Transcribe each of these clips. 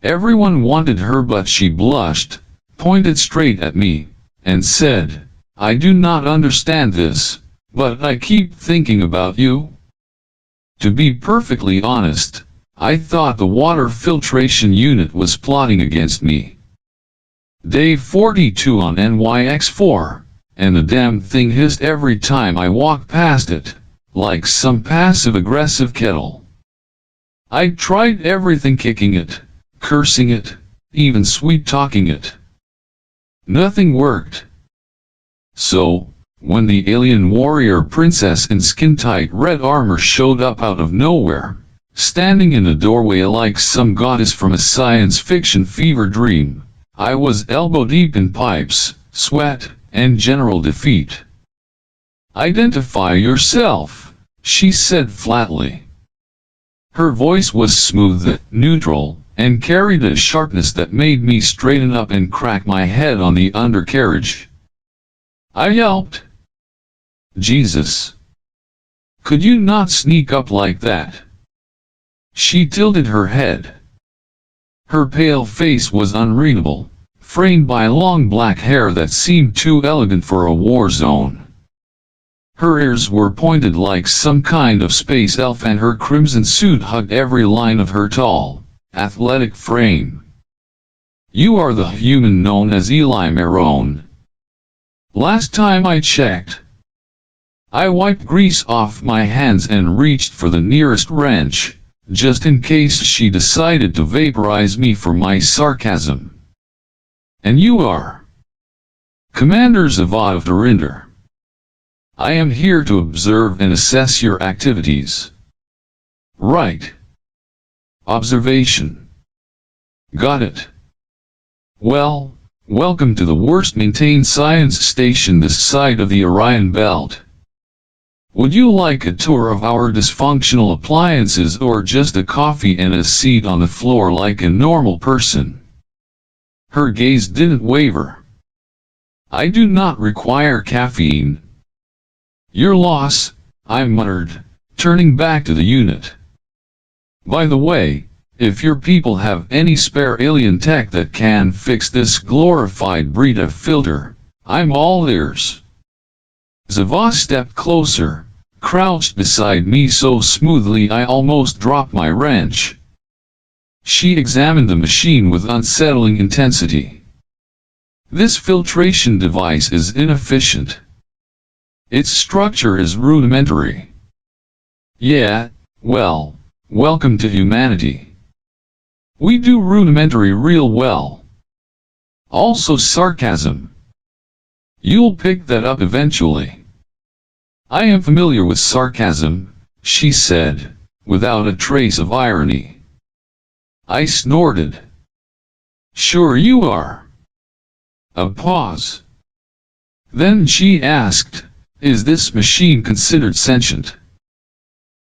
Everyone wanted her, but she blushed, pointed straight at me, and said, "I do not understand this, but I keep thinking about you." To be perfectly honest, I thought the water filtration unit was plotting against me. Day 42 on NYX4, and the damn thing hissed every time I walked past it, like some passive-aggressive kettle. I tried everything, kicking it, cursing it, even sweet-talking it. Nothing worked. So, when the alien warrior princess in skin-tight red armor showed up out of nowhere, standing in a doorway like some goddess from a science fiction fever dream, I was elbow-deep in pipes, sweat, and general defeat. "Identify yourself," she said flatly. Her voice was smooth, neutral, and carried a sharpness that made me straighten up and crack my head on the undercarriage. I yelped, "Jesus! Could you not sneak up like that?" She tilted her head. Her pale face was unreadable, framed by long black hair that seemed too elegant for a war zone. Her ears were pointed like some kind of space elf, and her crimson suit hugged every line of her tall, athletic frame. "You are the human known as Eli Marone." Last time I checked. I wiped grease off my hands and reached for the nearest wrench, just in case she decided to vaporize me for my sarcasm. "And you are?" "Commander Zavad of Durinder. I am here to observe and assess your activities." "Right. Observation. Got it. Well, welcome to the worst maintained science station this side of the Orion Belt. Would you like a tour of our dysfunctional appliances, or just a coffee and a seat on the floor like a normal person?" Her gaze didn't waver. "I do not require caffeine." "Your loss," I muttered, turning back to the unit. "By the way, if your people have any spare alien tech that can fix this glorified Brita filter, I'm all ears." Zava stepped closer, crouched beside me so smoothly I almost dropped my wrench. She examined the machine with unsettling intensity. "This filtration device is inefficient. Its structure is rudimentary." "Yeah, well, welcome to humanity. We do rudimentary real well." Also sarcasm. "You'll pick that up eventually." "I am familiar with sarcasm," she said, without a trace of irony. I snorted. "Sure you are." A pause. Then she asked, "Is this machine considered sentient?"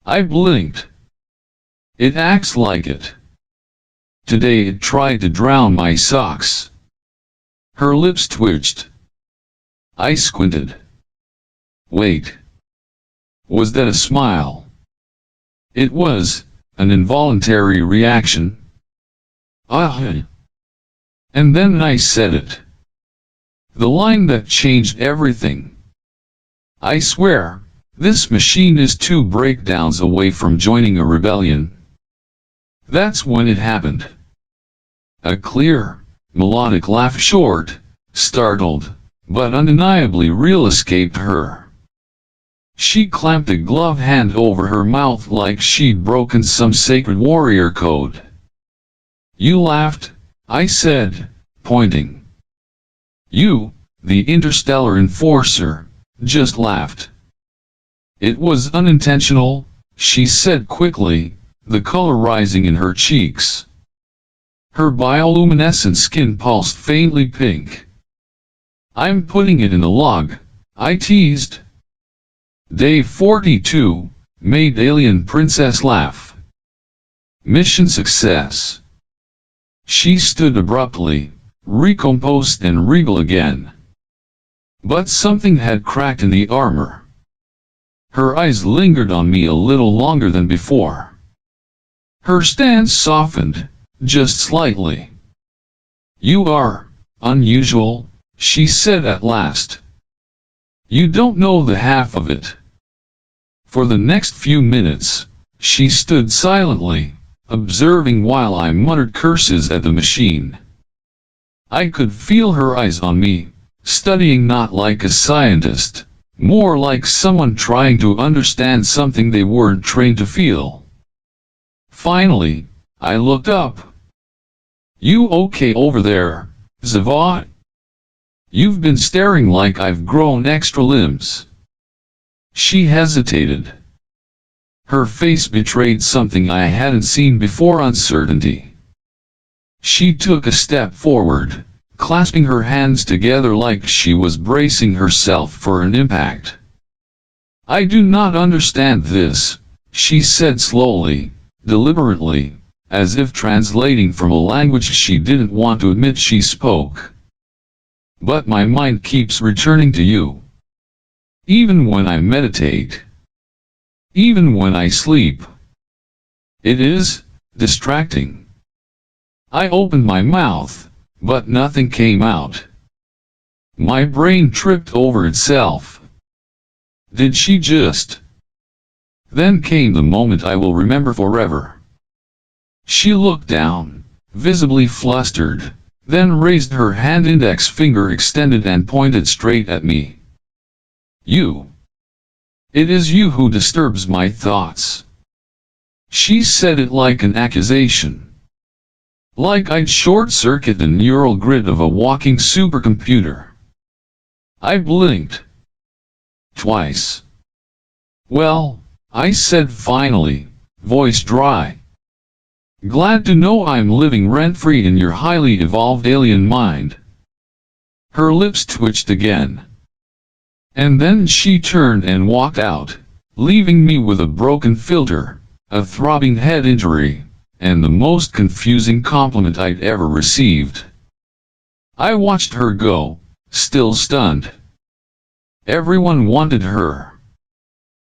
I blinked. "It acts like it. Today it tried to drown my socks." Her lips twitched. I squinted. Wait. Was that a smile? It was, an involuntary reaction. "Ah." And then I said it. The line that changed everything. "I swear, this machine is 2 breakdowns away from joining a rebellion." That's when it happened. A clear, melodic laugh, short, startled, but undeniably real, escaped her. She clamped a gloved hand over her mouth like she'd broken some sacred warrior code. "You laughed," I said, pointing. "You, the interstellar enforcer, just laughed." "It was unintentional," she said quickly, the color rising in her cheeks. Her bioluminescent skin pulsed faintly pink. "I'm putting it in the log," I teased. Day 42, made alien princess laugh. Mission success. She stood abruptly, recomposed and regal again. But something had cracked in the armor. Her eyes lingered on me a little longer than before. Her stance softened, just slightly. "You are unusual," she said at last. "You don't know the half of it." For the next few minutes, she stood silently, observing while I muttered curses at the machine. I could feel her eyes on me, studying not like a scientist, more like someone trying to understand something they weren't trained to feel. Finally, I looked up. "You okay over there, Zavod? You've been staring like I've grown extra limbs." She hesitated. Her face betrayed something I hadn't seen before: uncertainty. She took a step forward, clasping her hands together like she was bracing herself for an impact. "I do not understand this," she said slowly, deliberately, as if translating from a language she didn't want to admit she spoke. "But my mind keeps returning to you. Even when I meditate. Even when I sleep. It is distracting." I opened my mouth, but nothing came out. My brain tripped over itself. Did she just? Then came the moment I will remember forever. She looked down, visibly flustered, then raised her hand, index finger extended, and pointed straight at me. "You. It is you who disturbs my thoughts." She said it like an accusation. Like I'd short-circuit the neural grid of a walking supercomputer. I blinked. Twice. "Well," I said finally, voice dry. "Glad to know I'm living rent-free in your highly evolved alien mind." Her lips twitched again. And then she turned and walked out, leaving me with a broken filter, a throbbing head injury, and the most confusing compliment I'd ever received. I watched her go, still stunned. Everyone wanted her.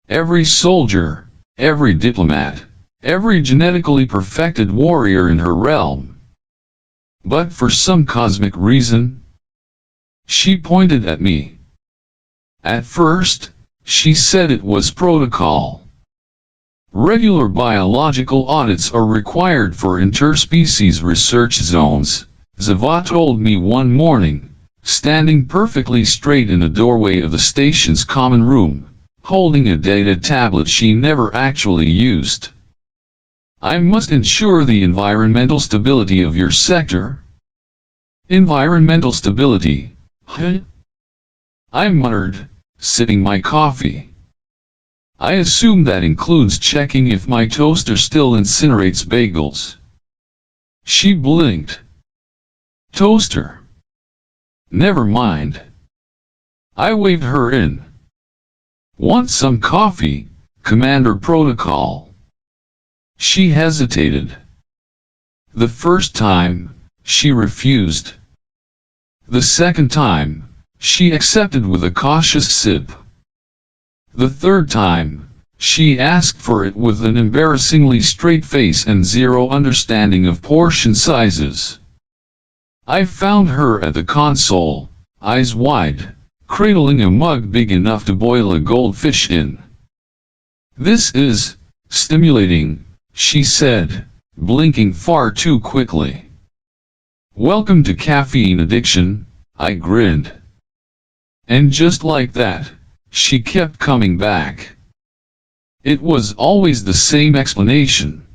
Every soldier, every diplomat, every genetically perfected warrior in her realm. But for some cosmic reason, she pointed at me. At first, she said it was protocol. Regular biological audits are required for interspecies research zones, Zavod told me one morning, standing perfectly straight in the doorway of the station's common room, holding a data tablet she never actually used. "I must ensure the environmental stability of your sector." Environmental stability, huh? I muttered, sipping my coffee. "I assume that includes checking if my toaster still incinerates bagels." She blinked. "Toaster? Never mind." I waved her in. "Want some coffee, Commander Protocol?" She hesitated. The first time, she refused. The second time, she accepted with a cautious sip. The third time, she asked for it with an embarrassingly straight face and zero understanding of portion sizes. I found her at the console, eyes wide, cradling a mug big enough to boil a goldfish in. "This is stimulating," she said, blinking far too quickly. "Welcome to caffeine addiction," I grinned. And just like that, she kept coming back. It was always the same explanation.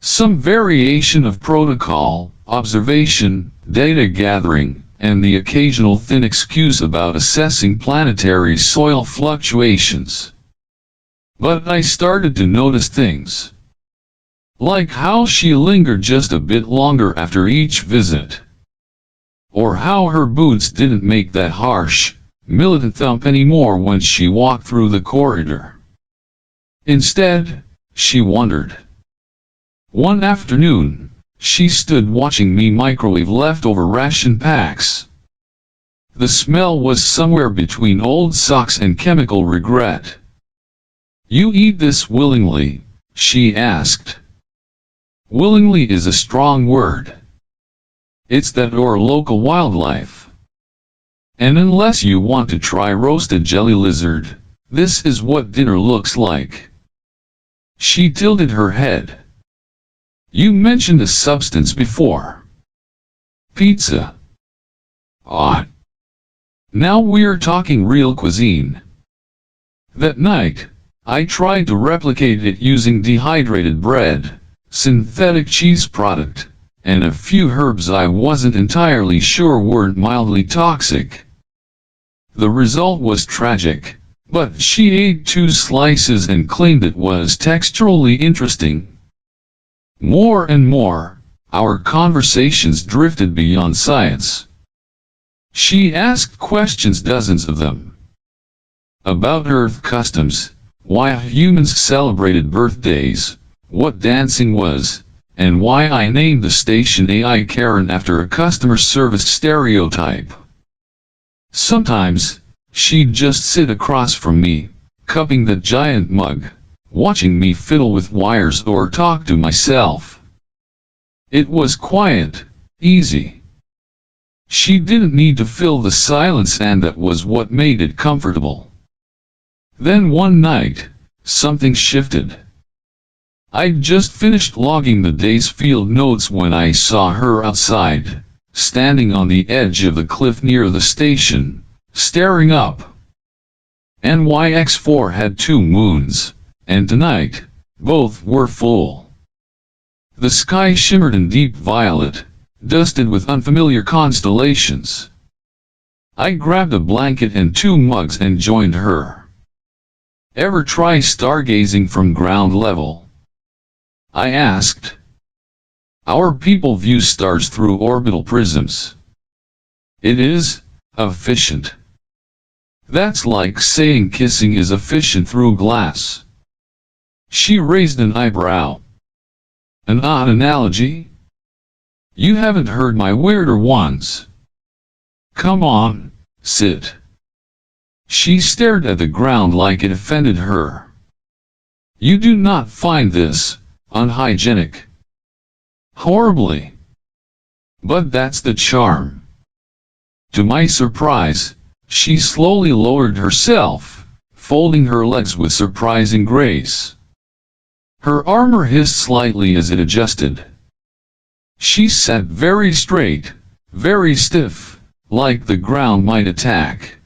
Some variation of protocol, observation, data gathering, and the occasional thin excuse about assessing planetary soil fluctuations. But I started to notice things. Like how she lingered just a bit longer after each visit. Or how her boots didn't make that harsh, militant thump anymore when she walked through the corridor. Instead, she wandered. One afternoon, she stood watching me microwave leftover ration packs. The smell was somewhere between old socks and chemical regret. "You eat this willingly?" she asked. Willingly is a strong word. It's that or local wildlife. And unless you want to try roasted jelly lizard, this is what dinner looks like. She tilted her head. You mentioned a substance before. Pizza. Ah. Now we're talking real cuisine. That night, I tried to replicate it using dehydrated bread, synthetic cheese product, and a few herbs I wasn't entirely sure weren't mildly toxic. The result was tragic, but she ate 2 slices and claimed it was texturally interesting. More and more, our conversations drifted beyond science. She asked questions, dozens of them. About Earth customs, why humans celebrated birthdays, what dancing was, and why I named the station AI Karen after a customer service stereotype. Sometimes, she'd just sit across from me, cupping the giant mug, watching me fiddle with wires or talk to myself. It was quiet, easy. She didn't need to fill the silence, and that was what made it comfortable. Then one night, something shifted. I'd just finished logging the day's field notes when I saw her outside, standing on the edge of the cliff near the station, staring up. NYX4 had 2 moons, and tonight, both were full. The sky shimmered in deep violet, dusted with unfamiliar constellations. I grabbed a blanket and 2 mugs and joined her. Ever try stargazing from ground level? I asked. Our people view stars through orbital prisms. It is efficient. That's like saying kissing is efficient through glass. She raised an eyebrow. An odd analogy? You haven't heard my weirder ones. Come on, sit. She stared at the ground like it offended her. You do not find this unhygienic? Horribly. But that's the charm. To my surprise, she slowly lowered herself, folding her legs with surprising grace. Her armor hissed slightly as it adjusted. She sat very straight, very stiff, like the ground might attack.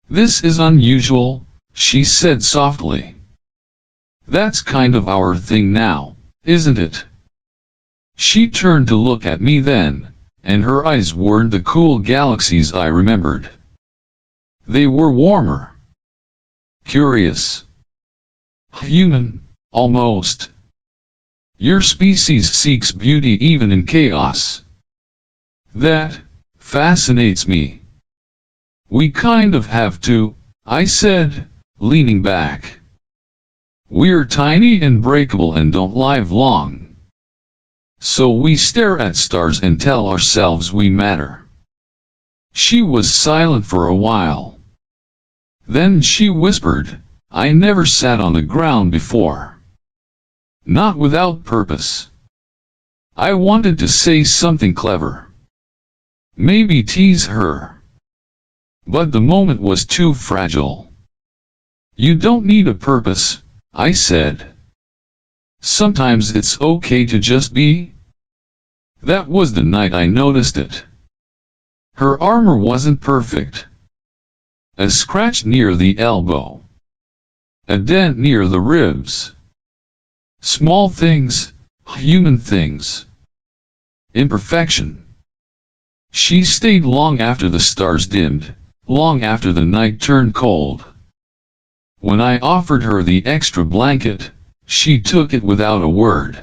This is unusual, she said softly. That's kind of our thing now, isn't it? She turned to look at me then, and her eyes weren't the cool galaxies I remembered. They were warmer. Curious. Human, almost. Your species seeks beauty even in chaos. That fascinates me. We kind of have to, I said, leaning back. We're tiny and breakable and don't live long. So we stare at stars and tell ourselves we matter. She was silent for a while. Then she whispered, I never sat on the ground before. Not without purpose. I wanted to say something clever. Maybe tease her. But the moment was too fragile. You don't need a purpose, I said. Sometimes it's okay to just be. That was the night I noticed it. Her armor wasn't perfect. A scratch near the elbow. A dent near the ribs. Small things, human things. Imperfection. She stayed long after the stars dimmed, long after the night turned cold. When I offered her the extra blanket, she took it without a word.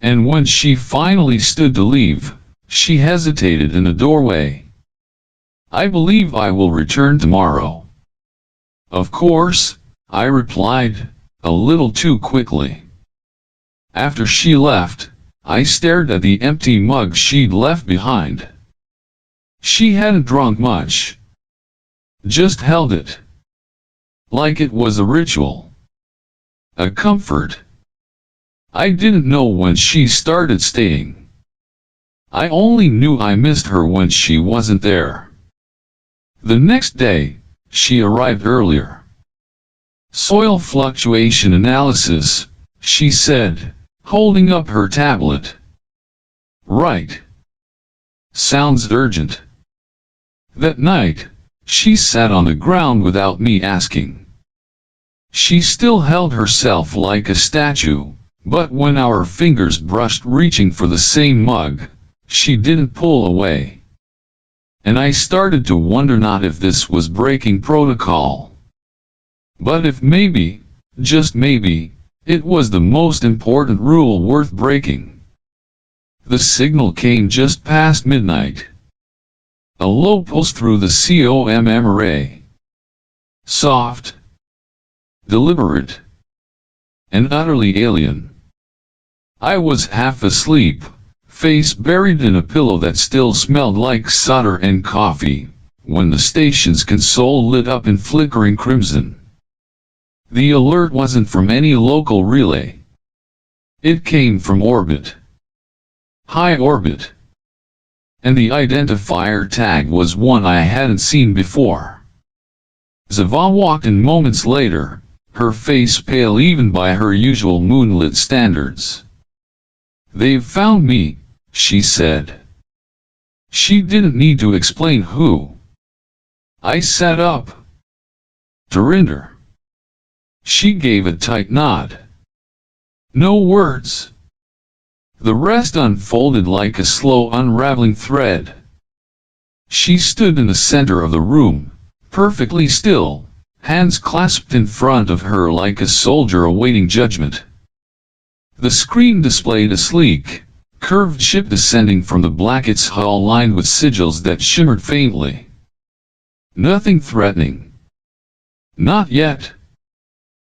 And when she finally stood to leave, she hesitated in the doorway. I believe I will return tomorrow. Of course, I replied, a little too quickly. After she left, I stared at the empty mug she'd left behind. She hadn't drunk much. Just held it. Like it was a ritual. A comfort. I didn't know when she started staying. I only knew I missed her when she wasn't there. The next day, she arrived earlier. Soil fluctuation analysis, she said, holding up her tablet. Right. Sounds urgent. That night, she sat on the ground without me asking. She still held herself like a statue, but when our fingers brushed reaching for the same mug, she didn't pull away. And I started to wonder not if this was breaking protocol, but if maybe, just maybe, it was the most important rule worth breaking. The signal came just past midnight. A low pulse through the COMM array. Soft, deliberate, and utterly alien. I was half asleep, face buried in a pillow that still smelled like solder and coffee, when the station's console lit up in flickering crimson. The alert wasn't from any local relay. It came from orbit. High orbit. And the identifier tag was one I hadn't seen before. Zava walked in moments later, her face pale even by her usual moonlit standards. "They've found me," she said. She didn't need to explain who. I sat up. "Durinder." She gave a tight nod. No words. The rest unfolded like a slow unraveling thread. She stood in the center of the room, perfectly still, hands clasped in front of her like a soldier awaiting judgment. The screen displayed a sleek, curved ship descending from the blanket's hull lined with sigils that shimmered faintly. Nothing threatening. Not yet.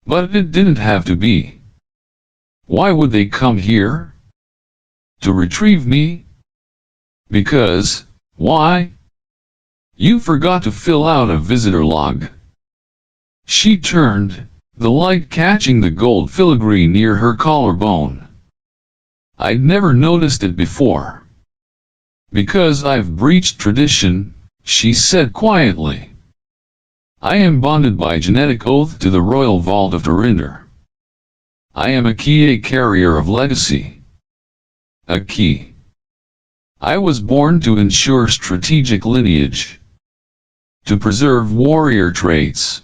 But it didn't have to be. Why would they come here? To retrieve me? Because, why? You forgot to fill out a visitor log. She turned, the light catching the gold filigree near her collarbone. I'd never noticed it before. Because I've breached tradition, she said quietly. I am bonded by genetic oath to the royal vault of Durinder. I am a key carrier of legacy. A key. I was born to ensure strategic lineage. To preserve warrior traits.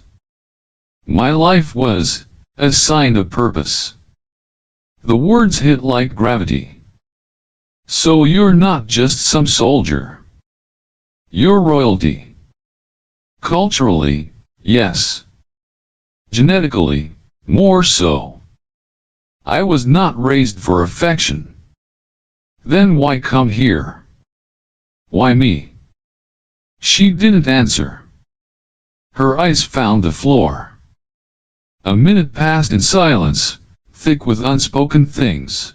My life was assigned a purpose. The words hit like gravity. So you're not just some soldier. You're royalty. Culturally, yes. Genetically, more so. I was not raised for affection. Then why come here? Why me? She didn't answer. Her eyes found the floor. A minute passed in silence, thick with unspoken things.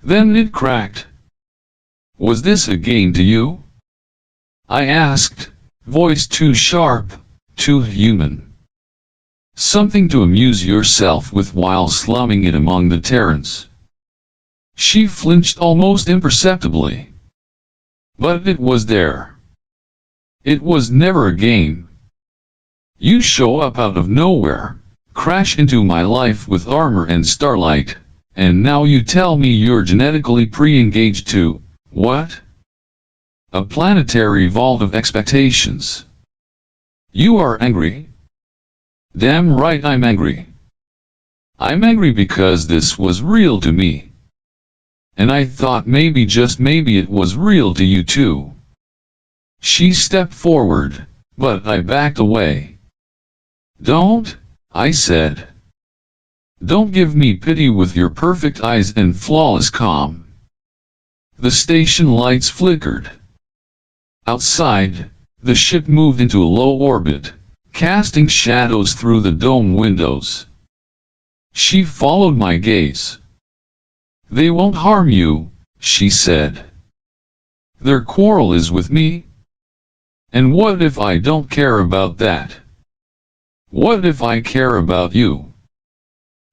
Then it cracked. Was this a game to you? I asked, voice too sharp, too human. Something to amuse yourself with while slumming it among the Terrans. She flinched almost imperceptibly. But it was there. It was never a game. You show up out of nowhere, crash into my life with armor and starlight, and now you tell me you're genetically pre-engaged to, what? A planetary vault of expectations. You are angry? Damn right I'm angry. I'm angry because this was real to me. And I thought maybe just maybe it was real to you too. She stepped forward, but I backed away. Don't, I said. Don't give me pity with your perfect eyes and flawless calm. The station lights flickered. Outside, the ship moved into a low orbit, casting shadows through the dome windows. She followed my gaze. They won't harm you, she said. Their quarrel is with me. And what if I don't care about that? What if I care about you?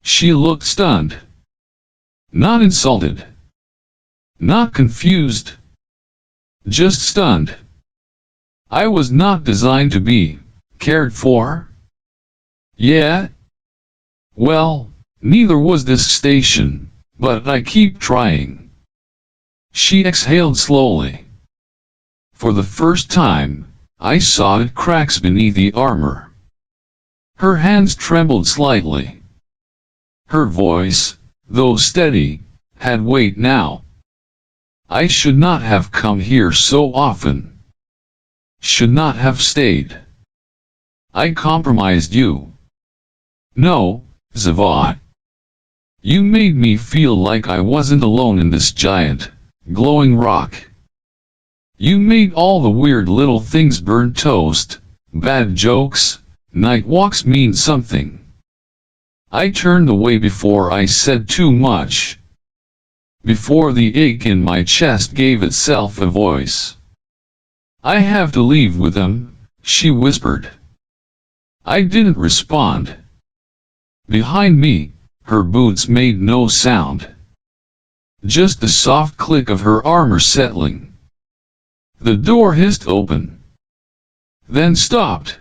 She looked stunned. Not insulted. Not confused. Just stunned. I was not designed to be cared for. Yeah? Well, neither was this station, but I keep trying. She exhaled slowly. For the first time, I saw the cracks beneath the armor. Her hands trembled slightly. Her voice, though steady, had weight now. I should not have come here so often. Should not have stayed. I compromised you. No, Zavod. You made me feel like I wasn't alone in this giant, glowing rock. You made all the weird little things, burnt toast, bad jokes, night walks, mean something. I turned away before I said too much. Before the ache in my chest gave itself a voice. I have to leave with them, she whispered. I didn't respond. Behind me, her boots made no sound. Just the soft click of her armor settling. The door hissed open. Then stopped.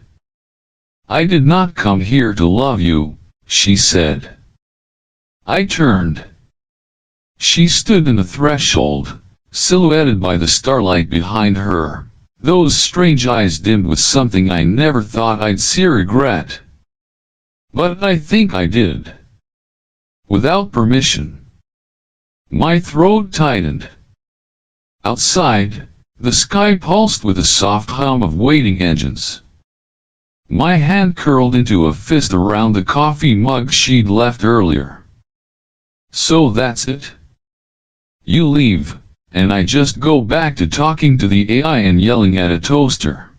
I did not come here to love you, she said. I turned. She stood in the threshold, silhouetted by the starlight behind her, those strange eyes dimmed with something I never thought I'd see: regret. But I think I did. Without permission. My throat tightened. Outside, the sky pulsed with a soft hum of waiting engines. My hand curled into a fist around the coffee mug she'd left earlier. So that's it? You leave, and I just go back to talking to the AI and yelling at a toaster.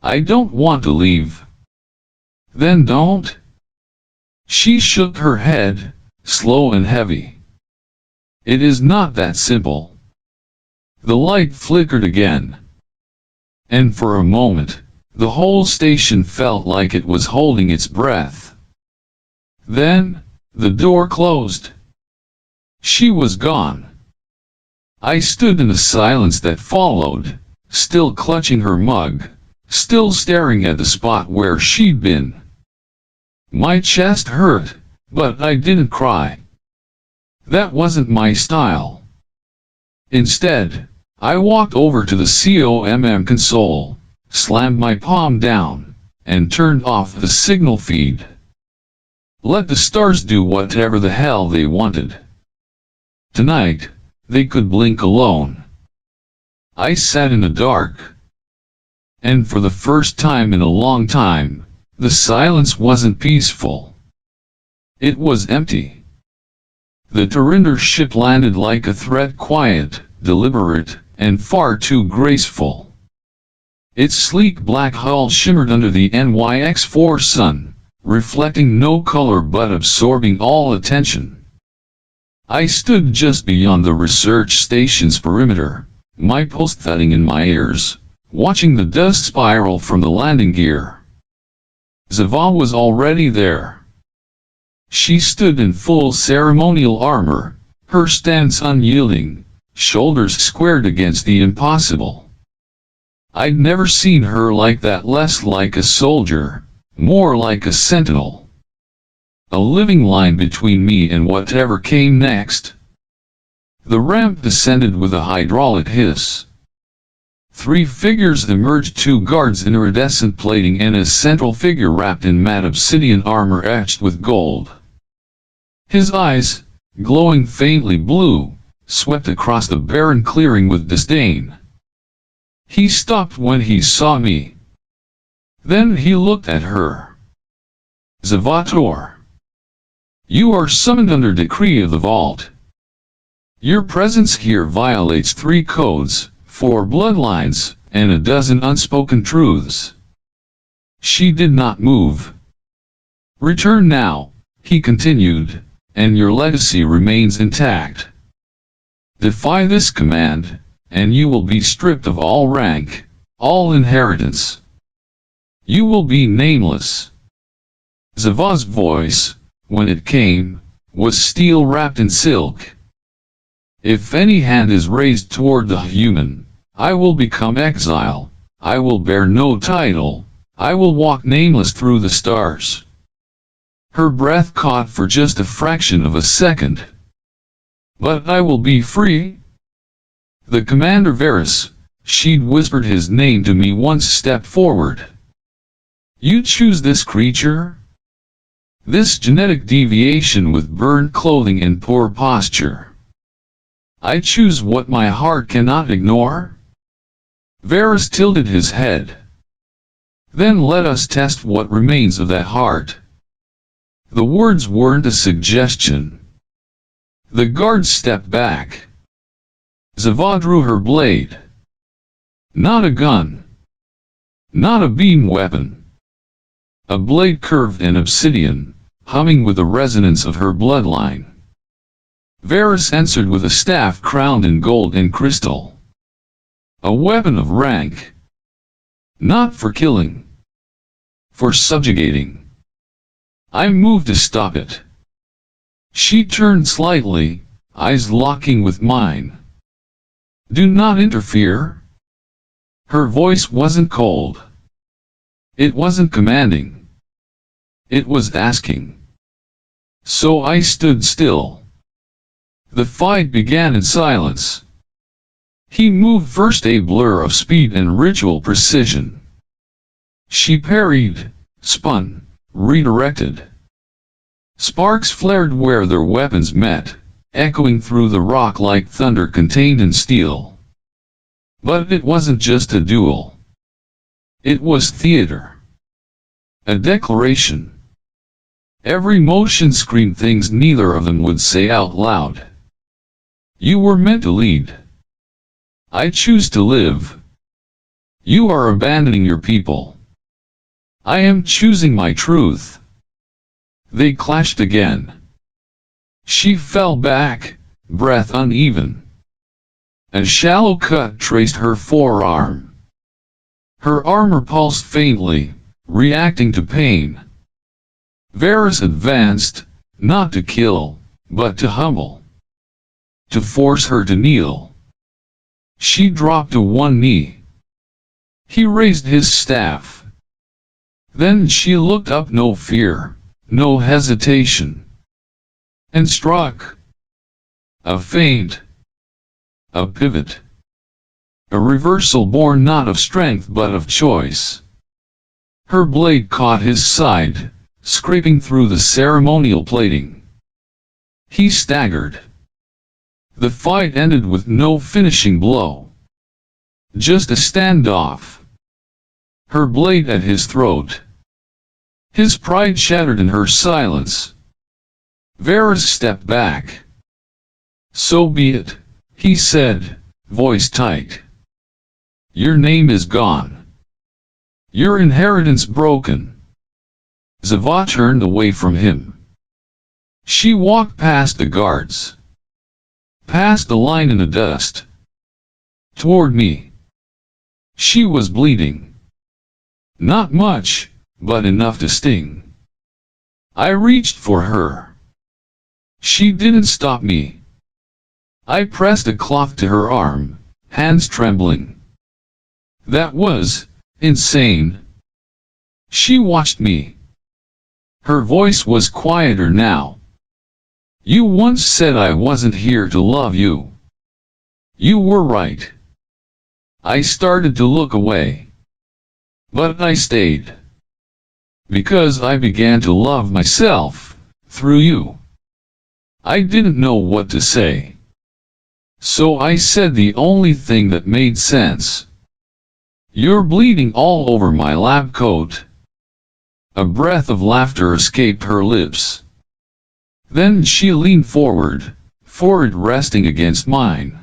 I don't want to leave. Then don't. She shook her head, slow and heavy. It is not that simple. The light flickered again. And for a moment, the whole station felt like it was holding its breath. Then, the door closed. She was gone. I stood in the silence that followed, still clutching her mug, still staring at the spot where she'd been. My chest hurt, but I didn't cry. That wasn't my style. Instead, I walked over to the COMM console, slammed my palm down, and turned off the signal feed. Let the stars do whatever the hell they wanted. Tonight, they could blink alone. I sat in the dark. And for the first time in a long time, the silence wasn't peaceful. It was empty. The Tarinder ship landed like a threat, quiet, deliberate, and far too graceful. Its sleek black hull shimmered under the NYX-4 sun, reflecting no color but absorbing all attention. I stood just beyond the research station's perimeter, my pulse thudding in my ears, watching the dust spiral from the landing gear. Zava was already there. She stood in full ceremonial armor, her stance unyielding, shoulders squared against the impossible. I'd never seen her like that, less like a soldier, more like a sentinel. A living line between me and whatever came next. The ramp descended with a hydraulic hiss. 3 figures emerged, 2 guards in iridescent plating and a central figure wrapped in matte obsidian armor etched with gold. His eyes, glowing faintly blue, swept across the barren clearing with disdain. He stopped when he saw me. Then he looked at her. Zavator. You are summoned under decree of the vault. Your presence here violates 3 codes, 4 bloodlines, and a dozen unspoken truths. She did not move. Return now, he continued, and your legacy remains intact. Defy this command, and you will be stripped of all rank, all inheritance. You will be nameless. Zava's voice, when it came, was steel wrapped in silk. If any hand is raised toward the human, I will become exile, I will bear no title, I will walk nameless through the stars. Her breath caught for just a fraction of a second. But I will be free. The commander Varys, she'd whispered his name to me once, stepped forward. You choose this creature? This genetic deviation with burned clothing and poor posture. I choose what my heart cannot ignore? Varys tilted his head. Then let us test what remains of that heart. The words weren't a suggestion. The guard stepped back. Zavah drew her blade. Not a gun. Not a beam weapon. A blade curved in obsidian, humming with the resonance of her bloodline. Varys answered with a staff crowned in gold and crystal. A weapon of rank. Not for killing. For subjugating. I moved to stop it. She turned slightly, eyes locking with mine. Do not interfere. Her voice wasn't cold. It wasn't commanding. It was asking. So I stood still. The fight began in silence. He moved first, a blur of speed and ritual precision. She parried, spun, redirected. Sparks flared where their weapons met, echoing through the rock like thunder contained in steel. But it wasn't just a duel. It was theater. A declaration. Every motion screamed things neither of them would say out loud. You were meant to lead. I choose to live. You are abandoning your people. I am choosing my truth. They clashed again. She fell back, breath uneven. A shallow cut traced her forearm. Her armor pulsed faintly, reacting to pain. Varys advanced, not to kill, but to humble. To force her to kneel. She dropped to one knee. He raised his staff. Then she looked up, no fear, no hesitation. And struck. A feint. A pivot. A reversal born not of strength but of choice. Her blade caught his side, scraping through the ceremonial plating. He staggered. The fight ended with no finishing blow. Just a standoff. Her blade at his throat. His pride shattered in her silence. Varys stepped back. So be it, he said, voice tight. Your name is gone. Your inheritance broken. Zavah turned away from him. She walked past the guards. Past the line in the dust. Toward me. She was bleeding. Not much, but enough to sting. I reached for her. She didn't stop me. I pressed a cloth to her arm, hands trembling. That was insane. She watched me. Her voice was quieter now. You once said I wasn't here to love you. You were right. I started to look away. But I stayed. Because I began to love myself, through you. I didn't know what to say. So I said the only thing that made sense. You're bleeding all over my lab coat. A breath of laughter escaped her lips. Then she leaned forward, forehead resting against mine.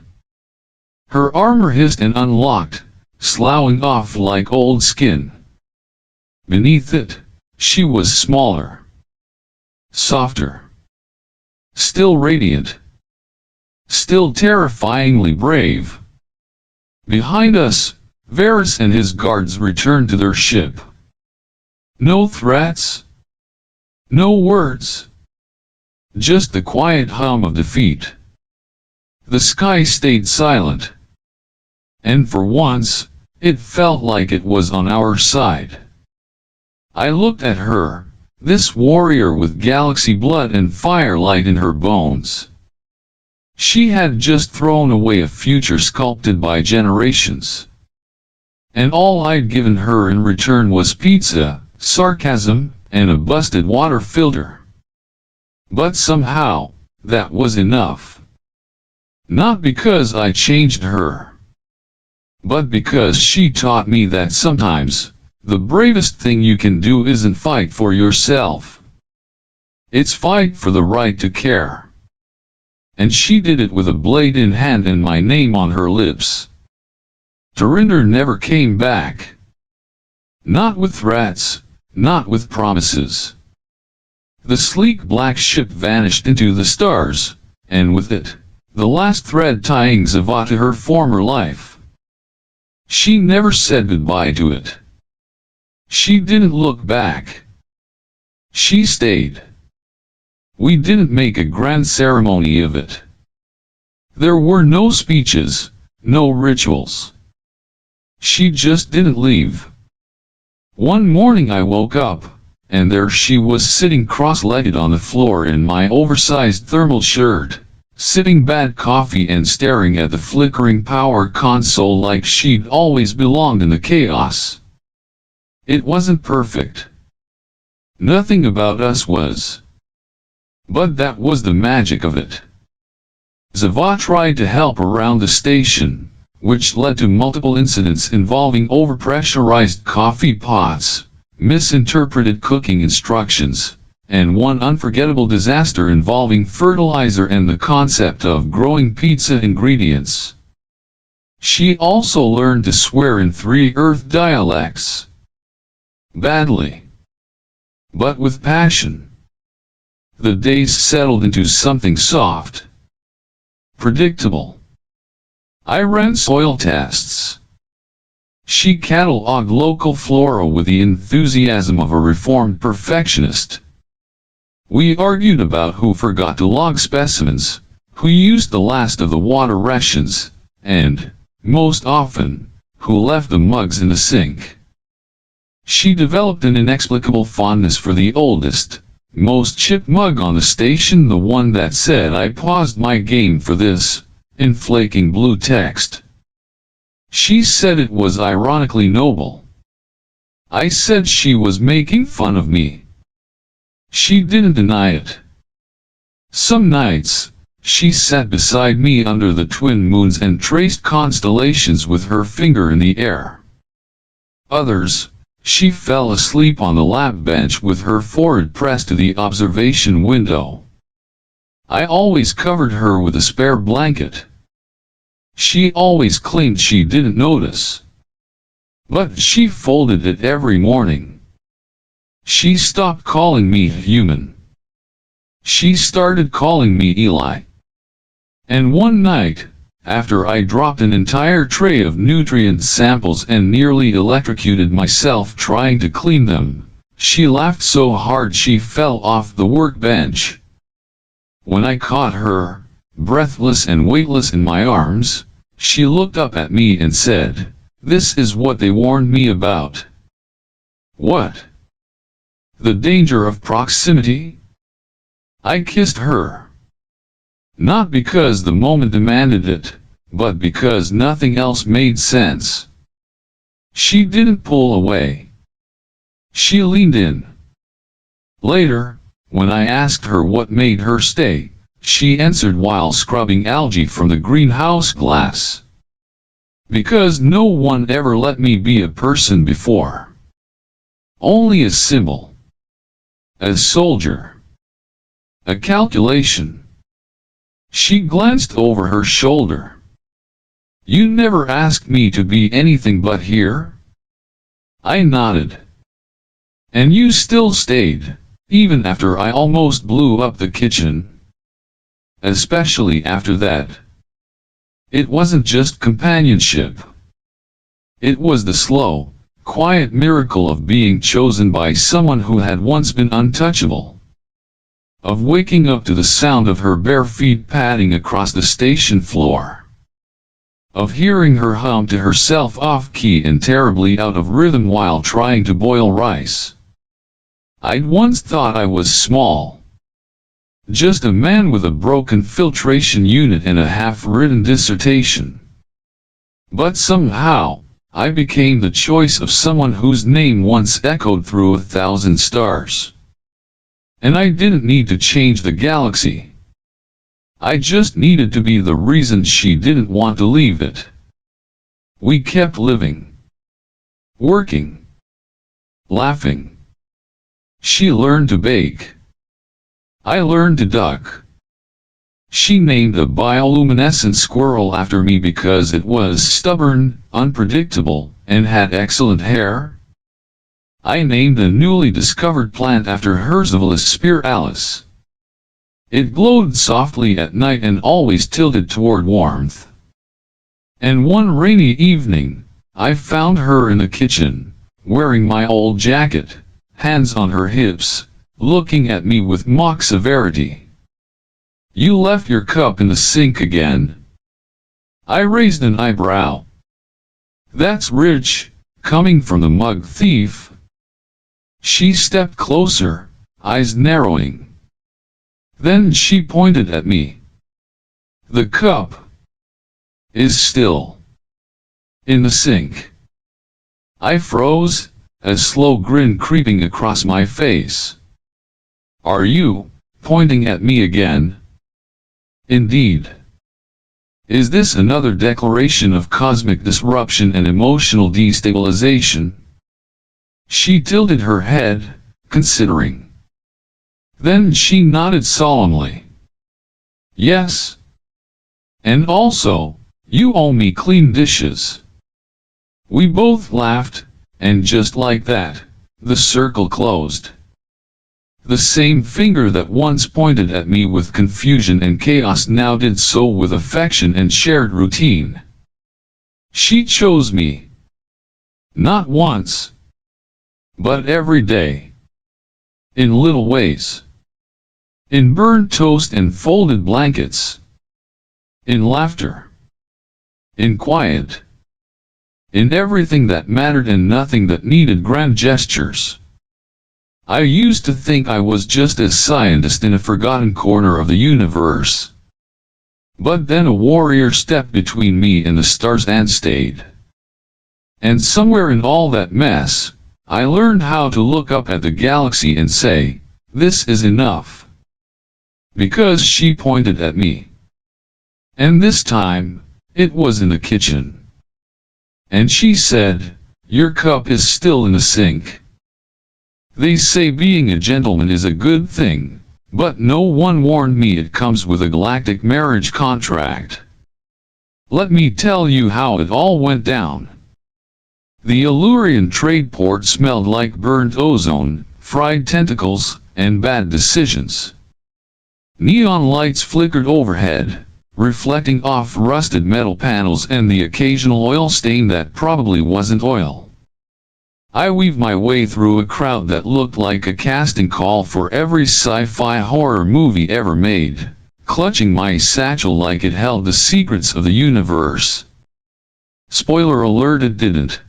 Her armor hissed and unlocked, sloughing off like old skin. Beneath it, she was smaller. Softer. Still radiant. Still terrifyingly brave. Behind us, Varys and his guards returned to their ship. No threats. No words. just the quiet hum of defeat. The sky stayed silent. And for once, it felt like it was on our side. I looked at her, this warrior with galaxy blood and firelight in her bones. She had just thrown away a future sculpted by generations. And all I'd given her in return was pizza, sarcasm, and a busted water filter. But somehow, that was enough. Not because I changed her, but because she taught me that sometimes, the bravest thing you can do isn't fight for yourself. It's fight for the right to care. And she did it with a blade in hand and my name on her lips. Tarinder never came back. Not with threats, not with promises. The sleek black ship vanished into the stars, and with it, the last thread tying Zava to her former life. She never said goodbye to it. She didn't look back. She stayed. We didn't make a grand ceremony of it. There were no speeches, no rituals. She just didn't leave. One morning I woke up, and there she was sitting cross-legged on the floor in my oversized thermal shirt, sipping bad coffee and staring at the flickering power console like she'd always belonged in the chaos. It wasn't perfect. Nothing about us was. But that was the magic of it. Zava tried to help around the station, which led to multiple incidents involving overpressurized coffee pots, misinterpreted cooking instructions, and one unforgettable disaster involving fertilizer and the concept of growing pizza ingredients. She also learned to swear in 3 Earth dialects. Badly. But with passion. The days settled into something soft. Predictable. I ran soil tests. She catalogued local flora with the enthusiasm of a reformed perfectionist. We argued about who forgot to log specimens, who used the last of the water rations, and, most often, who left the mugs in the sink. She developed an inexplicable fondness for the oldest, most chipped mug on the station, the one that said "I paused my game for this," in flaking blue text. She said it was ironically noble. I said she was making fun of me. She didn't deny it. Some nights, she sat beside me under the twin moons and traced constellations with her finger in the air. Others, she fell asleep on the lab bench with her forehead pressed to the observation window. I always covered her with a spare blanket. She always claimed she didn't notice. But she folded it every morning. She stopped calling me human. She started calling me Eli. And one night, after I dropped an entire tray of nutrient samples and nearly electrocuted myself trying to clean them, she laughed so hard she fell off the workbench. When I caught her, breathless and weightless in my arms, she looked up at me and said, "This is what they warned me about." What? The danger of proximity? I kissed her. Not because the moment demanded it, but because nothing else made sense. She didn't pull away. She leaned in. Later, when I asked her what made her stay, she answered while scrubbing algae from the greenhouse glass. Because no one ever let me be a person before. Only a symbol. A soldier. A calculation. She glanced over her shoulder. "You never asked me to be anything but here?" I nodded. "And you still stayed, even after I almost blew up the kitchen?" Especially after that. It wasn't just companionship. It was the slow, quiet miracle of being chosen by someone who had once been untouchable. of waking up to the sound of her bare feet padding across the station floor, of hearing her hum to herself off-key and terribly out of rhythm while trying to boil rice. I'd once thought I was small. Just a man with a broken filtration unit and a half-written dissertation. But somehow, I became the choice of someone whose name once echoed through 1,000 stars. And I didn't need to change the galaxy. I just needed to be the reason she didn't want to leave it. We kept living, working, laughing. She learned to bake. I learned to duck. She named a bioluminescent squirrel after me because it was stubborn, unpredictable, and had excellent hair. I named a newly discovered plant after Herzeolus spiralis. It glowed softly at night and always tilted toward warmth. And one rainy evening, I found her in the kitchen, wearing my old jacket, hands on her hips, looking at me with mock severity. "You left your cup in the sink again." I raised an eyebrow. "That's rich, coming from the mug thief." She stepped closer, eyes narrowing. Then she pointed at me. "The cup is still in the sink." I froze, a slow grin creeping across my face. "Are you pointing at me again?" "Indeed. Is this another declaration of cosmic disruption and emotional destabilization?" She tilted her head, considering. Then she nodded solemnly. "Yes. And also, you owe me clean dishes." We both laughed, and just like that, the circle closed. The same finger that once pointed at me with confusion and chaos now did so with affection and shared routine. She chose me. Not once, but every day. In little ways. In burnt toast and folded blankets. In laughter. In quiet. In everything that mattered and nothing that needed grand gestures. I used to think I was just a scientist in a forgotten corner of the universe. But then a warrior stepped between me and the stars and stayed. And somewhere in all that mess, I learned how to look up at the galaxy and say, "This is enough." Because she pointed at me. And this time, it was in the kitchen. And she said, "Your cup is still in the sink." They say being a gentleman is a good thing, but no one warned me it comes with a galactic marriage contract. Let me tell you how it all went down. The Illurian trade port smelled like burnt ozone, fried tentacles, and bad decisions. Neon lights flickered overhead, reflecting off rusted metal panels and the occasional oil stain that probably wasn't oil. I weaved my way through a crowd that looked like a casting call for every sci-fi horror movie ever made, clutching my satchel like it held the secrets of the universe. Spoiler alert, it didn't.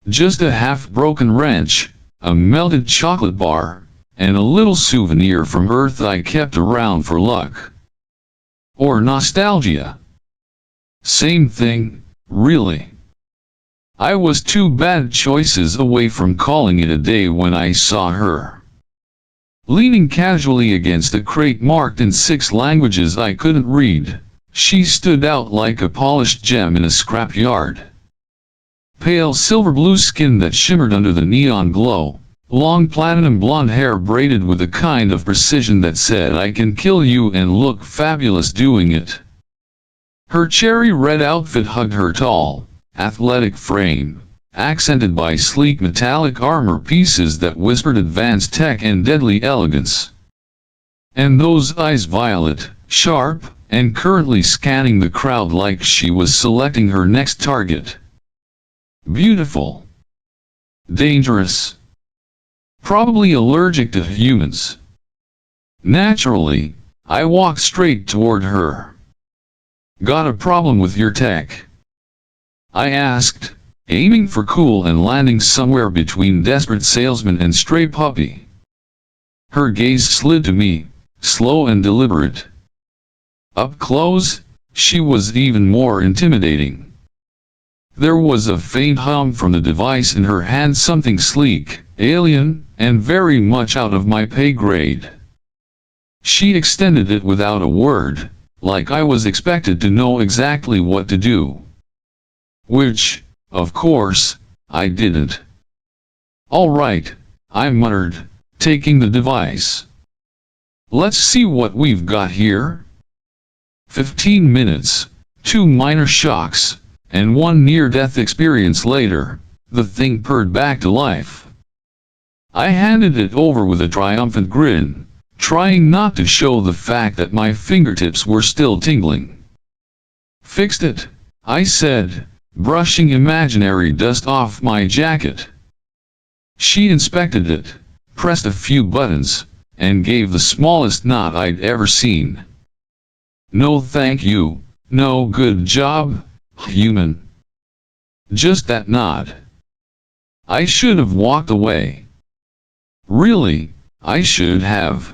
Just a half-broken wrench, a melted chocolate bar, and a little souvenir from Earth I kept around for luck. Or nostalgia. Same thing, really. I was two bad choices away from calling it a day when I saw her. Leaning casually against a crate marked in 6 languages I couldn't read, she stood out like a polished gem in a scrapyard. Pale silver-blue skin that shimmered under the neon glow, long platinum blonde hair braided with a kind of precision that said I can kill you and look fabulous doing it. Her cherry red outfit hugged her tall, athletic frame, accented by sleek metallic armor pieces that whispered advanced tech and deadly elegance. And those eyes, violet, sharp, and currently scanning the crowd like she was selecting her next target. Beautiful. Dangerous. Probably allergic to humans. Naturally, I walked straight toward her. "Got a problem with your tech?" I asked, aiming for cool and landing somewhere between desperate salesman and stray puppy. Her gaze slid to me, slow and deliberate. Up close, she was even more intimidating. There was a faint hum from the device in her hand, something sleek, alien, and very much out of my pay grade. She extended it without a word, like I was expected to know exactly what to do. Which, of course, I didn't. "All right," I muttered, taking the device. "Let's see what we've got here." 15 minutes, 2 minor shocks, and 1 near-death experience later, the thing purred back to life. I handed it over with a triumphant grin, trying not to show the fact that my fingertips were still tingling. "Fixed it," I said, brushing imaginary dust off my jacket. She inspected it, pressed a few buttons, and gave the smallest nod I'd ever seen. "No thank you, no good job, human." Just that nod. I should have walked away. Really, I should have.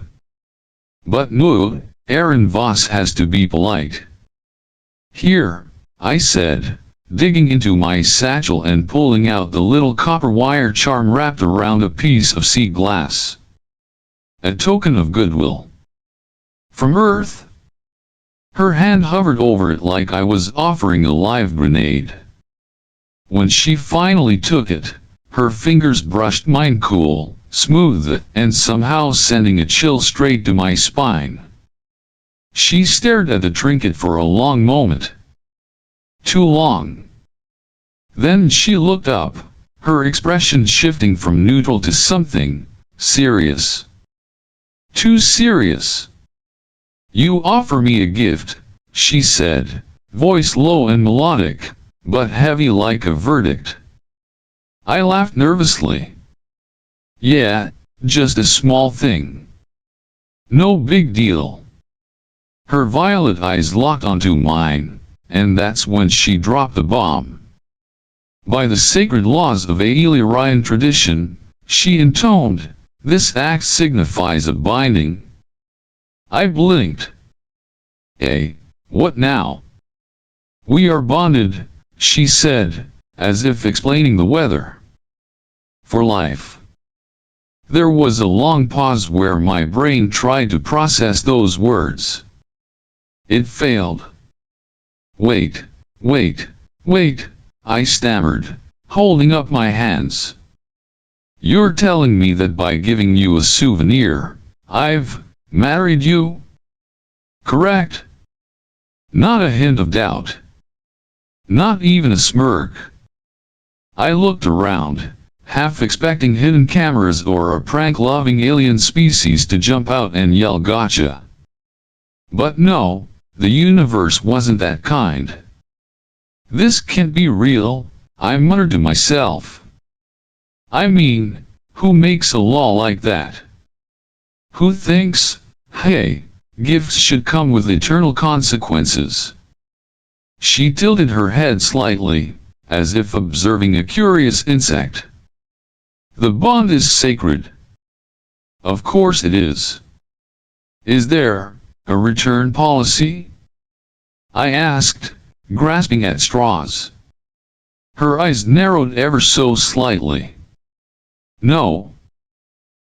But no, Aaron Voss has to be polite. "Here," I said, digging into my satchel and pulling out the little copper wire charm wrapped around a piece of sea glass. "A token of goodwill. From Earth." Her hand hovered over it like I was offering a live grenade. When she finally took it, her fingers brushed mine cool, smooth, and somehow sending a chill straight to my spine. She stared at the trinket for a long moment. Too long. Then she looked up, her expression shifting from neutral to something serious. Too serious. "You offer me a gift," she said, voice low and melodic, but heavy like a verdict. I laughed nervously. "Yeah, just a small thing. No big deal." Her violet eyes locked onto mine, and that's when she dropped the bomb. "By the sacred laws of Aelian tradition," she intoned, "this act signifies a binding." I blinked. "Eh, what now?" "We are bonded," she said, as if explaining the weather. "For life." There was a long pause where my brain tried to process those words. It failed. Wait, I stammered, holding up my hands. "You're telling me that by giving you a souvenir, I've married you?" "Correct." Not a hint of doubt. Not even a smirk. I looked around, half expecting hidden cameras or a prank-loving alien species to jump out and yell "Gotcha!" But no, the universe wasn't that kind. "This can't be real," I muttered to myself. I mean, who makes a law like that? Who thinks, hey, gifts should come with eternal consequences? She tilted her head slightly, as if observing a curious insect. "The bond is sacred." "Of course it is." "Is there a return policy?" I asked, grasping at straws. Her eyes narrowed ever so slightly. "No."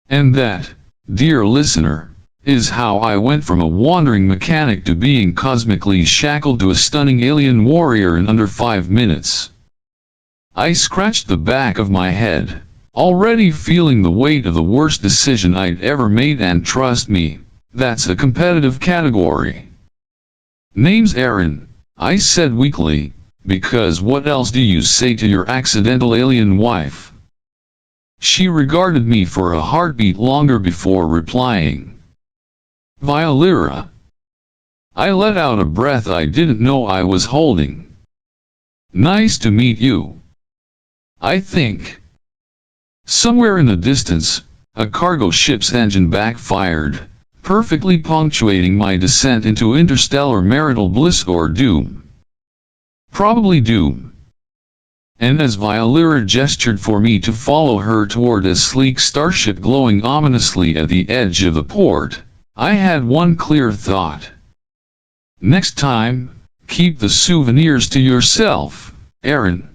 And that, dear listener, is how I went from a wandering mechanic to being cosmically shackled to a stunning alien warrior in under 5 minutes. I scratched the back of my head, already feeling the weight of the worst decision I'd ever made, and trust me, that's a competitive category. "Name's Aaron," I said weakly, because what else do you say to your accidental alien wife? She regarded me for a heartbeat longer before replying. "Violira." I let out a breath I didn't know I was holding. "Nice to meet you. I think." Somewhere in the distance, a cargo ship's engine backfired, perfectly punctuating my descent into interstellar marital bliss or doom. Probably doom. And as Violera gestured for me to follow her toward a sleek starship glowing ominously at the edge of the port, I had one clear thought. Next time, keep the souvenirs to yourself, Aaron.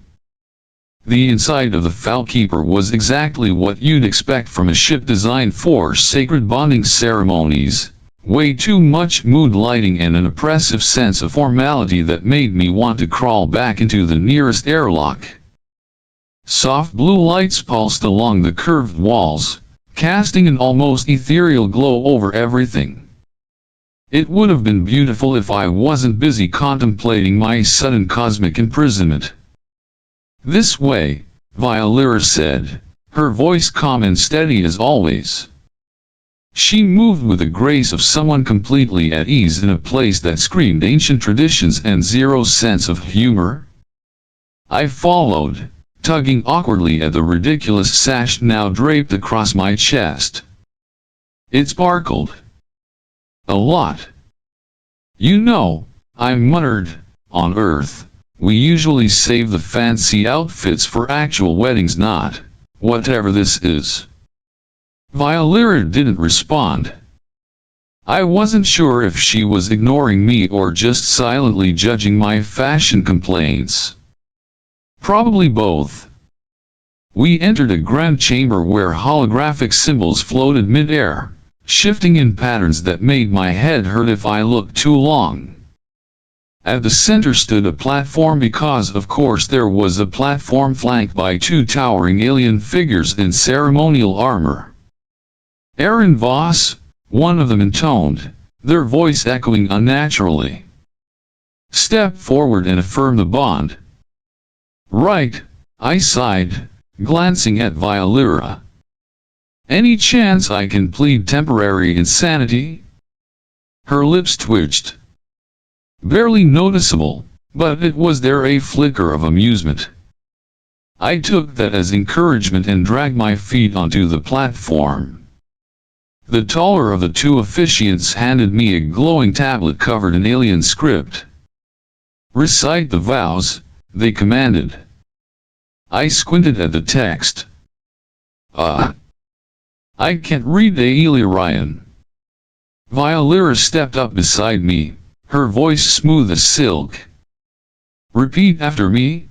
The inside of the Falkeeper was exactly what you'd expect from a ship designed for sacred bonding ceremonies. Way too much mood lighting and an oppressive sense of formality that made me want to crawl back into the nearest airlock. Soft blue lights pulsed along the curved walls, casting an almost ethereal glow over everything. It would have been beautiful if I wasn't busy contemplating my sudden cosmic imprisonment. This way, Violera said, her voice calm and steady as always. She moved with the grace of someone completely at ease in a place that screamed ancient traditions and zero sense of humor. I followed, tugging awkwardly at the ridiculous sash now draped across my chest. It sparkled. A lot. You know, I muttered, on Earth, we usually save the fancy outfits for actual weddings, not whatever this is. Violera didn't respond. I wasn't sure if she was ignoring me or just silently judging my fashion complaints. Probably both. We entered a grand chamber where holographic symbols floated mid-air, shifting in patterns that made my head hurt if I looked too long. At the center stood a platform because of course there was a platform flanked by two towering alien figures in ceremonial armor. Aaron Voss, one of them intoned, their voice echoing unnaturally. Step forward and affirm the bond. Right, I sighed, glancing at Violera. Any chance I can plead temporary insanity? Her lips twitched. Barely noticeable, but it was there a flicker of amusement. I took that as encouragement and dragged my feet onto the platform. The taller of the two officiants handed me a glowing tablet covered in alien script. Recite the vows, they commanded. I squinted at the text. I can't read Aeliorian. Violera stepped up beside me, her voice smooth as silk. Repeat after me.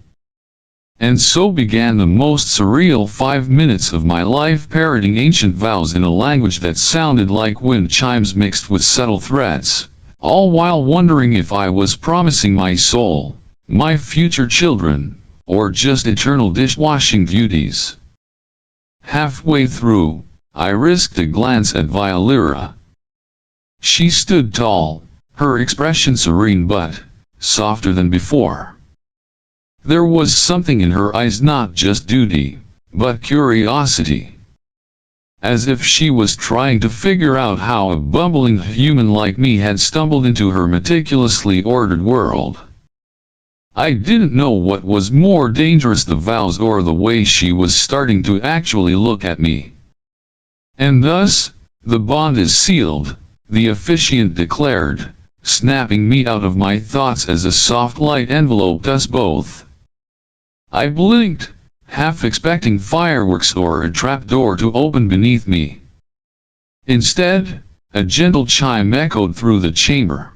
And so began the most surreal 5 minutes of my life, parroting ancient vows in a language that sounded like wind chimes mixed with subtle threats, all while wondering if I was promising my soul, my future children, or just eternal dishwashing duties. Halfway through, I risked a glance at Violera. She stood tall, her expression serene but softer than before. There was something in her eyes, not just duty, but curiosity. As if she was trying to figure out how a bumbling human like me had stumbled into her meticulously ordered world. I didn't know what was more dangerous, the vows or the way she was starting to actually look at me. And thus, the bond is sealed, the officiant declared, snapping me out of my thoughts as a soft light enveloped us both. I blinked, half expecting fireworks or a trapdoor to open beneath me. Instead, a gentle chime echoed through the chamber.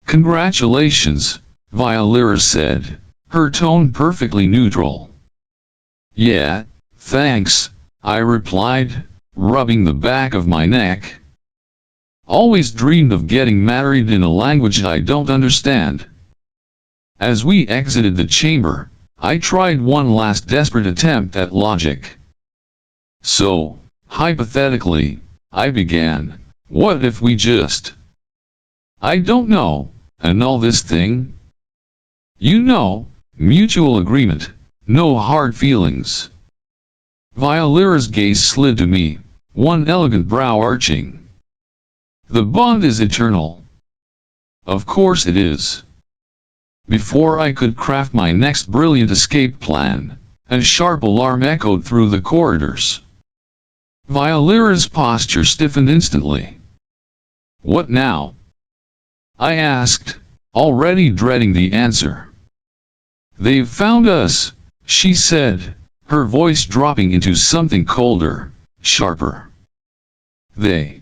Congratulations, Violera said, her tone perfectly neutral. Yeah, thanks, I replied, rubbing the back of my neck. Always dreamed of getting married in a language I don't understand. As we exited the chamber, I tried one last desperate attempt at logic. So, hypothetically, I began, what if we just, I don't know, annul this thing? You know, mutual agreement, no hard feelings. Violera's gaze slid to me, one elegant brow arching. The bond is eternal. Of course it is. Before I could craft my next brilliant escape plan, a sharp alarm echoed through the corridors. Violera's posture stiffened instantly. What now? I asked, already dreading the answer. They've found us, she said, her voice dropping into something colder, sharper. They.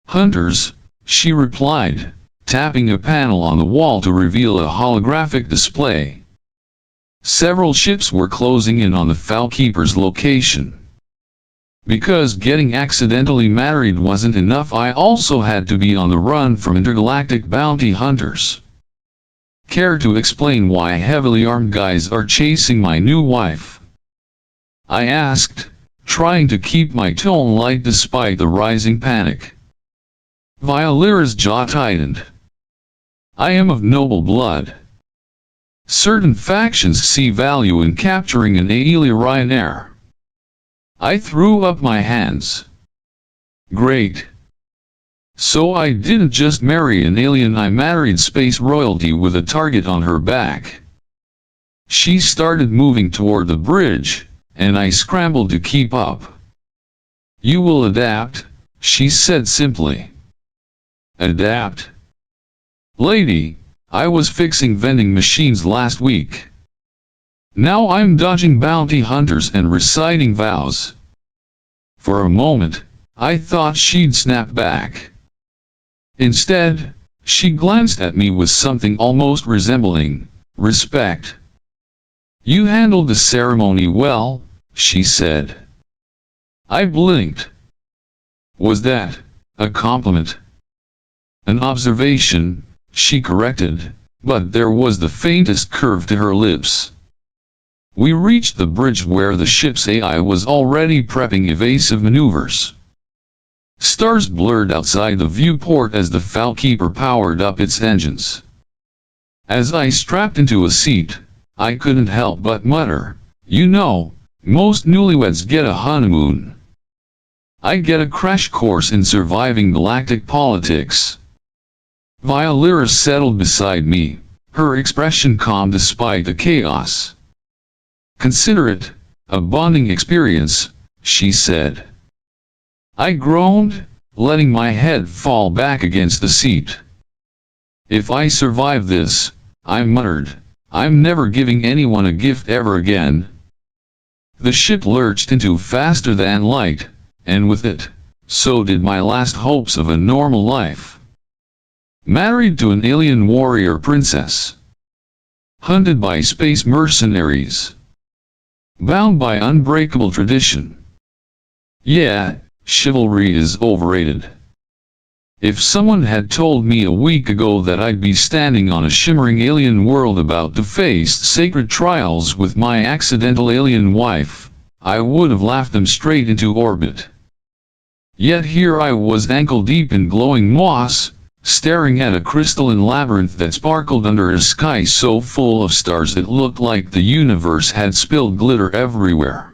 Hunters, she replied, tapping a panel on the wall to reveal a holographic display. Several ships were closing in on the Falkeeper's location. Because getting accidentally married wasn't enough, I also had to be on the run from intergalactic bounty hunters. Care to explain why heavily armed guys are chasing my new wife? I asked, trying to keep my tone light despite the rising panic. Violira's jaw tightened. I am of noble blood. Certain factions see value in capturing an alien heir. I threw up my hands. Great. So I didn't just marry an alien, I married space royalty with a target on her back. She started moving toward the bridge, and I scrambled to keep up. You will adapt, she said simply. Adapt? Lady, I was fixing vending machines last week. Now I'm dodging bounty hunters and reciting vows. For a moment, I thought she'd snap back. Instead, she glanced at me with something almost resembling respect. You handled the ceremony well, she said. I blinked. Was that a compliment? An observation, she corrected, but there was the faintest curve to her lips. We reached the bridge where the ship's AI was already prepping evasive maneuvers. Stars blurred outside the viewport as the Falkeeper powered up its engines. As I strapped into a seat, I couldn't help but mutter, you know, most newlyweds get a honeymoon. I get a crash course in surviving galactic politics. Violira settled beside me, her expression calm despite the chaos. Consider it a bonding experience, she said. I groaned, letting my head fall back against the seat. If I survive this, I muttered, I'm never giving anyone a gift ever again. The ship lurched into faster than light, and with it, so did my last hopes of a normal life. Married to an alien warrior princess. Hunted by space mercenaries. Bound by unbreakable tradition. Yeah, chivalry is overrated. If someone had told me a week ago that I'd be standing on a shimmering alien world about to face sacred trials with my accidental alien wife, I would have laughed them straight into orbit. Yet here I was ankle-deep in glowing moss, staring at a crystalline labyrinth that sparkled under a sky so full of stars it looked like the universe had spilled glitter everywhere.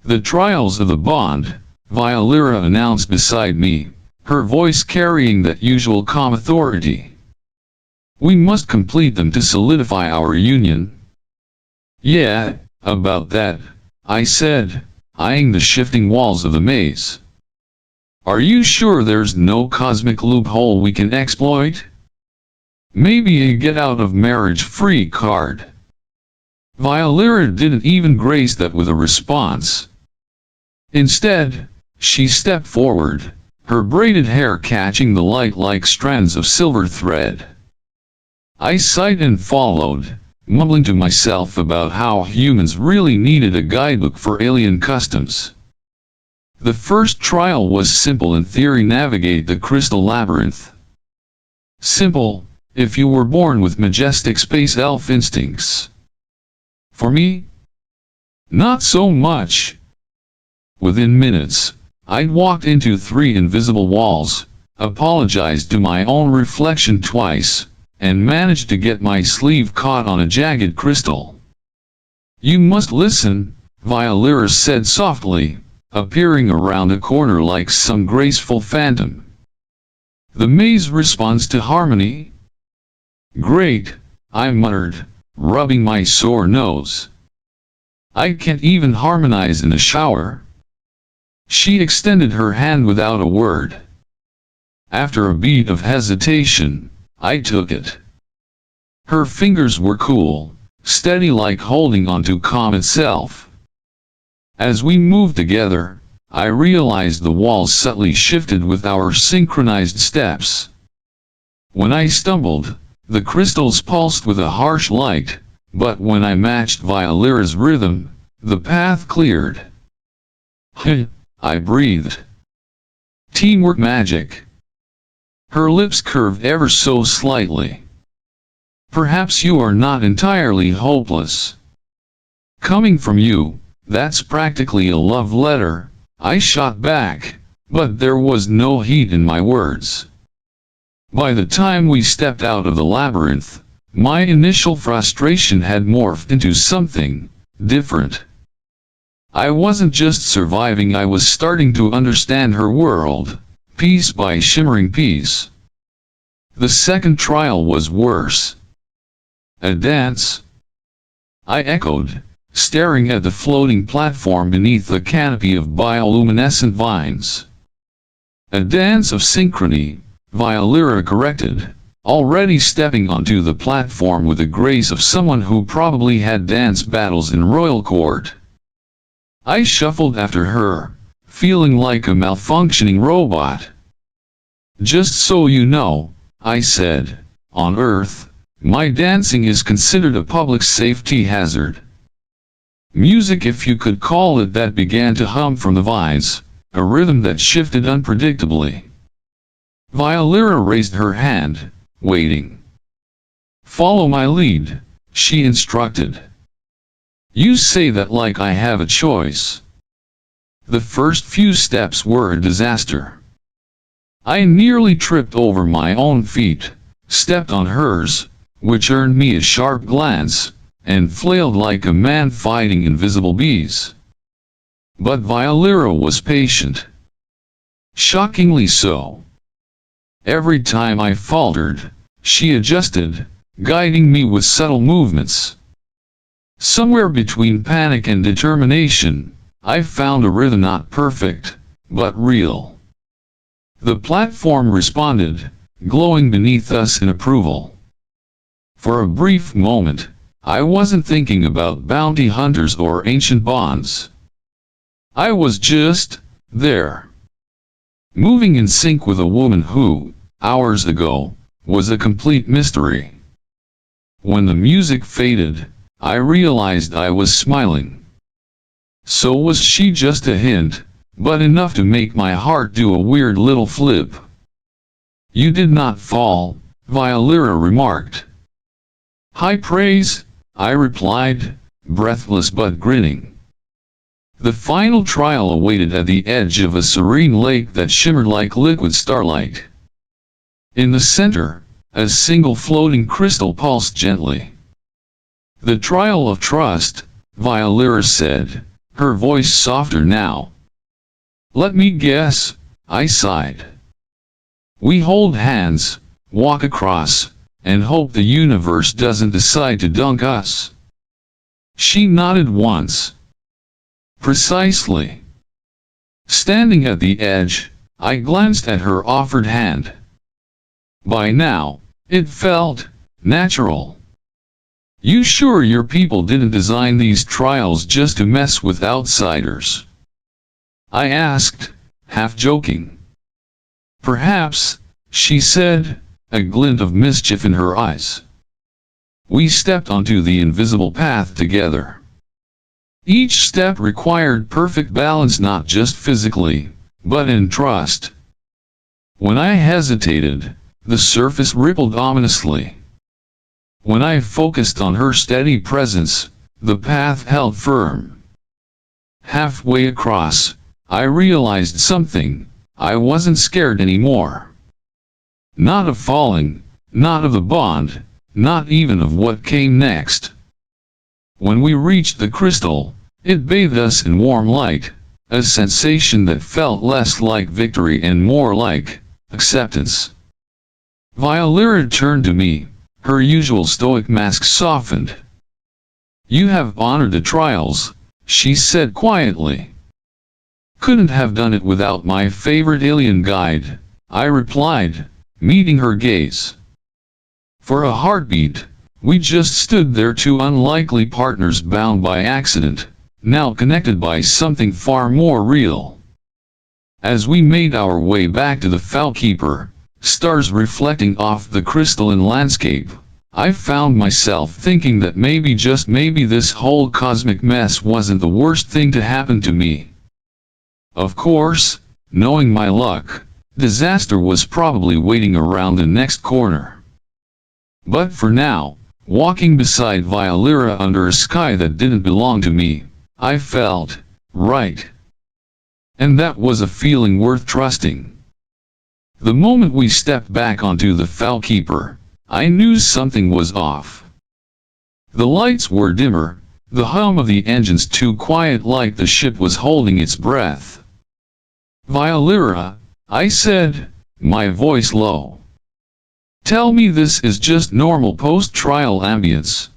The trials of the bond, Violira announced beside me, her voice carrying that usual calm authority. We must complete them to solidify our union. Yeah, about that, I said, eyeing the shifting walls of the maze. Are you sure there's no cosmic loophole we can exploit? Maybe a get-out-of-marriage-free card. Violira didn't even grace that with a response. Instead, she stepped forward, her braided hair catching the light like strands of silver thread. I sighed and followed, mumbling to myself about how humans really needed a guidebook for alien customs. The first trial was simple in theory: navigate the crystal labyrinth. Simple, if you were born with majestic space elf instincts. For me? Not so much. Within minutes, I'd walked into 3 invisible walls, apologized to my own reflection twice, and managed to get my sleeve caught on a jagged crystal. You must listen, Violira said softly, appearing around a corner like some graceful phantom. The maze responds to harmony. Great, I muttered, rubbing my sore nose. I can't even harmonize in a shower. She extended her hand without a word. After a beat of hesitation, I took it. Her fingers were cool, steady like holding onto calm itself. As we moved together, I realized the walls subtly shifted with our synchronized steps. When I stumbled, the crystals pulsed with a harsh light, but when I matched Violira's rhythm, the path cleared. I breathed. Teamwork magic. Her lips curved ever so slightly. Perhaps you are not entirely hopeless. Coming from you, that's practically a love letter, I shot back, but there was no heat in my words. By the time we stepped out of the labyrinth, my initial frustration had morphed into something different. I wasn't just surviving, I was starting to understand her world, piece by shimmering piece. The second trial was worse. A dance? I echoed, staring at the floating platform beneath the canopy of bioluminescent vines. A dance of synchrony, Violira corrected, already stepping onto the platform with the grace of someone who probably had dance battles in royal court. I shuffled after her, feeling like a malfunctioning robot. Just so you know, I said, on Earth, my dancing is considered a public safety hazard. Music, if you could call it that, began to hum from the vines, a rhythm that shifted unpredictably. Violira raised her hand, waiting. Follow my lead, she instructed. You say that like I have a choice. The first few steps were a disaster. I nearly tripped over my own feet, stepped on hers, which earned me a sharp glance, and flailed like a man fighting invisible bees. But Violira was patient. Shockingly so. Every time I faltered, she adjusted, guiding me with subtle movements. Somewhere between panic and determination, I found a rhythm not perfect, but real. The platform responded, glowing beneath us in approval. For a brief moment, I wasn't thinking about bounty hunters or ancient bonds. I was just there. Moving in sync with a woman who, hours ago, was a complete mystery. When the music faded, I realized I was smiling. So was she, just a hint, but enough to make my heart do a weird little flip. You did not fall, Violira remarked. High praise, I replied, breathless but grinning. The final trial awaited at the edge of a serene lake that shimmered like liquid starlight. In the center, a single floating crystal pulsed gently. The trial of trust, Violira said, her voice softer now. Let me guess, I sighed. We hold hands, walk across, and hope the universe doesn't decide to dunk us. She nodded once. Precisely. Standing at the edge, I glanced at her offered hand. By now, it felt natural. You sure your people didn't design these trials just to mess with outsiders? I asked, half joking. Perhaps, she said, a glint of mischief in her eyes. We stepped onto the invisible path together. Each step required perfect balance, not just physically, but in trust. When I hesitated, the surface rippled ominously. When I focused on her steady presence, the path held firm. Halfway across, I realized something. I wasn't scared anymore. Not of falling, not of the bond, not even of what came next. When we reached the crystal, it bathed us in warm light, a sensation that felt less like victory and more like acceptance. Violira turned to me, her usual stoic mask softened. You have honored the trials, she said quietly. Couldn't have done it without my favorite alien guide, I replied, meeting her gaze. For a heartbeat, we just stood there, two unlikely partners bound by accident, now connected by something far more real. As we made our way back to the Fowlkeeper, stars reflecting off the crystalline landscape, I found myself thinking that maybe, just maybe, this whole cosmic mess wasn't the worst thing to happen to me. Of course, knowing my luck, disaster was probably waiting around the next corner. But for now, walking beside Violira under a sky that didn't belong to me, I felt right. And that was a feeling worth trusting. The moment we stepped back onto the Fowlkeeper, I knew something was off. The lights were dimmer, the hum of the engines too quiet, like the ship was holding its breath. "Violira," I said, my voice low. "Tell me this is just normal post-trial ambience."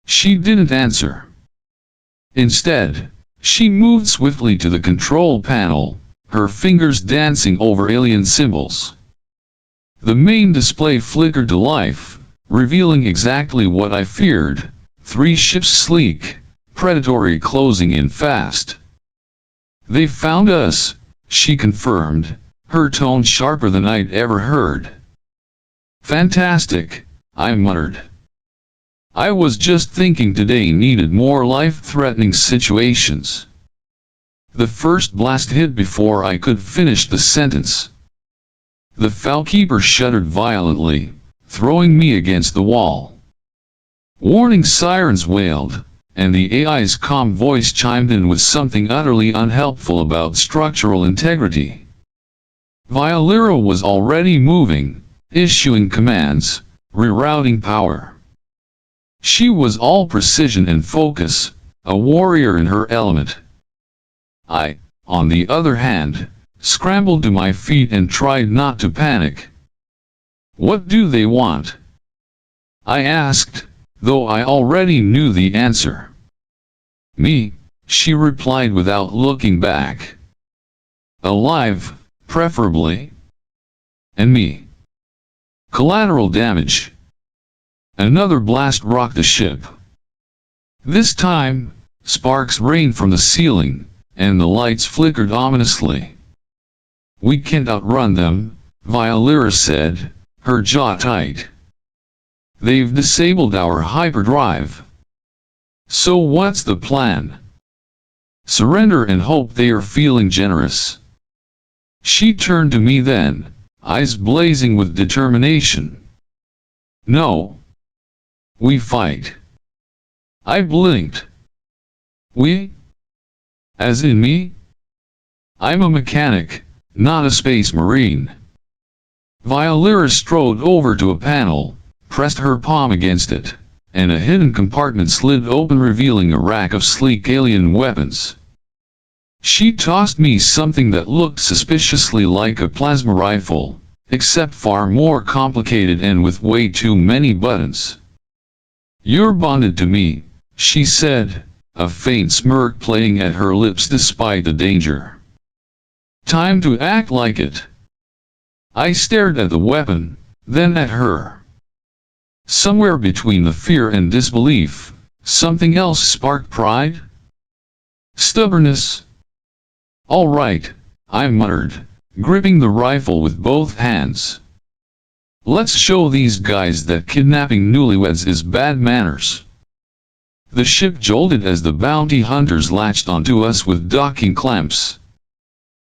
She didn't answer. Instead, she moved swiftly to the control panel, her fingers dancing over alien symbols. The main display flickered to life, revealing exactly what I feared: 3 ships, sleek, predatory, closing in fast. "They found us," she confirmed, her tone sharper than I'd ever heard. "Fantastic," I muttered. I was just thinking today needed more life-threatening situations. The first blast hit before I could finish the sentence. The Fowlkeeper shuddered violently, throwing me against the wall. Warning sirens wailed, and the AI's calm voice chimed in with something utterly unhelpful about structural integrity. Violira was already moving, issuing commands, rerouting power. She was all precision and focus, a warrior in her element. I, on the other hand, scrambled to my feet and tried not to panic. "What do they want?" I asked, though I already knew the answer. "Me," she replied without looking back. "Alive, preferably. And me. Collateral damage." Another blast rocked the ship. This time, sparks rained from the ceiling, and the lights flickered ominously. "We can't outrun them," Violira said, her jaw tight. "They've disabled our hyperdrive. So what's the plan?" "Surrender and hope they are feeling generous." She turned to me then, eyes blazing with determination. "No. We fight." I blinked. "We? As in me? I'm a mechanic, not a space marine." Violira strode over to a panel, pressed her palm against it, and a hidden compartment slid open, revealing a rack of sleek alien weapons. She tossed me something that looked suspiciously like a plasma rifle, except far more complicated and with way too many buttons. "You're bonded to me," she said, a faint smirk playing at her lips despite the danger. "Time to act like it." I stared at the weapon, then at her. Somewhere between the fear and disbelief, something else sparked: pride? Stubbornness? "All right," I muttered, gripping the rifle with both hands. "Let's show these guys that kidnapping newlyweds is bad manners." The ship jolted as the bounty hunters latched onto us with docking clamps.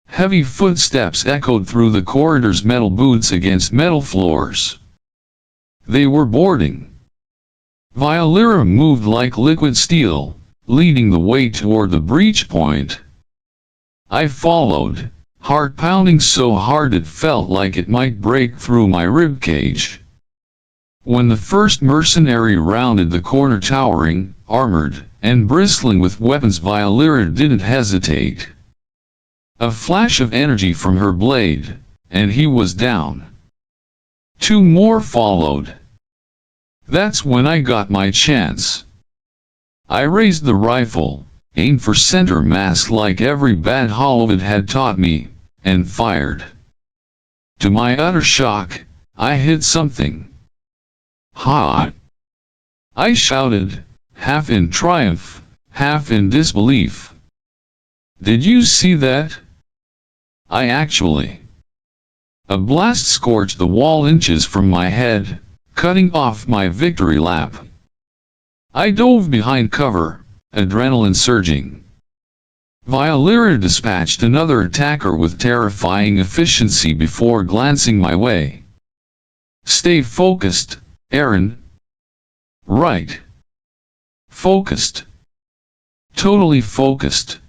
Heavy footsteps echoed through the corridors, metal boots against metal floors. They were boarding. Violira moved like liquid steel, leading the way toward the breach point. I followed, heart pounding so hard it felt like it might break through my ribcage. When the first mercenary rounded the corner, towering, armored, and bristling with weapons, Violira didn't hesitate. A flash of energy from her blade, and he was down. 2 more followed. That's when I got my chance. I raised the rifle, aimed for center mass like every bad Hollywood had taught me, and fired. To my utter shock, I hit something. Ha! I shouted, half in triumph, half in disbelief. Did you see that? I actually. A blast scorched the wall inches from my head, cutting off my victory lap. I dove behind cover, adrenaline surging. Violera dispatched another attacker with terrifying efficiency before glancing my way. Stay focused, Aaron. Right. Focused. Totally focused.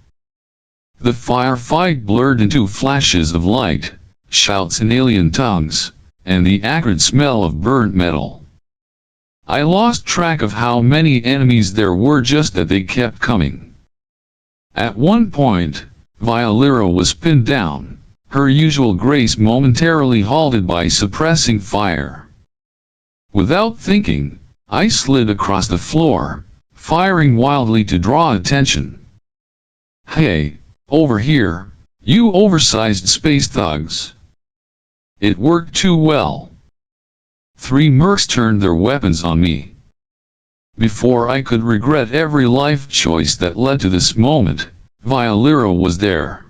The firefight blurred into flashes of light, shouts in alien tongues, and the acrid smell of burnt metal. I lost track of how many enemies there were, just that they kept coming. At one point, Violera was pinned down, her usual grace momentarily halted by suppressing fire. Without thinking, I slid across the floor, firing wildly to draw attention. Hey, over here, you oversized space thugs. It worked too well. 3 mercs turned their weapons on me. Before I could regret every life choice that led to this moment, Violera was there.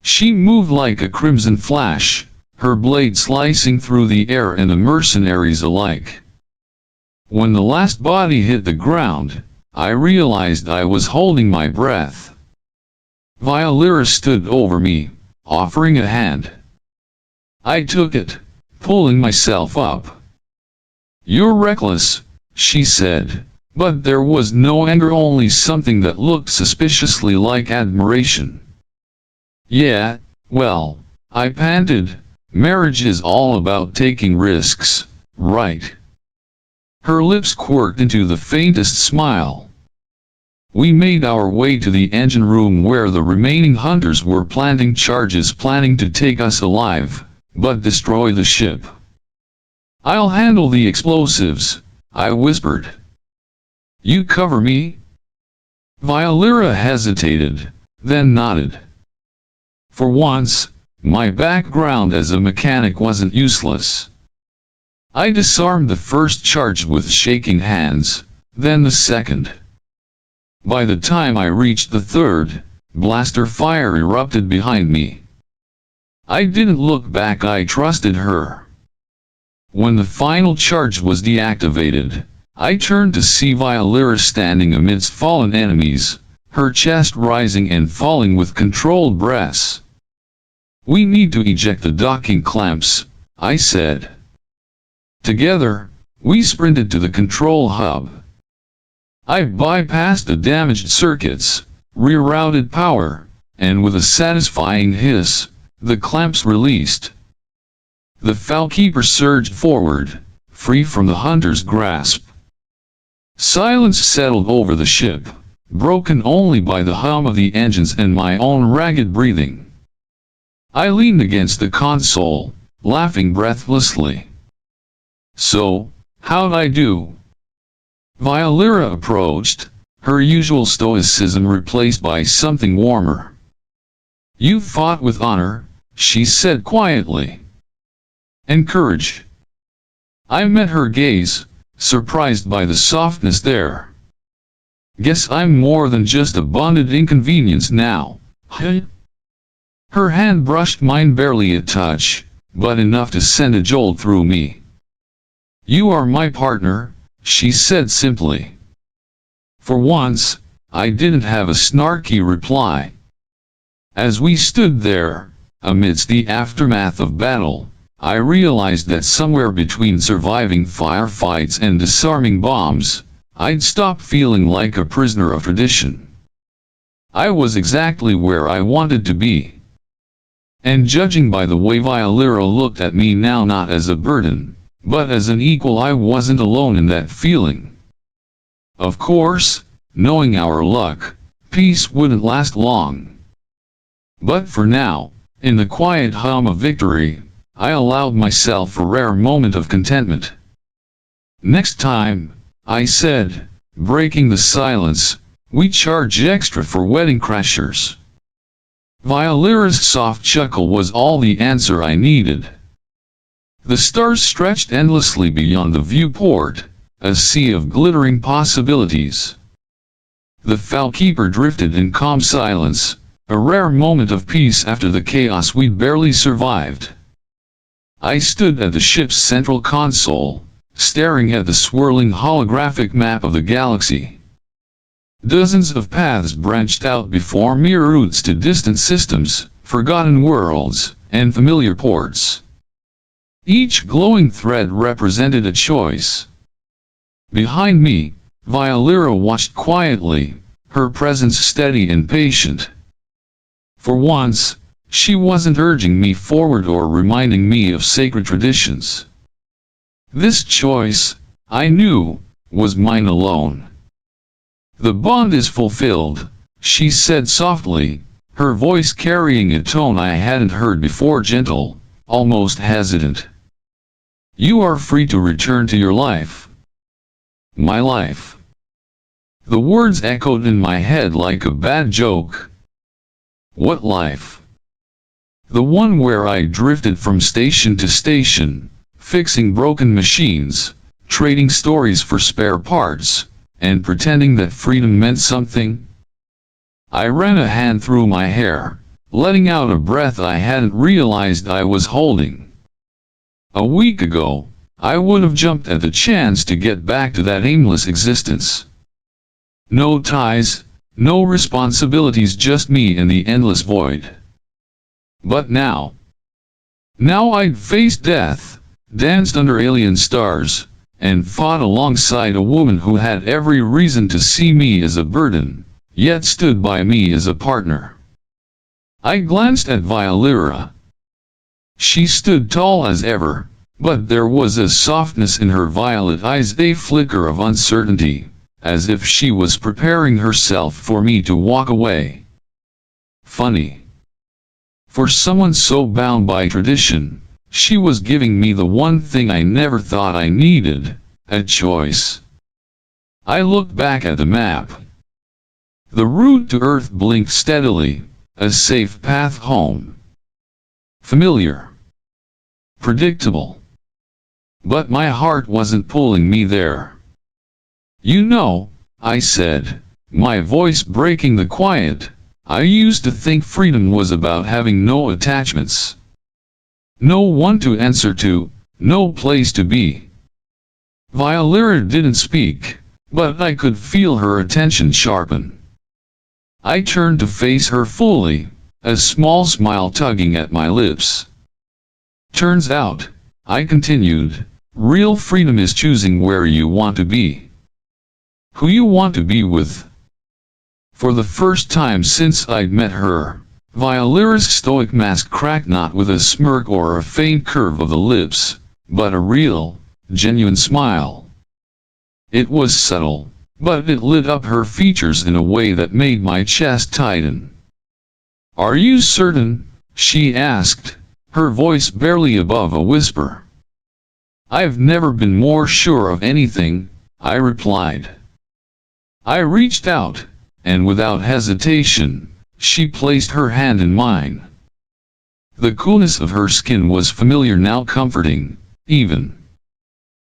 She moved like a crimson flash, her blade slicing through the air and the mercenaries alike. When the last body hit the ground, I realized I was holding my breath. Violera stood over me, offering a hand. I took it, pulling myself up. "You're reckless," she said, but there was no anger, only something that looked suspiciously like admiration. "Yeah, well," I panted, "marriage is all about taking risks, right?" Her lips quirked into the faintest smile. We made our way to the engine room where the remaining hunters were planting charges, planning to take us alive, but destroy the ship. "I'll handle the explosives," I whispered. "You cover me?" Violera hesitated, then nodded. For once, my background as a mechanic wasn't useless. I disarmed the first charge with shaking hands, then the second. By the time I reached the third, blaster fire erupted behind me. I didn't look back, I trusted her. When the final charge was deactivated, I turned to see Violera standing amidst fallen enemies, her chest rising and falling with controlled breaths. "We need to eject the docking clamps," I said. Together, we sprinted to the control hub. I bypassed the damaged circuits, rerouted power, and with a satisfying hiss, the clamps released. The Falkeeper surged forward, free from the hunter's grasp. Silence settled over the ship, broken only by the hum of the engines and my own ragged breathing. I leaned against the console, laughing breathlessly. "So, how'd I do?" Violera approached, her usual stoicism replaced by something warmer. "You fought with honor," she said quietly. "And courage." I met her gaze, surprised by the softness there. "Guess I'm more than just a bonded inconvenience now, huh?" Her hand brushed mine, barely a touch, but enough to send a jolt through me. "You are my partner," she said simply. For once, I didn't have a snarky reply. As we stood there, amidst the aftermath of battle, I realized that somewhere between surviving firefights and disarming bombs, I'd stopped feeling like a prisoner of tradition. I was exactly where I wanted to be. And judging by the way Violera looked at me now, not as a burden, but as an equal, I wasn't alone in that feeling. Of course, knowing our luck, peace wouldn't last long. But for now, in the quiet hum of victory, I allowed myself a rare moment of contentment. "Next time," I said, breaking the silence, "we charge extra for wedding crashers." Violira's soft chuckle was all the answer I needed. The stars stretched endlessly beyond the viewport, a sea of glittering possibilities. The Falkeeper drifted in calm silence, a rare moment of peace after the chaos we'd barely survived. I stood at the ship's central console, staring at the swirling holographic map of the galaxy. Dozens of paths branched out before me, routes to distant systems, forgotten worlds, and familiar ports. Each glowing thread represented a choice. Behind me, Violira watched quietly, her presence steady and patient. For once, she wasn't urging me forward or reminding me of sacred traditions. This choice, I knew, was mine alone. "The bond is fulfilled," she said softly, her voice carrying a tone I hadn't heard before, gentle, almost hesitant. "You are free to return to your life." My life. The words echoed in my head like a bad joke. What life? The one where I drifted from station to station, fixing broken machines, trading stories for spare parts, and pretending that freedom meant something? I ran a hand through my hair, letting out a breath I hadn't realized I was holding. A week ago, I would have jumped at the chance to get back to that aimless existence. No ties, no responsibilities, just me and the endless void. But now I'd faced death, danced under alien stars, and fought alongside a woman who had every reason to see me as a burden, yet stood by me as a partner. I glanced at Violira. She stood tall as ever, but there was a softness in her violet eyes, a flicker of uncertainty, as if she was preparing herself for me to walk away. Funny. For someone so bound by tradition, she was giving me the one thing I never thought I needed, a choice. I looked back at the map. The route to Earth blinked steadily, a safe path home. Familiar. Predictable. But my heart wasn't pulling me there. "You know," I said, my voice breaking the quiet, "I used to think freedom was about having no attachments. No one to answer to, no place to be." Violira didn't speak, but I could feel her attention sharpen. I turned to face her fully, a small smile tugging at my lips. "Turns out," I continued, "real freedom is choosing where you want to be. Who you want to be with." For the first time since I'd met her, Violira's stoic mask cracked, not with a smirk or a faint curve of the lips, but a real, genuine smile. It was subtle, but it lit up her features in a way that made my chest tighten. "Are you certain?" she asked, her voice barely above a whisper. "I've never been more sure of anything," I replied. I reached out, and without hesitation, she placed her hand in mine. The coolness of her skin was familiar now, comforting, even.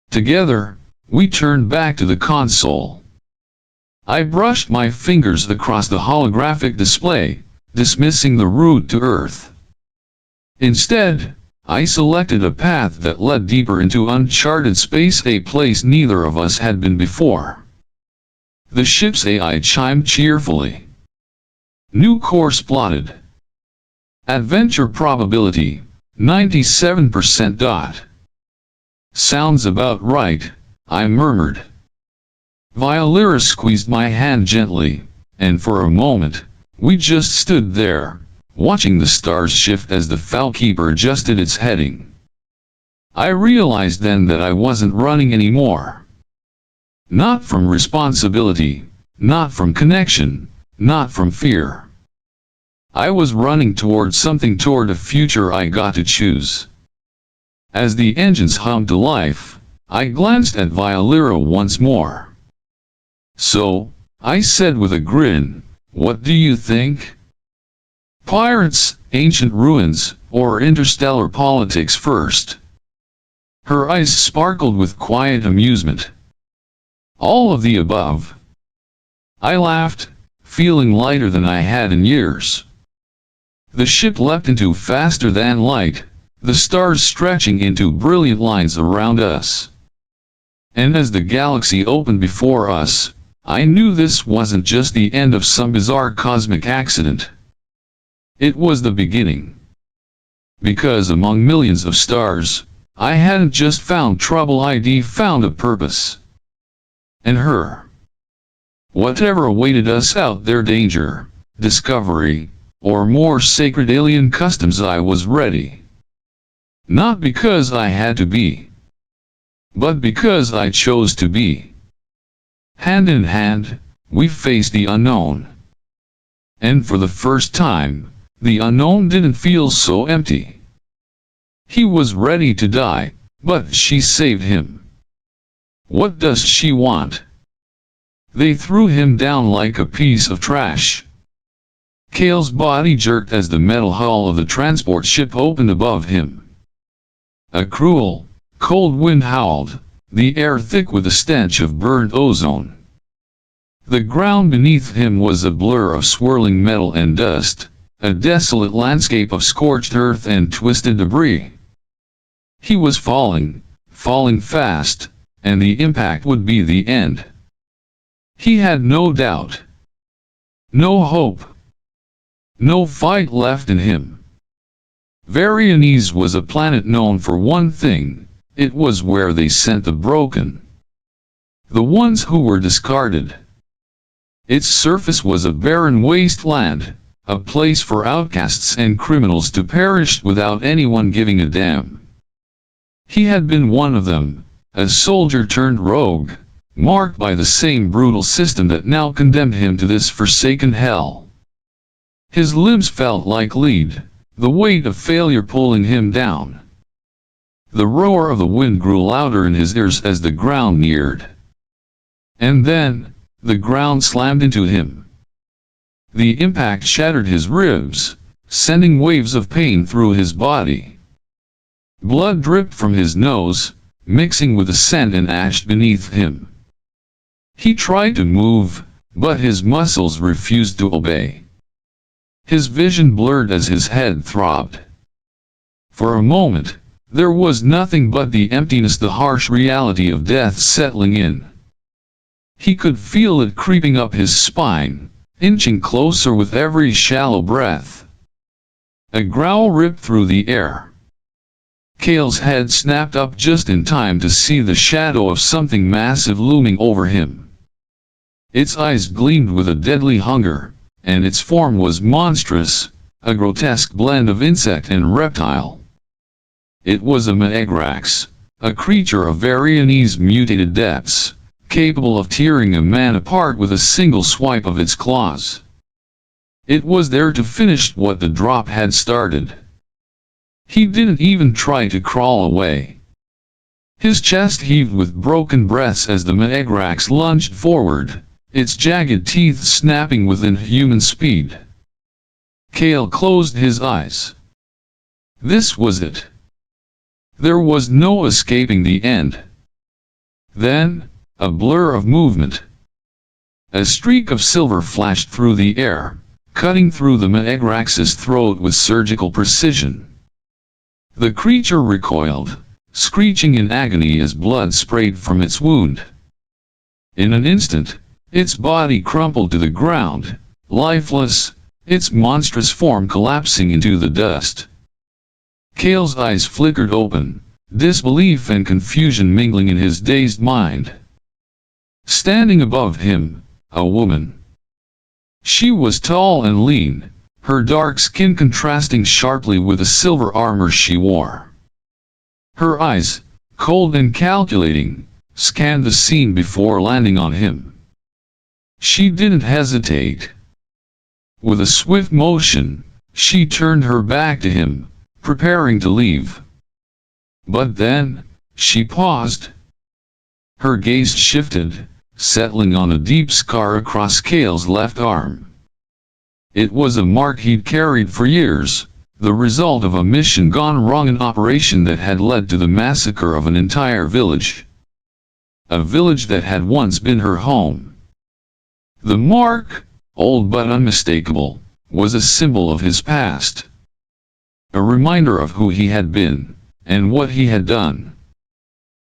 Together, we turned back to the console. I brushed my fingers across the holographic display, dismissing the route to Earth. Instead, I selected a path that led deeper into uncharted space, a place neither of us had been before. The ship's AI chimed cheerfully. "New course plotted. Adventure probability, 97%. "Sounds about right," I murmured. Violira squeezed my hand gently, and for a moment, we just stood there, watching the stars shift as the Falkeeper adjusted its heading. I realized then that I wasn't running anymore. Not from responsibility, not from connection, not from fear. I was running toward something, toward a future I got to choose. As the engines hummed to life, I glanced at Violira once more. "So," I said with a grin, "what do you think?" Pirates, ancient ruins, or interstellar politics first? Her eyes sparkled with quiet amusement. All of the above. I laughed, feeling lighter than I had in years. The ship leapt into faster than light, the stars stretching into brilliant lines around us. And as the galaxy opened before us, I knew this wasn't just the end of some bizarre cosmic accident. It was the beginning. Because among millions of stars, I hadn't just found trouble, I'd found a purpose. And her. Whatever awaited us out there, danger, discovery, or more sacred alien customs, I was ready. Not because I had to be, but because I chose to be. Hand in hand, we faced the unknown. And for the first time, the unknown didn't feel so empty. He was ready to die, but she saved him. What does she want? They threw him down like a piece of trash. Kale's body jerked as the metal hull of the transport ship opened above him. A cruel, cold wind howled, the air thick with the stench of burned ozone. The ground beneath him was a blur of swirling metal and dust, a desolate landscape of scorched earth and twisted debris. He was falling fast, and the impact would be the end. He had no doubt. No hope. No fight left in him. Varianese was a planet known for one thing: it was where they sent the broken. The ones who were discarded. Its surface was a barren wasteland, a place for outcasts and criminals to perish without anyone giving a damn. He had been one of them, a soldier turned rogue, marked by the same brutal system that now condemned him to this forsaken hell. His limbs felt like lead, the weight of failure pulling him down. The roar of the wind grew louder in his ears as the ground neared. And then, the ground slammed into him. The impact shattered his ribs, sending waves of pain through his body. Blood dripped from his nose, mixing with the sand and ash beneath him. He tried to move, but his muscles refused to obey. His vision blurred as his head throbbed. For a moment, there was nothing but the emptiness, the harsh reality of death settling in. He could feel it creeping up his spine, inching closer with every shallow breath. A growl ripped through the air. Kale's head snapped up just in time to see the shadow of something massive looming over him. Its eyes gleamed with a deadly hunger, and its form was monstrous, a grotesque blend of insect and reptile. It was a Maegrax, a creature of Varianese mutated depths, capable of tearing a man apart with a single swipe of its claws. It was there to finish what the drop had started. He didn't even try to crawl away. His chest heaved with broken breaths as the Maegrax lunged forward, its jagged teeth snapping with inhuman speed. Kale closed his eyes. This was it. There was no escaping the end. Then, a blur of movement. A streak of silver flashed through the air, cutting through the Maegrax's throat with surgical precision. The creature recoiled, screeching in agony as blood sprayed from its wound. In an instant, its body crumpled to the ground, lifeless, its monstrous form collapsing into the dust. Kale's eyes flickered open, disbelief and confusion mingling in his dazed mind. Standing above him, a woman. She was tall and lean, her dark skin contrasting sharply with the silver armor she wore. Her eyes, cold and calculating, scanned the scene before landing on him. She didn't hesitate. With a swift motion, she turned her back to him, preparing to leave. But then, she paused. Her gaze shifted, settling on a deep scar across Kale's left arm. It was a mark he'd carried for years, the result of a mission gone wrong, an operation that had led to the massacre of an entire village. A village that had once been her home. The mark, old but unmistakable, was a symbol of his past. A reminder of who he had been, and what he had done.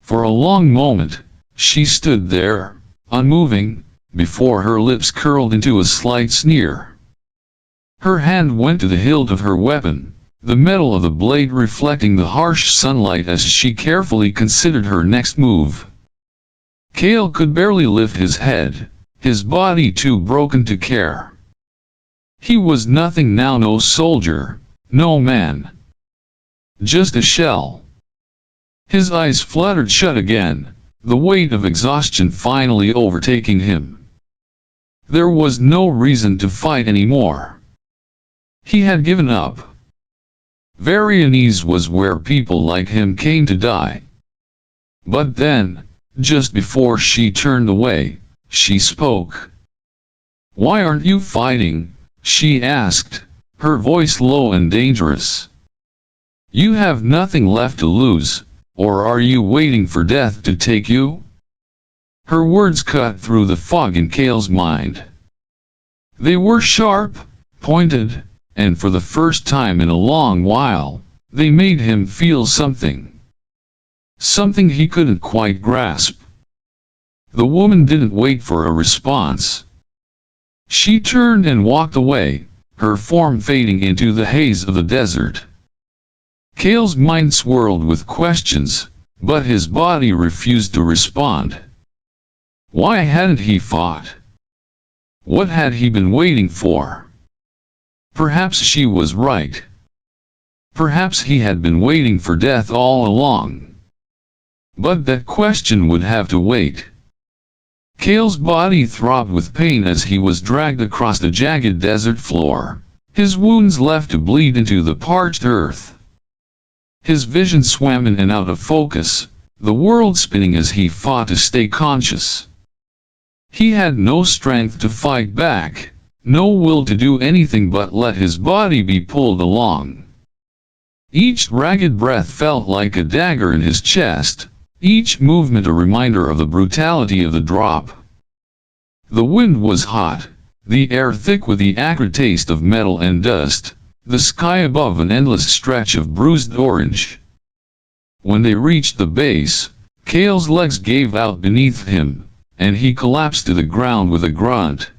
For a long moment, she stood there, unmoving, before her lips curled into a slight sneer. Her hand went to the hilt of her weapon, the metal of the blade reflecting the harsh sunlight as she carefully considered her next move. Cale could barely lift his head, his body too broken to care. He was nothing now, no soldier, no man. Just a shell. His eyes fluttered shut again, the weight of exhaustion finally overtaking him. There was no reason to fight anymore. He had given up. Varianese was where people like him came to die. But then, just before she turned away, she spoke. "Why aren't you fighting?" she asked, her voice low and dangerous. "You have nothing left to lose, or are you waiting for death to take you?" Her words cut through the fog in Cale's mind. They were sharp, pointed, and for the first time in a long while, they made him feel something. Something he couldn't quite grasp. The woman didn't wait for a response. She turned and walked away, her form fading into the haze of the desert. Cale's mind swirled with questions, but his body refused to respond. Why hadn't he fought? What had he been waiting for? Perhaps she was right. Perhaps he had been waiting for death all along. But that question would have to wait. Cale's body throbbed with pain as he was dragged across the jagged desert floor, his wounds left to bleed into the parched earth. His vision swam in and out of focus, the world spinning as he fought to stay conscious. He had no strength to fight back, no will to do anything but let his body be pulled along. Each ragged breath felt like a dagger in his chest, each movement a reminder of the brutality of the drop. The wind was hot, the air thick with the acrid taste of metal and dust, the sky above an endless stretch of bruised orange. When they reached the base, Cale's legs gave out beneath him, and he collapsed to the ground with a grunt.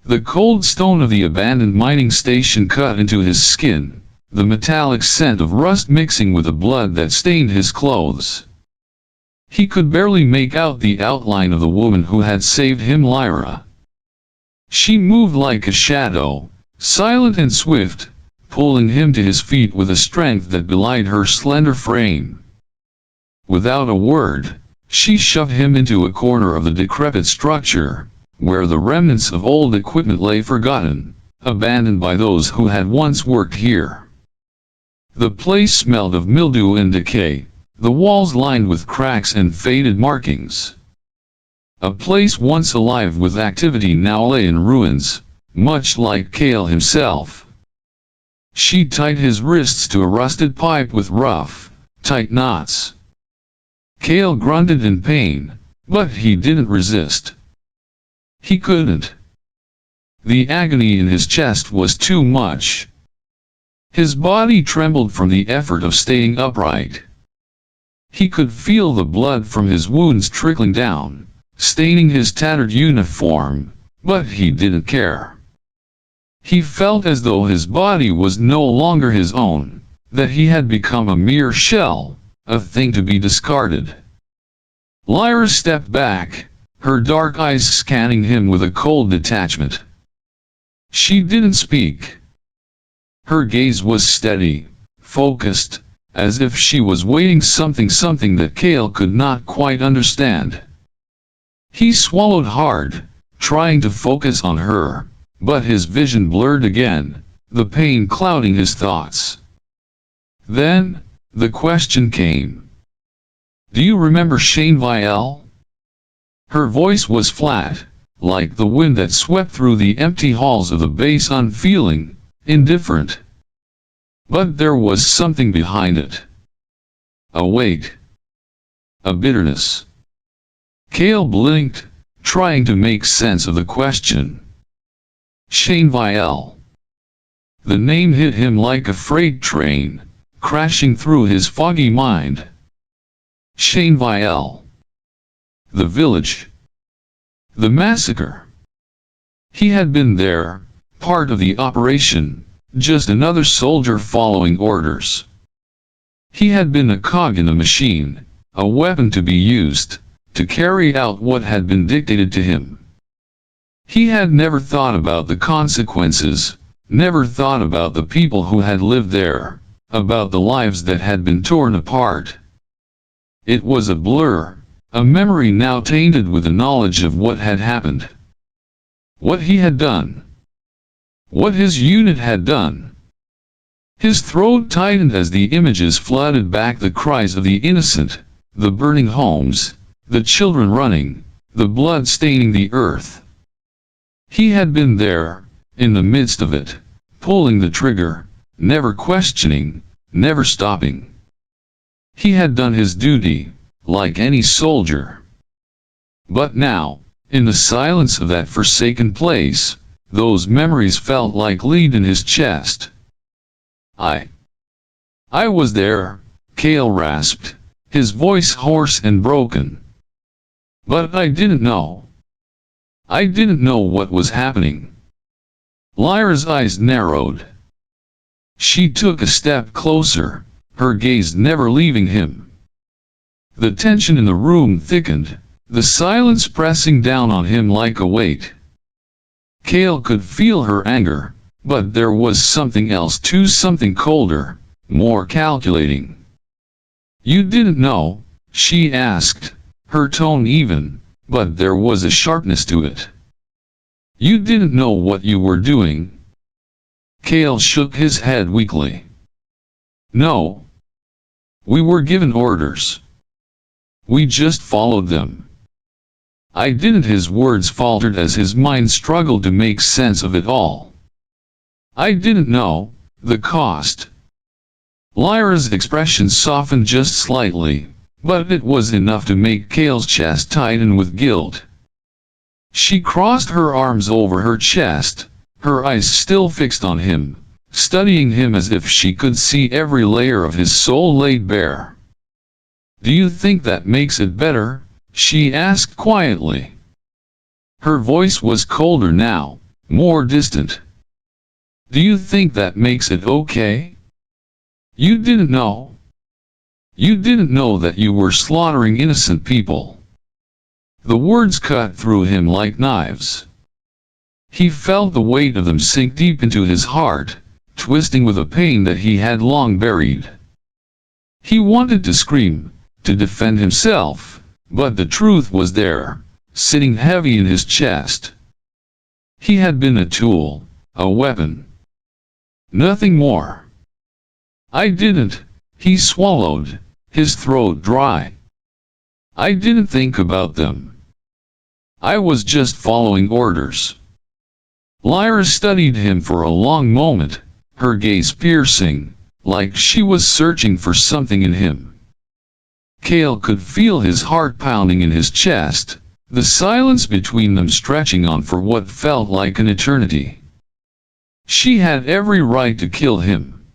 The cold stone of the abandoned mining station cut into his skin, the metallic scent of rust mixing with the blood that stained his clothes. He could barely make out the outline of the woman who had saved him, Lyra. She moved like a shadow, silent and swift, pulling him to his feet with a strength that belied her slender frame. Without a word, she shoved him into a corner of the decrepit structure, where the remnants of old equipment lay forgotten, abandoned by those who had once worked here. The place smelled of mildew and decay, the walls lined with cracks and faded markings. A place once alive with activity now lay in ruins, much like Cale himself. She tied his wrists to a rusted pipe with rough, tight knots. Cale grunted in pain, but he didn't resist. He couldn't. The agony in his chest was too much. His body trembled from the effort of staying upright. He could feel the blood from his wounds trickling down, staining his tattered uniform, but he didn't care. He felt as though his body was no longer his own, that he had become a mere shell, a thing to be discarded. Lyra stepped back, her dark eyes scanning him with a cold detachment. She didn't speak. Her gaze was steady, focused, as if she was waiting something that Cale could not quite understand. He swallowed hard, trying to focus on her, but his vision blurred again, the pain clouding his thoughts. Then, the question came. "Do you remember Shane Vielle?" Her voice was flat, like the wind that swept through the empty halls of the base, unfeeling, indifferent. But there was something behind it. A weight. A bitterness. Cale blinked, trying to make sense of the question. Shane Vielle. The name hit him like a freight train, crashing through his foggy mind. Shane Vielle. The village. The massacre. He had been there, part of the operation, just another soldier following orders. He had been a cog in the machine, a weapon to be used, to carry out what had been dictated to him. He had never thought about the consequences, never thought about the people who had lived there, about the lives that had been torn apart. It was a blur, a memory now tainted with the knowledge of what had happened. What he had done. What his unit had done. His throat tightened as the images flooded back, the cries of the innocent, the burning homes, the children running, the blood staining the earth. He had been there, in the midst of it, pulling the trigger, never questioning, never stopping. He had done his duty, like any soldier. But now, in the silence of that forsaken place, those memories felt like lead in his chest. I was there, Cale rasped, his voice hoarse and broken. But I didn't know. I didn't know what was happening. Lyra's eyes narrowed. She took a step closer, her gaze never leaving him. The tension in the room thickened, the silence pressing down on him like a weight. Cale could feel her anger, but there was something else too, something colder, more calculating. You didn't know? She asked, her tone even, but there was a sharpness to it. You didn't know what you were doing? Cale shook his head weakly. No. We were given orders. We just followed them. I didn't. His words faltered as his mind struggled to make sense of it all. I didn't know the cost. Lyra's expression softened just slightly, but it was enough to make Cale's chest tighten with guilt. She crossed her arms over her chest, her eyes still fixed on him, studying him as if she could see every layer of his soul laid bare. Do you think that makes it better? She asked quietly. Her voice was colder now, more distant. Do you think that makes it okay? You didn't know. You didn't know that you were slaughtering innocent people. The words cut through him like knives. He felt the weight of them sink deep into his heart, twisting with a pain that he had long buried. He wanted to scream, to defend himself, but the truth was there, sitting heavy in his chest. He had been a tool, a weapon. Nothing more. I didn't, he swallowed, his throat dry. I didn't think about them. I was just following orders. Lyra studied him for a long moment, her gaze piercing, like she was searching for something in him. Cale could feel his heart pounding in his chest, the silence between them stretching on for what felt like an eternity. She had every right to kill him.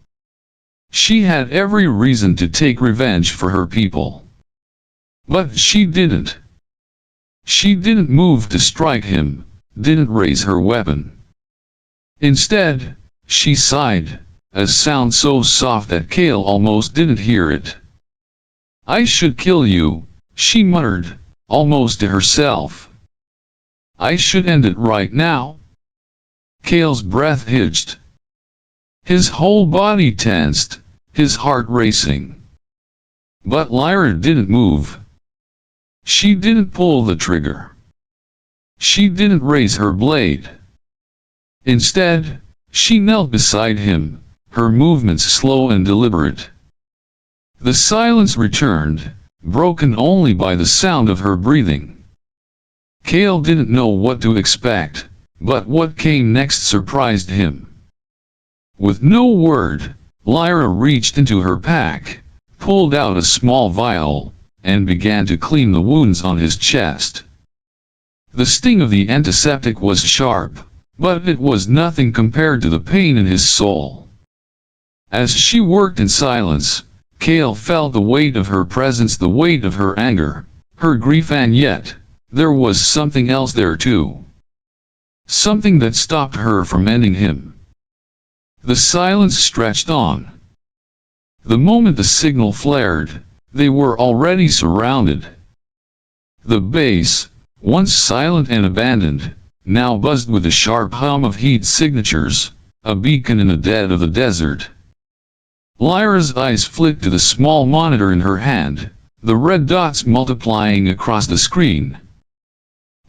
She had every reason to take revenge for her people. But she didn't. She didn't move to strike him, didn't raise her weapon. Instead, she sighed, a sound so soft that Cale almost didn't hear it. I should kill you, she muttered, almost to herself. I should end it right now. Cale's breath hitched. His whole body tensed, his heart racing. But Lyra didn't move. She didn't pull the trigger. She didn't raise her blade. Instead, she knelt beside him, her movements slow and deliberate. The silence returned, broken only by the sound of her breathing. Cale didn't know what to expect, but what came next surprised him. With no word, Lyra reached into her pack, pulled out a small vial, and began to clean the wounds on his chest. The sting of the antiseptic was sharp, but it was nothing compared to the pain in his soul. As she worked in silence, Cale felt the weight of her presence, the weight of her anger, her grief, and yet, there was something else there too. Something that stopped her from ending him. The silence stretched on. The moment the signal flared, they were already surrounded. The base, once silent and abandoned, now buzzed with the sharp hum of heat signatures, a beacon in the dead of the desert. Lyra's eyes flicked to the small monitor in her hand, the red dots multiplying across the screen.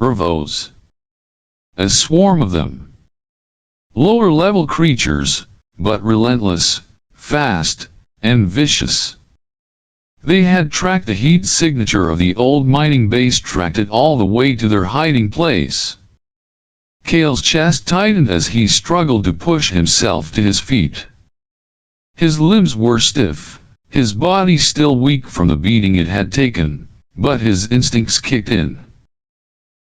Revos. A swarm of them. Lower-level creatures, but relentless, fast, and vicious. They had tracked the heat signature of the old mining base, tracked it all the way to their hiding place. Cale's chest tightened as he struggled to push himself to his feet. His limbs were stiff, his body still weak from the beating it had taken, but his instincts kicked in.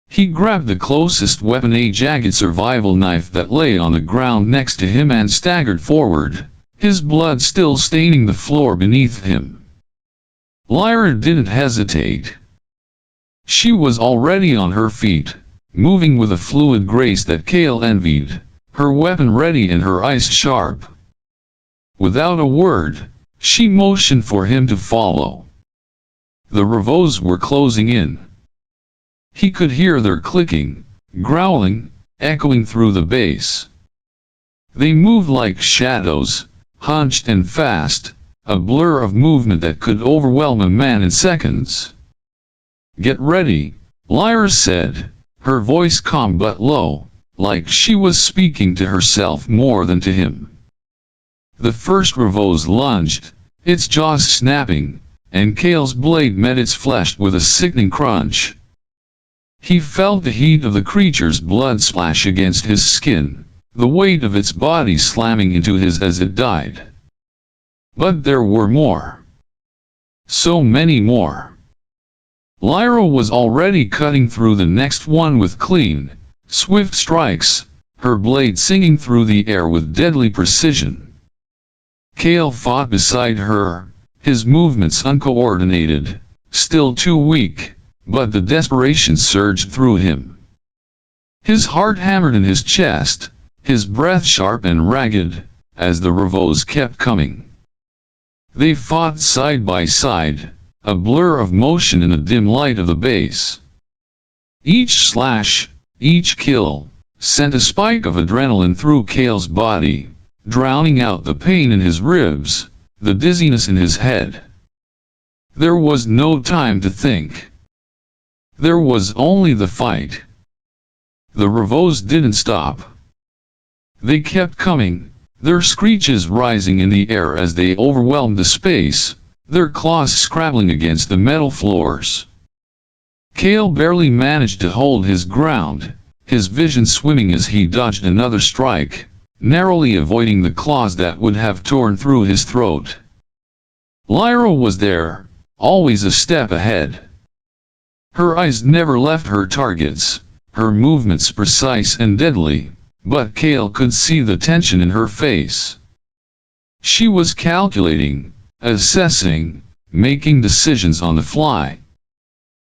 He grabbed the closest weapon, a jagged survival knife that lay on the ground next to him, and staggered forward, his blood still staining the floor beneath him. Lyra didn't hesitate. She was already on her feet, moving with a fluid grace that Cale envied, her weapon ready and her eyes sharp. Without a word, she motioned for him to follow. The Revos were closing in. He could hear their clicking, growling, echoing through the base. They moved like shadows, hunched and fast, a blur of movement that could overwhelm a man in seconds. "Get ready," Lyra said, her voice calm but low, like she was speaking to herself more than to him. The first Revos lunged, its jaws snapping, and Cale's blade met its flesh with a sickening crunch. He felt the heat of the creature's blood splash against his skin, the weight of its body slamming into his as it died. But there were more. So many more. Lyra was already cutting through the next one with clean, swift strikes, her blade singing through the air with deadly precision. Cale fought beside her, his movements uncoordinated, still too weak, but the desperation surged through him. His heart hammered in his chest, his breath sharp and ragged, as the Revos kept coming. They fought side by side, a blur of motion in the dim light of the base. Each slash, each kill, sent a spike of adrenaline through Cale's body, drowning out the pain in his ribs, the dizziness in his head. There was no time to think. There was only the fight. The Revos didn't stop. They kept coming, their screeches rising in the air as they overwhelmed the space, their claws scrabbling against the metal floors. Cale barely managed to hold his ground, his vision swimming as he dodged another strike, narrowly avoiding the claws that would have torn through his throat. Lyra was there, always a step ahead. Her eyes never left her targets, her movements precise and deadly, but Cale could see the tension in her face. She was calculating, assessing, making decisions on the fly.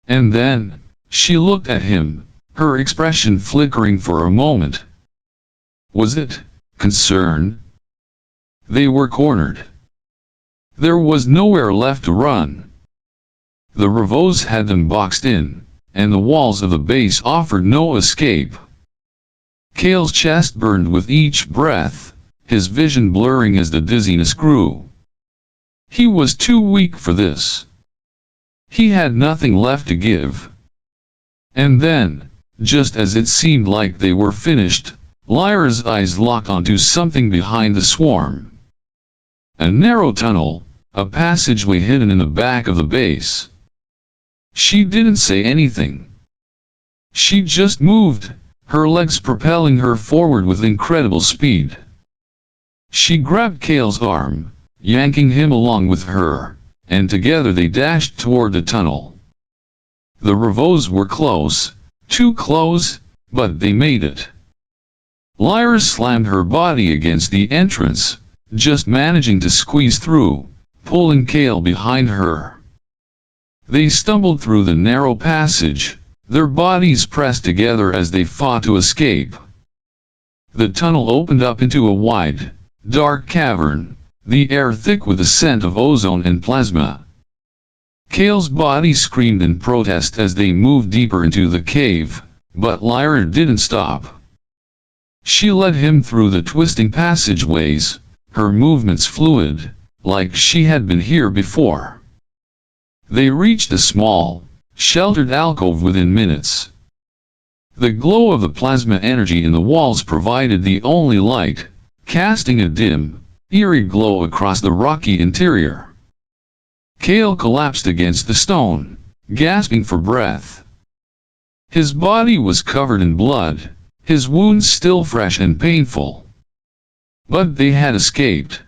And then, she looked at him, her expression flickering for a moment. Was it concern? They were cornered. There was nowhere left to run. The Revos had them boxed in, and the walls of the base offered no escape. Cale's chest burned with each breath, his vision blurring as the dizziness grew. He was too weak for this. He had nothing left to give. And then, just as it seemed like they were finished, Lyra's eyes locked onto something behind the swarm. A narrow tunnel, a passageway hidden in the back of the base. She didn't say anything. She just moved, her legs propelling her forward with incredible speed. She grabbed Kale's arm, yanking him along with her, and together they dashed toward the tunnel. The Revos were close, too close, but they made it. Lyra slammed her body against the entrance, just managing to squeeze through, pulling Kale behind her. They stumbled through the narrow passage, their bodies pressed together as they fought to escape. The tunnel opened up into a wide, dark cavern, the air thick with the scent of ozone and plasma. Kale's body screamed in protest as they moved deeper into the cave, but Lyra didn't stop. She led him through the twisting passageways, her movements fluid, like she had been here before. They reached a small, sheltered alcove within minutes. The glow of the plasma energy in the walls provided the only light, casting a dim, eerie glow across the rocky interior. Kale collapsed against the stone, gasping for breath. His body was covered in blood, his wounds still fresh and painful. But they had escaped.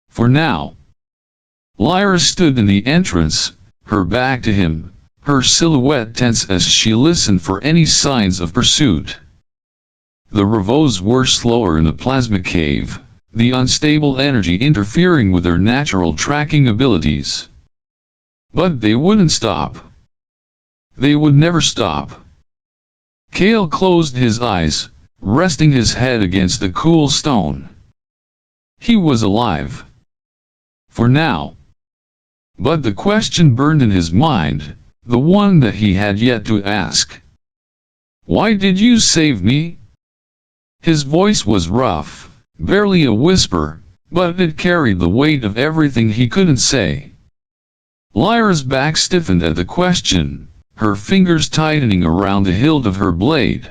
For now. Lyra stood in the entrance, her back to him, her silhouette tense as she listened for any signs of pursuit. The Revos were slower in the plasma cave, the unstable energy interfering with their natural tracking abilities. But they wouldn't stop. They would never stop. Kale closed his eyes, resting his head against the cool stone. He was alive. For now. But the question burned in his mind, the one that he had yet to ask. Why did you save me? His voice was rough, barely a whisper, but it carried the weight of everything he couldn't say. Lyra's back stiffened at the question, her fingers tightening around the hilt of her blade.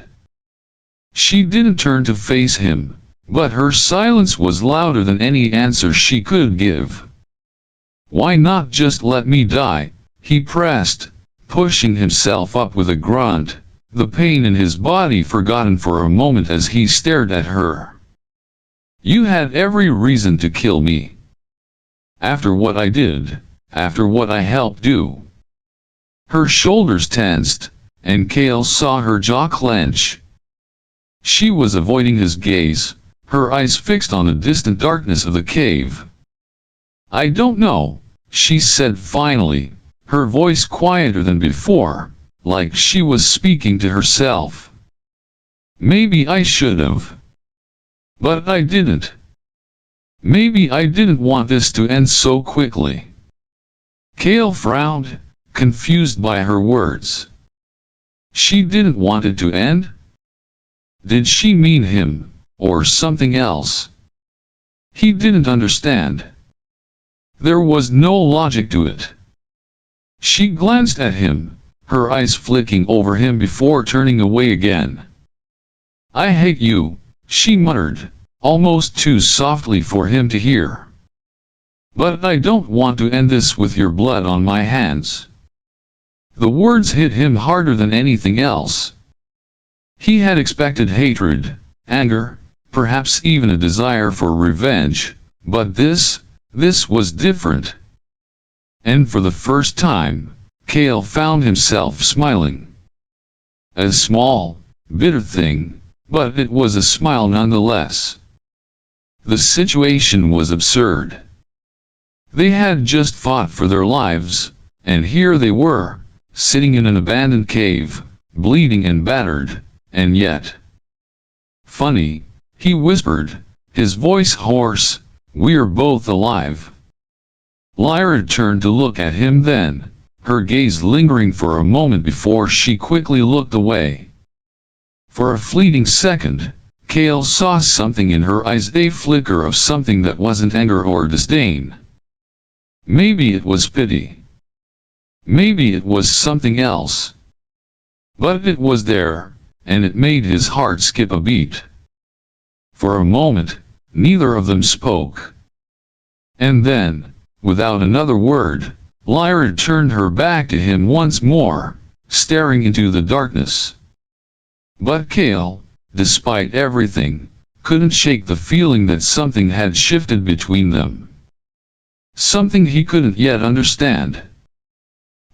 She didn't turn to face him, but her silence was louder than any answer she could give. Why not just let me die? He pressed, pushing himself up with a grunt, the pain in his body forgotten for a moment as he stared at her. You had every reason to kill me. After what I did, after what I helped do. Her shoulders tensed, and Kale saw her jaw clench. She was avoiding his gaze, her eyes fixed on the distant darkness of the cave. I don't know, she said finally, her voice quieter than before, like she was speaking to herself. Maybe I should have. But I didn't. Maybe I didn't want this to end so quickly. Kale frowned, confused by her words. She didn't want it to end? Did she mean him, or something else? He didn't understand. There was no logic to it. She glanced at him, her eyes flicking over him before turning away again. I hate you, she muttered, almost too softly for him to hear. But I don't want to end this with your blood on my hands. The words hit him harder than anything else. He had expected hatred, anger, perhaps even a desire for revenge, but this was different. And for the first time, Kale found himself smiling. A small, bitter thing, but it was a smile nonetheless. The situation was absurd. They had just fought for their lives, and here they were, sitting in an abandoned cave, bleeding and battered, and yet. Funny, he whispered, his voice hoarse, we're both alive. Lyra turned to look at him then, her gaze lingering for a moment before she quickly looked away. For a fleeting second, Kale saw something in her eyes, a flicker of something that wasn't anger or disdain. Maybe it was pity. Maybe it was something else. But it was there, and it made his heart skip a beat. For a moment, neither of them spoke. And then, without another word, Lyra turned her back to him once more, staring into the darkness. But Kale, despite everything, couldn't shake the feeling that something had shifted between them. Something he couldn't yet understand.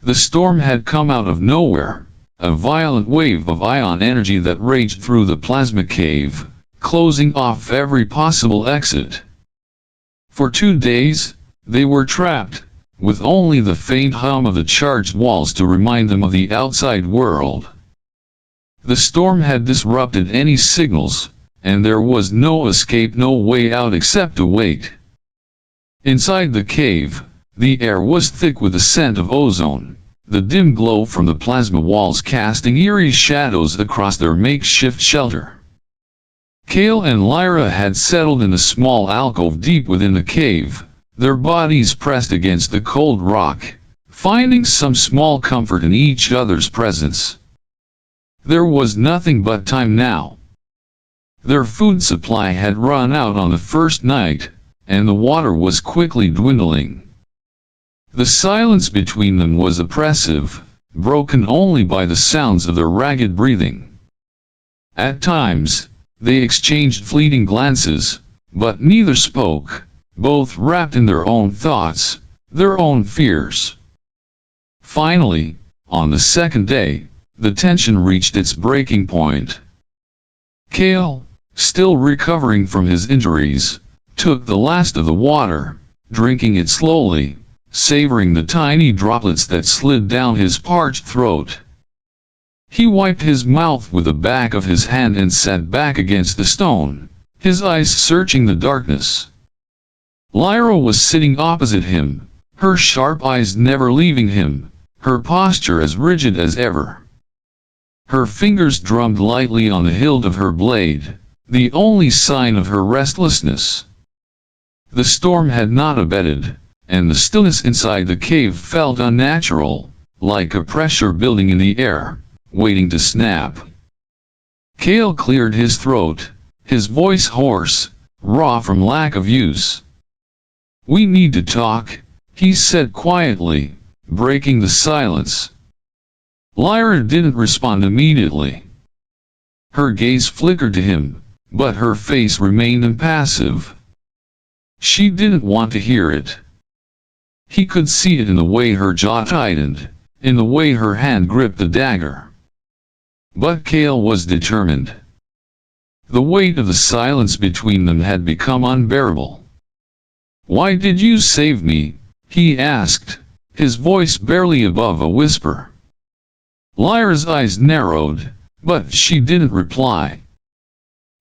The storm had come out of nowhere, a violent wave of ion energy that raged through the plasma cave, closing off every possible exit. For 2 days, they were trapped, with only the faint hum of the charged walls to remind them of the outside world. The storm had disrupted any signals, and there was no escape, no way out except to wait. Inside the cave, the air was thick with the scent of ozone, the dim glow from the plasma walls casting eerie shadows across their makeshift shelter. Kale and Lyra had settled in a small alcove deep within the cave, their bodies pressed against the cold rock, finding some small comfort in each other's presence. There was nothing but time now. Their food supply had run out on the first night, and the water was quickly dwindling. The silence between them was oppressive, broken only by the sounds of their ragged breathing. At times, they exchanged fleeting glances, but neither spoke, both wrapped in their own thoughts, their own fears. Finally, on the second day, the tension reached its breaking point. Kale, still recovering from his injuries, took the last of the water, drinking it slowly, savoring the tiny droplets that slid down his parched throat. He wiped his mouth with the back of his hand and sat back against the stone, his eyes searching the darkness. Lyra was sitting opposite him, her sharp eyes never leaving him, her posture as rigid as ever. Her fingers drummed lightly on the hilt of her blade, the only sign of her restlessness. The storm had not abated, and the stillness inside the cave felt unnatural, like a pressure building in the air, waiting to snap. Kale cleared his throat, his voice hoarse, raw from lack of use. "We need to talk," he said quietly, breaking the silence. Lyra didn't respond immediately. Her gaze flickered to him, but her face remained impassive. She didn't want to hear it. He could see it in the way her jaw tightened, in the way her hand gripped the dagger. But Kale was determined. The weight of the silence between them had become unbearable. "Why did you save me?" he asked, his voice barely above a whisper. Lyra's eyes narrowed, but she didn't reply.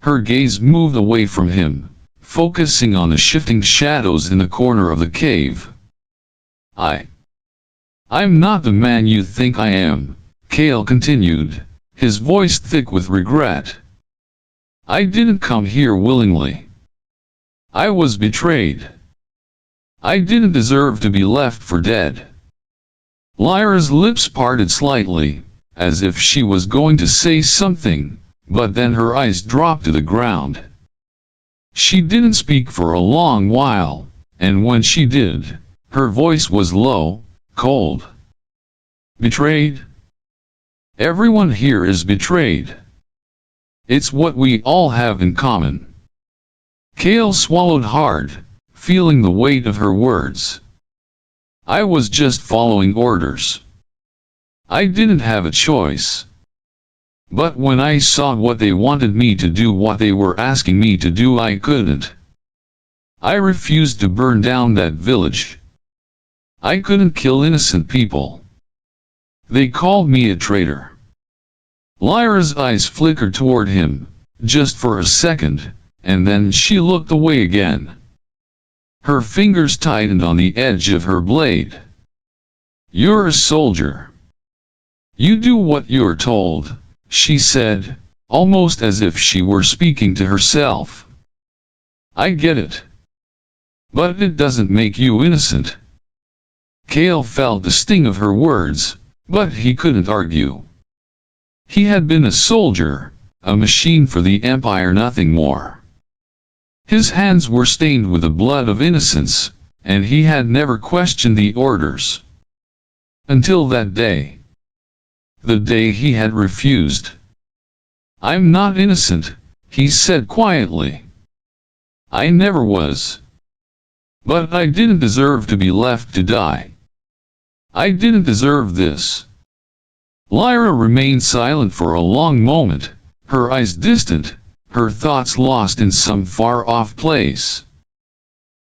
Her gaze moved away from him, focusing on the shifting shadows in the corner of the cave. I'm not the man you think I am," Kale continued, his voice thick with regret. "I didn't come here willingly. I was betrayed. I didn't deserve to be left for dead." Lyra's lips parted slightly, as if she was going to say something, but then her eyes dropped to the ground. She didn't speak for a long while, and when she did, her voice was low, cold. "Betrayed? Everyone here is betrayed. It's what we all have in common." Kale swallowed hard, feeling the weight of her words. "I was just following orders. I didn't have a choice. But when I saw what they wanted me to do, what they were asking me to do, I couldn't. I refused to burn down that village. I couldn't kill innocent people. They called me a traitor." Lyra's eyes flickered toward him, just for a second, and then she looked away again. Her fingers tightened on the edge of her blade. "You're a soldier. You do what you're told," she said, almost as if she were speaking to herself. "I get it. But it doesn't make you innocent." Kale felt the sting of her words, but he couldn't argue. He had been a soldier, a machine for the Empire, nothing more. His hands were stained with the blood of innocence, and he had never questioned the orders. Until that day. the day he had refused. "I'm not innocent," he said quietly. "I never was. But I didn't deserve to be left to die. I didn't deserve this." Lyra remained silent for a long moment, her eyes distant, her thoughts lost in some far-off place.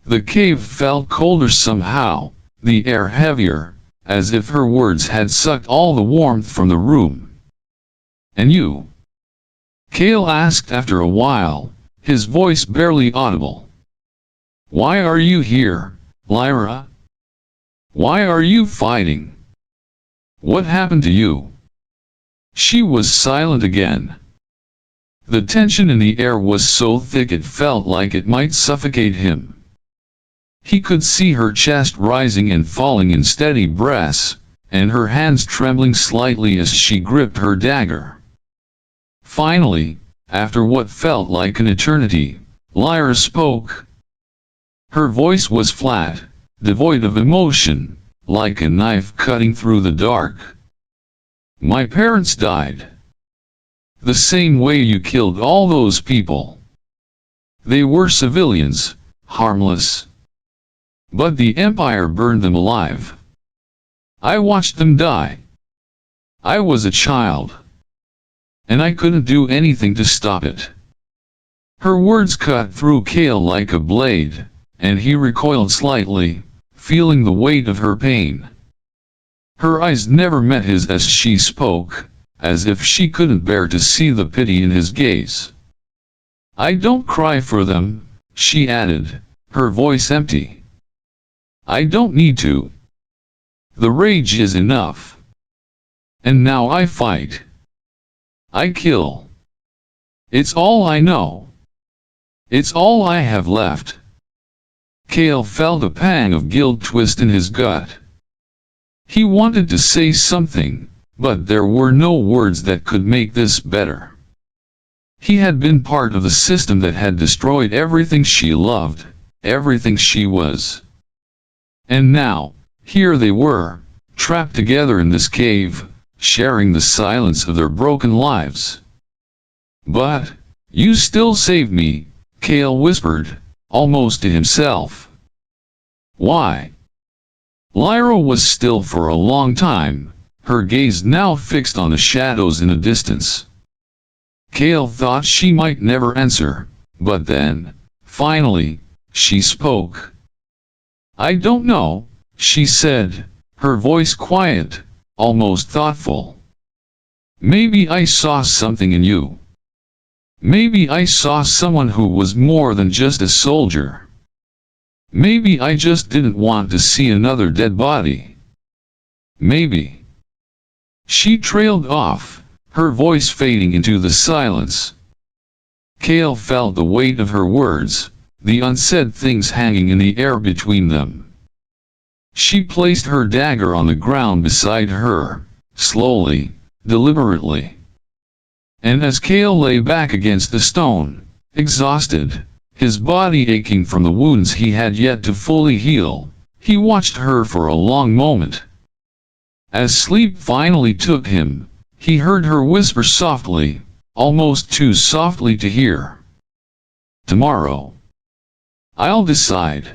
The cave felt colder somehow, the air heavier, as if her words had sucked all the warmth from the room. "And you?" Cale asked after a while, his voice barely audible. "Why are you here, Lyra? Why are you fighting? What happened to you?" She was silent again. The tension in the air was so thick it felt like it might suffocate him. He could see her chest rising and falling in steady breaths, and her hands trembling slightly as she gripped her dagger. Finally, after what felt like an eternity, Lyra spoke. Her voice was flat, devoid of emotion, like a knife cutting through the dark. "My parents died. The same way you killed all those people. They were civilians, harmless. But the Empire burned them alive. I watched them die. I was a child. And I couldn't do anything to stop it." Her words cut through Cale like a blade, and he recoiled slightly, feeling the weight of her pain. Her eyes never met his as she spoke, as if she couldn't bear to see the pity in his gaze. "I don't cry for them," she added, her voice empty. "I don't need to. The rage is enough. And now I fight. I kill. It's all I know. It's all I have left." Cale felt a pang of guilt twist in his gut. He wanted to say something, but there were no words that could make this better. He had been part of the system that had destroyed everything she loved, everything she was. And now, here they were, trapped together in this cave, sharing the silence of their broken lives. "But, you still saved me," Cale whispered, almost to himself. "Why?" Lyra was still for a long time, her gaze now fixed on the shadows in the distance. Cale thought she might never answer, but then, finally, she spoke. "I don't know," she said, her voice quiet, almost thoughtful. "Maybe I saw something in you. Maybe I saw someone who was more than just a soldier. Maybe I just didn't want to see another dead body. Maybe." She trailed off, her voice fading into the silence. Cale felt the weight of her words, the unsaid things hanging in the air between them. She placed her dagger on the ground beside her, slowly, deliberately. And as Cale lay back against the stone, exhausted, his body aching from the wounds he had yet to fully heal, he watched her for a long moment. As sleep finally took him, he heard her whisper softly, almost too softly to hear. "Tomorrow. I'll decide."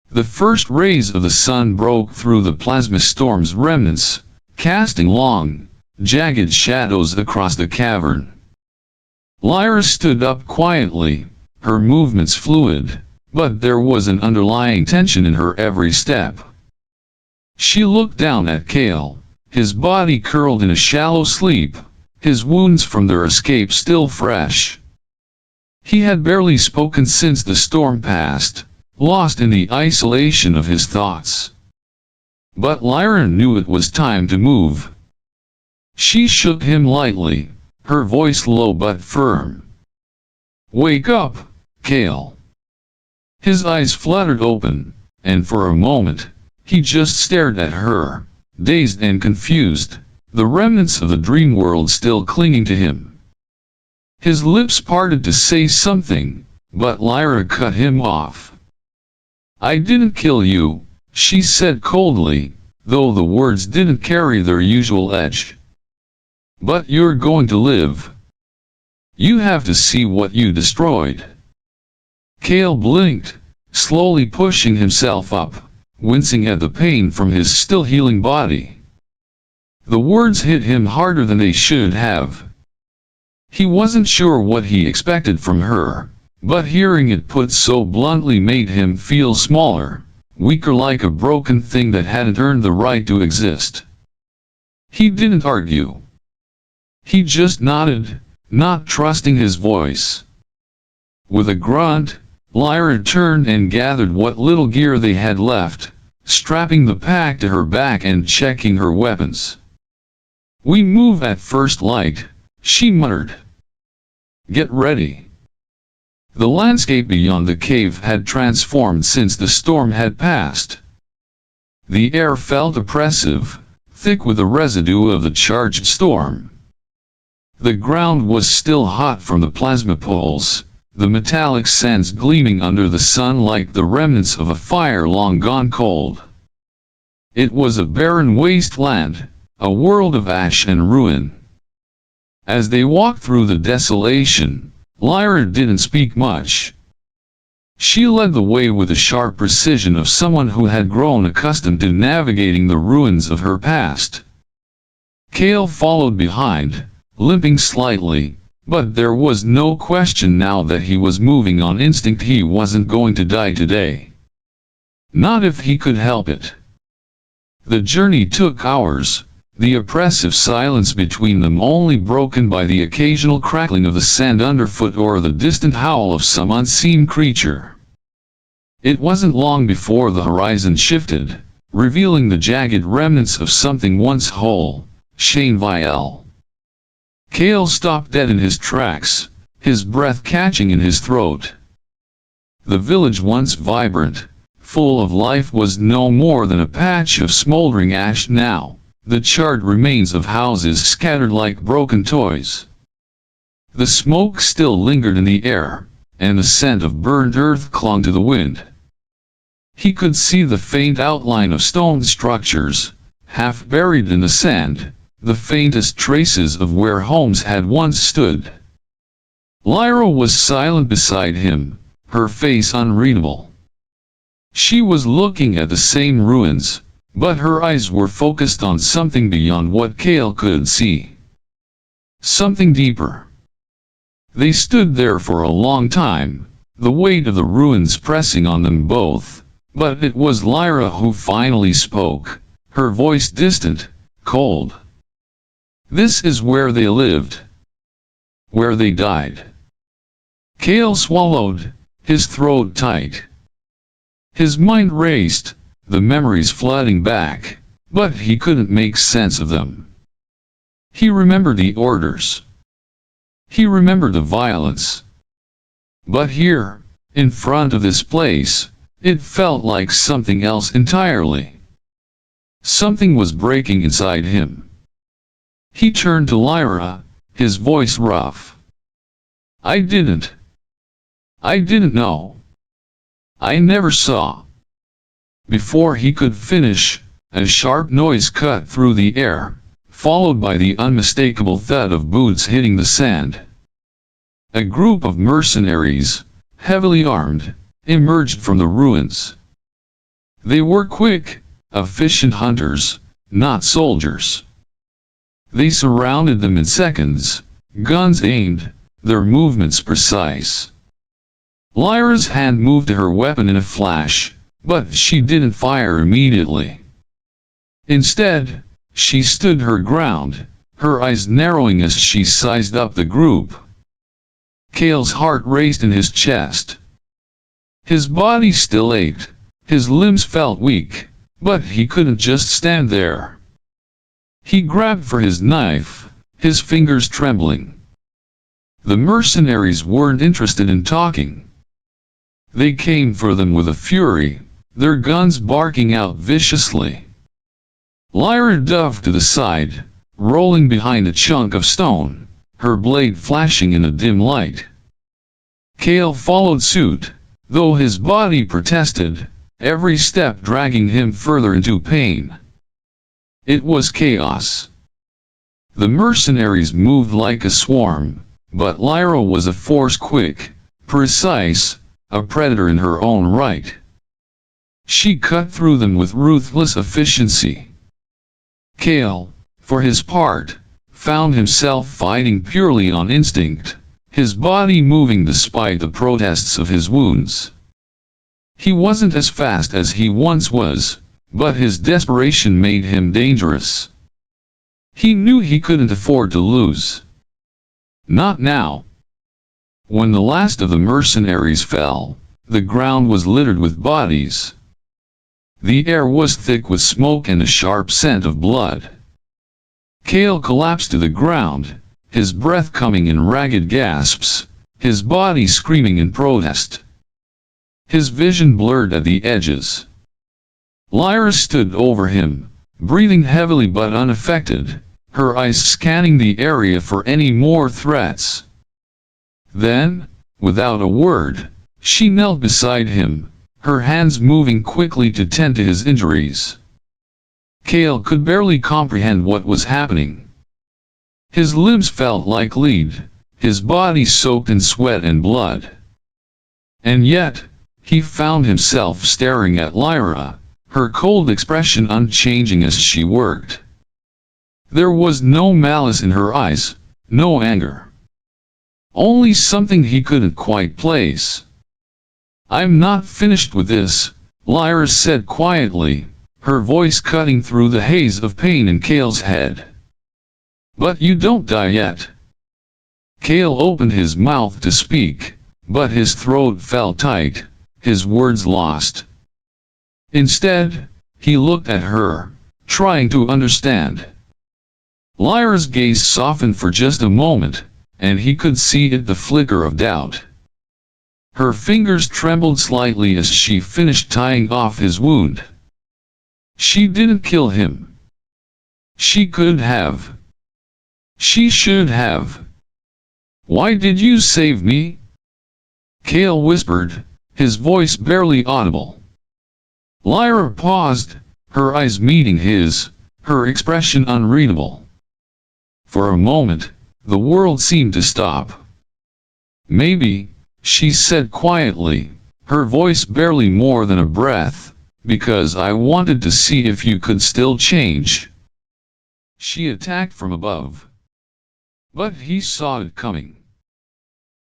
The first rays of the sun broke through the plasma storm's remnants, casting long, jagged shadows across the cavern. Lyra stood up quietly, her movements fluid, but there was an underlying tension in her every step. She looked down at Cale, his body curled in a shallow sleep, his wounds from their escape still fresh. He had barely spoken since the storm passed, lost in the isolation of his thoughts. But Lyra knew it was time to move. She shook him lightly, her voice low but firm. "Wake up, Cale." His eyes fluttered open, and for a moment, he just stared at her, dazed and confused, the remnants of the dream world still clinging to him. His lips parted to say something, but Lyra cut him off. "I didn't kill you," she said coldly, though the words didn't carry their usual edge. But you're going to live. You have to see what you destroyed. Cale blinked, slowly pushing himself up, wincing at the pain from his still healing body. The words hit him harder than they should have. He wasn't sure what he expected from her, but hearing it put so bluntly made him feel smaller, weaker, like a broken thing that hadn't earned the right to exist. He didn't argue. He just nodded, not trusting his voice. With a grunt, Lyra turned and gathered what little gear they had left, strapping the pack to her back and checking her weapons. "We move at first light," she muttered. "Get ready." The landscape beyond the cave had transformed since the storm had passed. The air felt oppressive, thick with the residue of the charged storm. The ground was still hot from the plasma poles, the metallic sands gleaming under the sun like the remnants of a fire long gone cold. It was a barren wasteland, a world of ash and ruin. As they walked through the desolation, Lyra didn't speak much. She led the way with the sharp precision of someone who had grown accustomed to navigating the ruins of her past. Cale followed behind, limping slightly, but there was no question now that he was moving on instinct. He wasn't going to die today. Not if he could help it. The journey took hours, the oppressive silence between them only broken by the occasional crackling of the sand underfoot or the distant howl of some unseen creature. It wasn't long before the horizon shifted, revealing the jagged remnants of something once whole, Shainville. Cale stopped dead in his tracks, his breath catching in his throat. The village, once vibrant, full of life, was no more than a patch of smoldering ash now, the charred remains of houses scattered like broken toys. The smoke still lingered in the air, and the scent of burned earth clung to the wind. He could see the faint outline of stone structures, half buried in the sand, the faintest traces of where homes had once stood. Lyra was silent beside him, her face unreadable. She was looking at the same ruins, but her eyes were focused on something beyond what Cale could see. Something deeper. They stood there for a long time, the weight of the ruins pressing on them both, but it was Lyra who finally spoke, her voice distant, cold. "This is where they lived. Where they died." Cale swallowed, his throat tight. His mind raced, the memories flooding back, but he couldn't make sense of them. He remembered the orders. He remembered the violence. But here, in front of this place, it felt like something else entirely. Something was breaking inside him. He turned to Lyra, his voice rough. I didn't know. I never saw." Before he could finish, a sharp noise cut through the air, followed by the unmistakable thud of boots hitting the sand. A group of mercenaries, heavily armed, emerged from the ruins. They were quick, efficient hunters, not soldiers. They surrounded them in seconds, guns aimed, their movements precise. Lyra's hand moved to her weapon in a flash, but she didn't fire immediately. Instead, she stood her ground, her eyes narrowing as she sized up the group. Cale's heart raced in his chest. His body still ached, his limbs felt weak, but he couldn't just stand there. He grabbed for his knife, his fingers trembling. The mercenaries weren't interested in talking. They came for them with a fury, their guns barking out viciously. Lyra dove to the side, rolling behind a chunk of stone, her blade flashing in a dim light. Cale followed suit, though his body protested, every step dragging him further into pain. It was chaos. The mercenaries moved like a swarm, but Lyra was a force quick, precise, a predator in her own right. She cut through them with ruthless efficiency. Cale, for his part, found himself fighting purely on instinct, his body moving despite the protests of his wounds. He wasn't as fast as he once was, but his desperation made him dangerous. He knew he couldn't afford to lose. Not now. When the last of the mercenaries fell, the ground was littered with bodies. The air was thick with smoke and a sharp scent of blood. Cale collapsed to the ground, his breath coming in ragged gasps, his body screaming in protest. His vision blurred at the edges. Lyra stood over him, breathing heavily but unaffected, her eyes scanning the area for any more threats. Then, without a word, she knelt beside him, her hands moving quickly to tend to his injuries. Cale could barely comprehend what was happening. His limbs felt like lead, his body soaked in sweat and blood. And yet, he found himself staring at Lyra, her cold expression unchanging as she worked. There was no malice in her eyes, no anger. Only something he couldn't quite place. "I'm not finished with this," Lyra said quietly, her voice cutting through the haze of pain in Cale's head. "But you don't die yet." Cale opened his mouth to speak, but his throat felt tight, his words lost. Instead, he looked at her, trying to understand. Lyra's gaze softened for just a moment, and he could see it the flicker of doubt. Her fingers trembled slightly as she finished tying off his wound. She didn't kill him. She could have. She should have. "Why did you save me?" Cale whispered, his voice barely audible. Lyra paused, her eyes meeting his, her expression unreadable. For a moment, the world seemed to stop. "Maybe," she said quietly, her voice barely more than a breath, "because I wanted to see if you could still change." She attacked from above. But he saw it coming.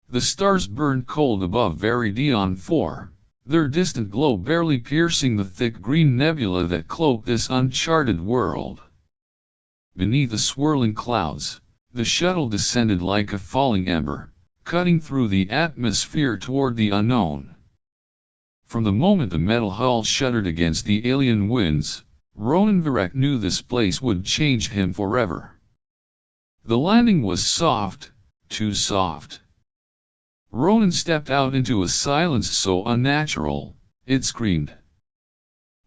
The stars burned cold above Veridion 4, their distant glow barely piercing the thick green nebula that cloaked this uncharted world. Beneath the swirling clouds, the shuttle descended like a falling ember, cutting through the atmosphere toward the unknown. From the moment the metal hull shuddered against the alien winds, Ronan Varek knew this place would change him forever. The landing was soft, too soft. Ronan stepped out into a silence so unnatural, it screamed.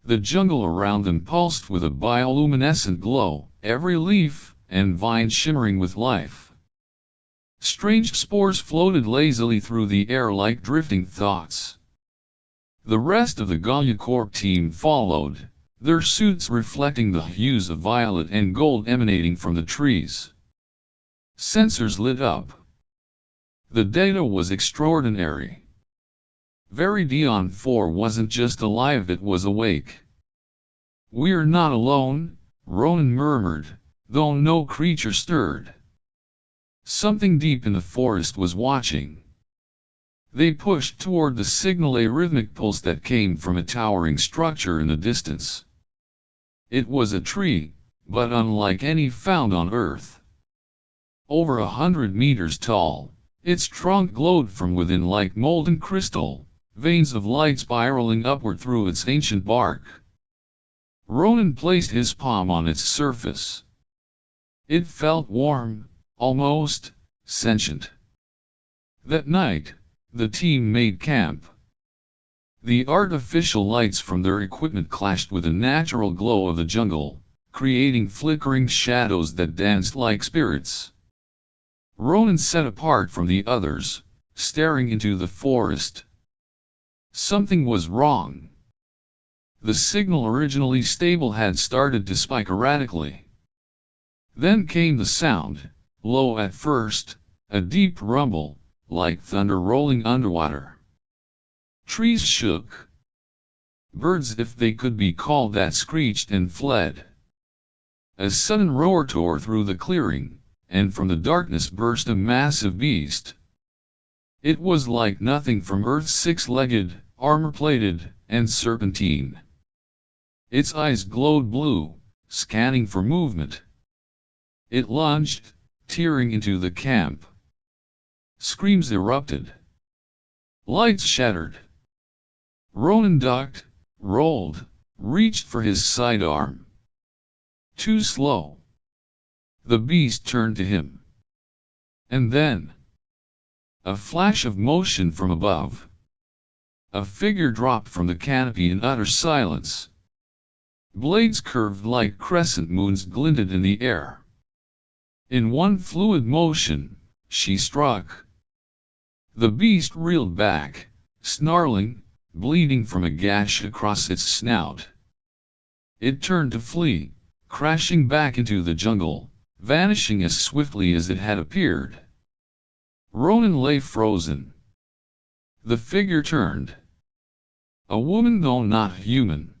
The jungle around them pulsed with a bioluminescent glow, every leaf and vine shimmering with life. Strange spores floated lazily through the air like drifting thoughts. The rest of the Galliacorp team followed, their suits reflecting the hues of violet and gold emanating from the trees. Sensors lit up. The data was extraordinary. Veridion 4 wasn't just alive, it was awake. "We're not alone," Ronan murmured, though no creature stirred. Something deep in the forest was watching. They pushed toward the signal, a rhythmic pulse that came from a towering structure in the distance. It was a tree, but unlike any found on Earth. Over 100 meters tall, its trunk glowed from within like molten crystal, veins of light spiraling upward through its ancient bark. Ronan placed his palm on its surface. It felt warm, almost sentient. That night, the team made camp. The artificial lights from their equipment clashed with the natural glow of the jungle, creating flickering shadows that danced like spirits. Ronan sat apart from the others, staring into the forest. Something was wrong. The signal, originally stable, had started to spike erratically. Then came the sound, low at first, a deep rumble, like thunder rolling underwater. Trees shook. Birds, if they could be called that, screeched and fled. A sudden roar tore through the clearing, and from the darkness burst a massive beast. It was like nothing from Earth, six-legged, armor-plated, and serpentine. Its eyes glowed blue, scanning for movement. It lunged, tearing into the camp. Screams erupted. Lights shattered. Ronan ducked, rolled, reached for his sidearm. Too slow. The beast turned to him. And then, a flash of motion from above. A figure dropped from the canopy in utter silence. Blades curved like crescent moons glinted in the air. In one fluid motion, she struck. The beast reeled back, snarling, bleeding from a gash across its snout. It turned to flee, crashing back into the jungle, vanishing as swiftly as it had appeared. Ronan lay frozen. The figure turned. A woman, though not human.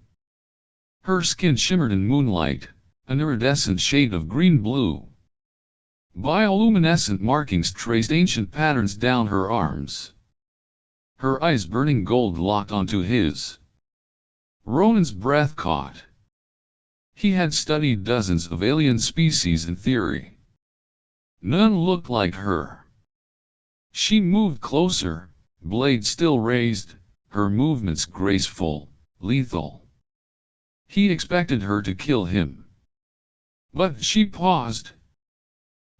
Her skin shimmered in moonlight, an iridescent shade of green-blue. Bioluminescent markings traced ancient patterns down her arms. Her eyes, burning gold, locked onto his. Ronan's breath caught. He had studied dozens of alien species in theory. None looked like her. She moved closer, blade still raised, her movements graceful, lethal. He expected her to kill him. But she paused.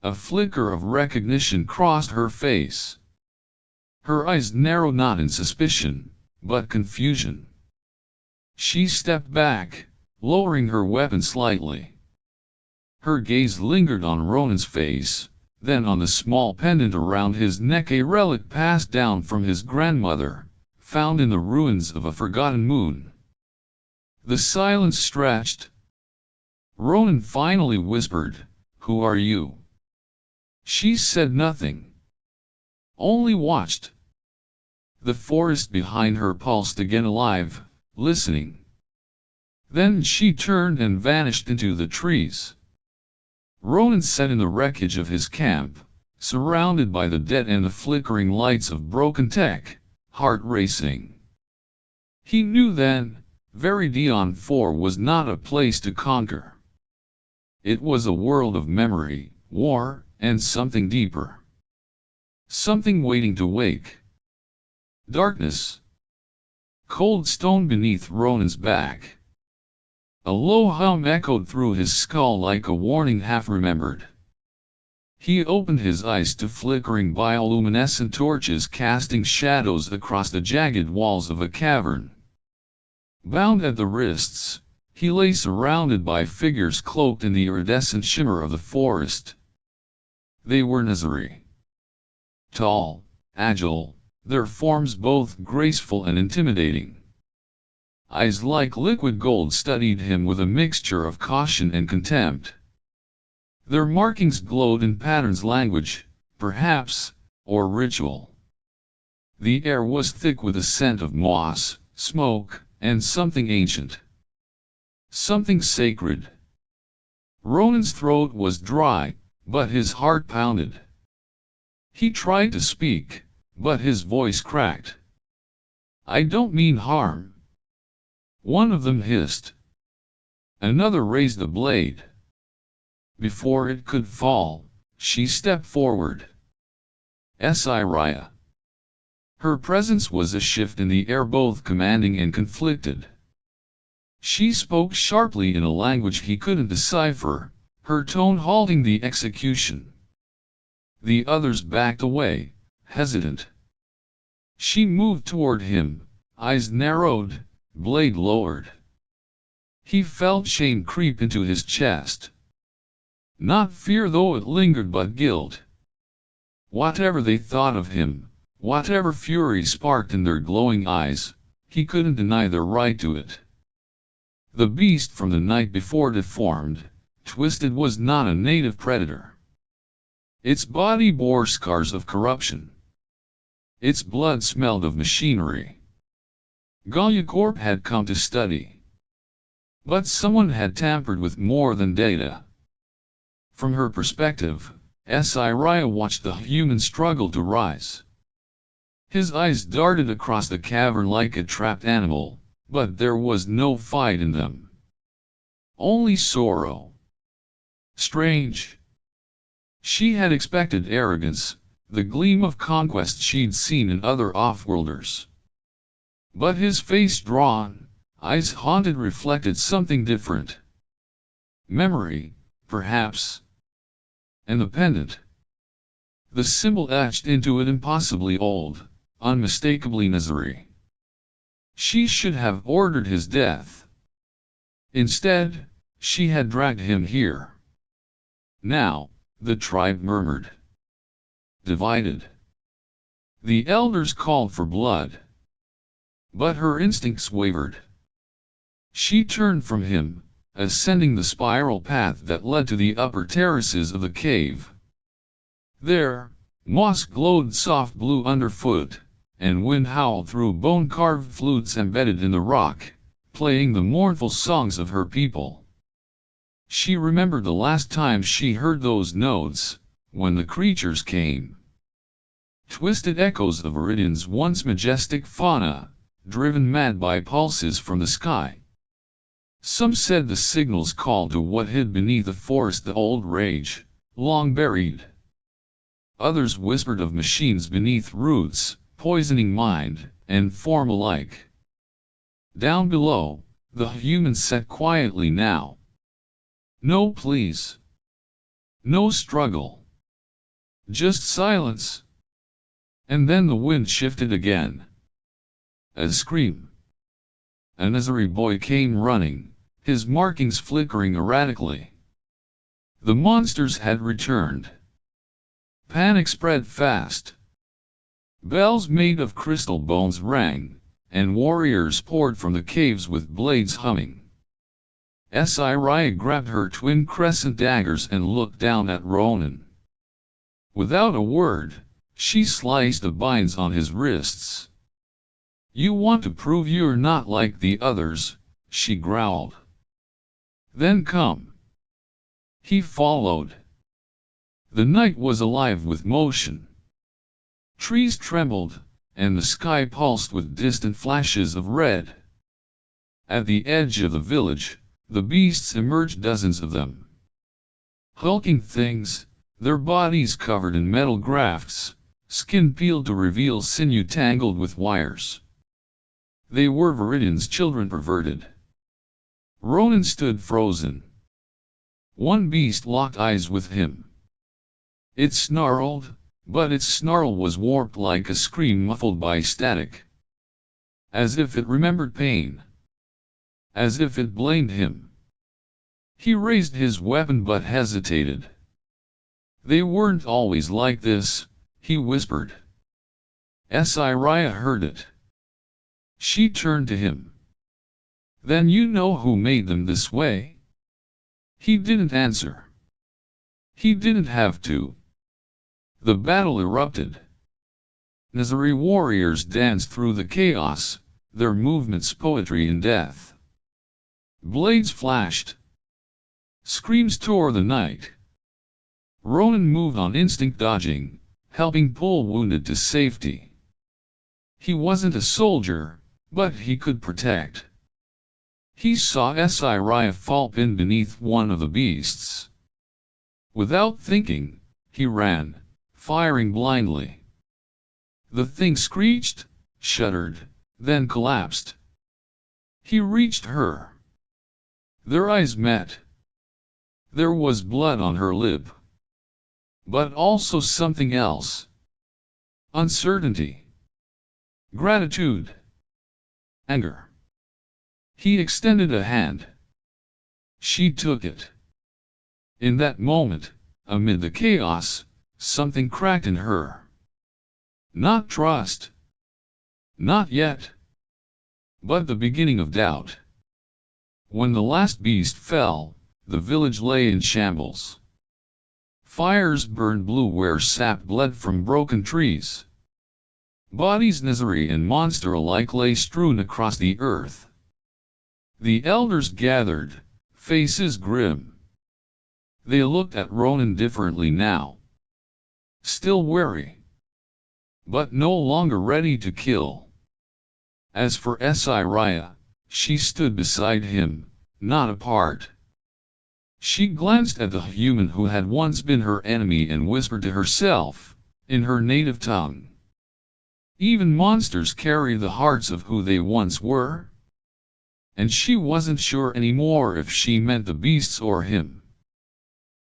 A flicker of recognition crossed her face. Her eyes narrowed, not in suspicion, but confusion. She stepped back, lowering her weapon slightly. Her gaze lingered on Ronan's face, then on the small pendant around his neck, a relic passed down from his grandmother, found in the ruins of a forgotten moon. The silence stretched. Ronan finally whispered, "Who are you?" She said nothing. Only watched. The forest behind her pulsed again, alive, listening. Then she turned and vanished into the trees. Ronan sat in the wreckage of his camp, surrounded by the dead and the flickering lights of broken tech, heart racing. He knew then, Veridion 4 was not a place to conquer. It was a world of memory, war, and something deeper. Something waiting to wake. Darkness. Cold stone beneath Ronan's back. A low hum echoed through his skull like a warning half-remembered. He opened his eyes to flickering bioluminescent torches casting shadows across the jagged walls of a cavern. Bound at the wrists, he lay surrounded by figures cloaked in the iridescent shimmer of the forest. They were Nazari. Tall, agile, their forms both graceful and intimidating. Eyes like liquid gold studied him with a mixture of caution and contempt. Their markings glowed in patterns, language, perhaps, or ritual. The air was thick with a scent of moss, smoke, and something ancient. Something sacred. Ronan's throat was dry, but his heart pounded. He tried to speak, but his voice cracked. "I don't mean harm." One of them hissed. Another raised a blade. Before it could fall, she stepped forward. Raya. Her presence was a shift in the air, both commanding and conflicted. She spoke sharply in a language he couldn't decipher, her tone halting the execution. The others backed away, hesitant. She moved toward him, eyes narrowed, blade lowered. He felt shame creep into his chest. Not fear, though it lingered, but guilt. Whatever they thought of him, whatever fury sparked in their glowing eyes, he couldn't deny their right to it. The beast from the night before deformed, Twisted was not a native predator. Its body bore scars of corruption. Its blood smelled of machinery. Galliacorp had come to study. But someone had tampered with more than data. From her perspective, Siraya watched the human struggle to rise. His eyes darted across the cavern like a trapped animal, but there was no fight in them. Only sorrow. Strange. She had expected arrogance, the gleam of conquest she'd seen in other off-worlders. But his face drawn, eyes haunted reflected something different. Memory, perhaps. And the pendant. The symbol etched into it impossibly old, unmistakably Nazari. She should have ordered his death. Instead, she had dragged him here. Now, the tribe murmured. Divided. The elders called for blood. But her instincts wavered. She turned from him, ascending the spiral path that led to the upper terraces of the cave. There, moss glowed soft blue underfoot, and wind howled through bone-carved flutes embedded in the rock, playing the mournful songs of her people. She remembered the last time she heard those notes, when the creatures came. Twisted echoes of Iridian's once majestic fauna, driven mad by pulses from the sky. Some said the signals called to what hid beneath the forest, the old rage, long buried. Others whispered of machines beneath roots, poisoning mind and form alike. Down below, the humans sat quietly now. No pleas. No struggle. Just silence. And then the wind shifted again. A scream. A Nazari boy came running, his markings flickering erratically. The monsters had returned. Panic spread fast. Bells made of crystal bones rang, and warriors poured from the caves with blades humming. Siraya grabbed her twin crescent daggers and looked down at Ronan. Without a word, she sliced the binds on his wrists. You want to prove you're not like the others, she growled. Then come. He followed. The night was alive with motion. Trees trembled, and the sky pulsed with distant flashes of red. At the edge of the village, the beasts emerged, dozens of them. Hulking things, their bodies covered in metal grafts, skin peeled to reveal sinew tangled with wires. They were Viridian's children perverted. Ronan stood frozen. One beast locked eyes with him. It snarled, but its snarl was warped like a scream muffled by static. As if it remembered pain. As if it blamed him. He raised his weapon but hesitated. They weren't always like this, he whispered. Siraya heard it. She turned to him. Then you know who made them this way? He didn't answer. He didn't have to. The battle erupted. Nazari warriors danced through the chaos, their movements poetry in death. Blades flashed. Screams tore the night. Ronan moved on instinct, dodging, helping pull wounded to safety. He wasn't a soldier, but he could protect. He saw Siraya fall pinned beneath one of the beasts. Without thinking, he ran, firing blindly. The thing screeched, shuddered, then collapsed. He reached her. Their eyes met. There was blood on her lip. But also something else. Uncertainty. Gratitude. Anger. He extended a hand. She took it. In that moment, amid the chaos, something cracked in her. Not trust. Not yet. But the beginning of doubt. When the last beast fell, the village lay in shambles. Fires burned blue where sap bled from broken trees. Bodies Nazari and monster alike lay strewn across the earth. The elders gathered, faces grim. They looked at Ronan differently now. Still wary, but no longer ready to kill. As for Raya, she stood beside him, not apart. She glanced at the human who had once been her enemy and whispered to herself, in her native tongue. Even monsters carry the hearts of who they once were. And she wasn't sure anymore if she meant the beasts or him.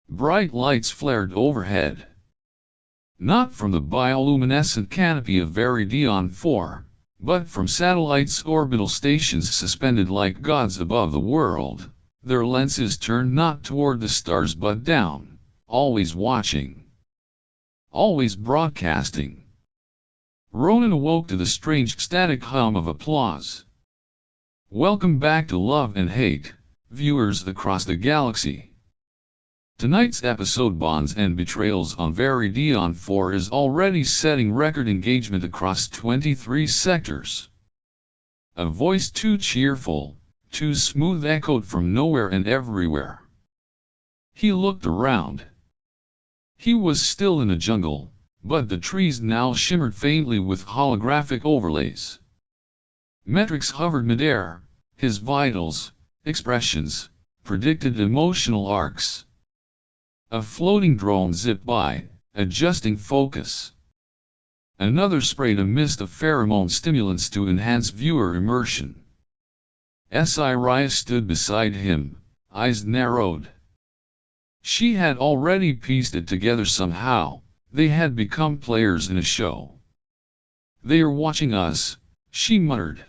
Bright lights flared overhead. Not from the bioluminescent canopy of Veridion 4, but from satellites' orbital stations suspended like gods above the world, their lenses turned not toward the stars but down, always watching, always broadcasting. Ronan awoke to the strange static hum of applause. Welcome back to Love and Hate, viewers across the galaxy. Tonight's episode Bonds and Betrayals on Veridion 4 is already setting record engagement across 23 sectors. A voice too cheerful, too smooth echoed from nowhere and everywhere. He looked around. He was still in a jungle, but the trees now shimmered faintly with holographic overlays. Metrics hovered midair, his vitals, expressions, predicted emotional arcs. A floating drone zipped by, adjusting focus. Another sprayed a mist of pheromone stimulants to enhance viewer immersion. Raya stood beside him, eyes narrowed. She had already pieced it together somehow, they had become players in a show. They are watching us, she muttered.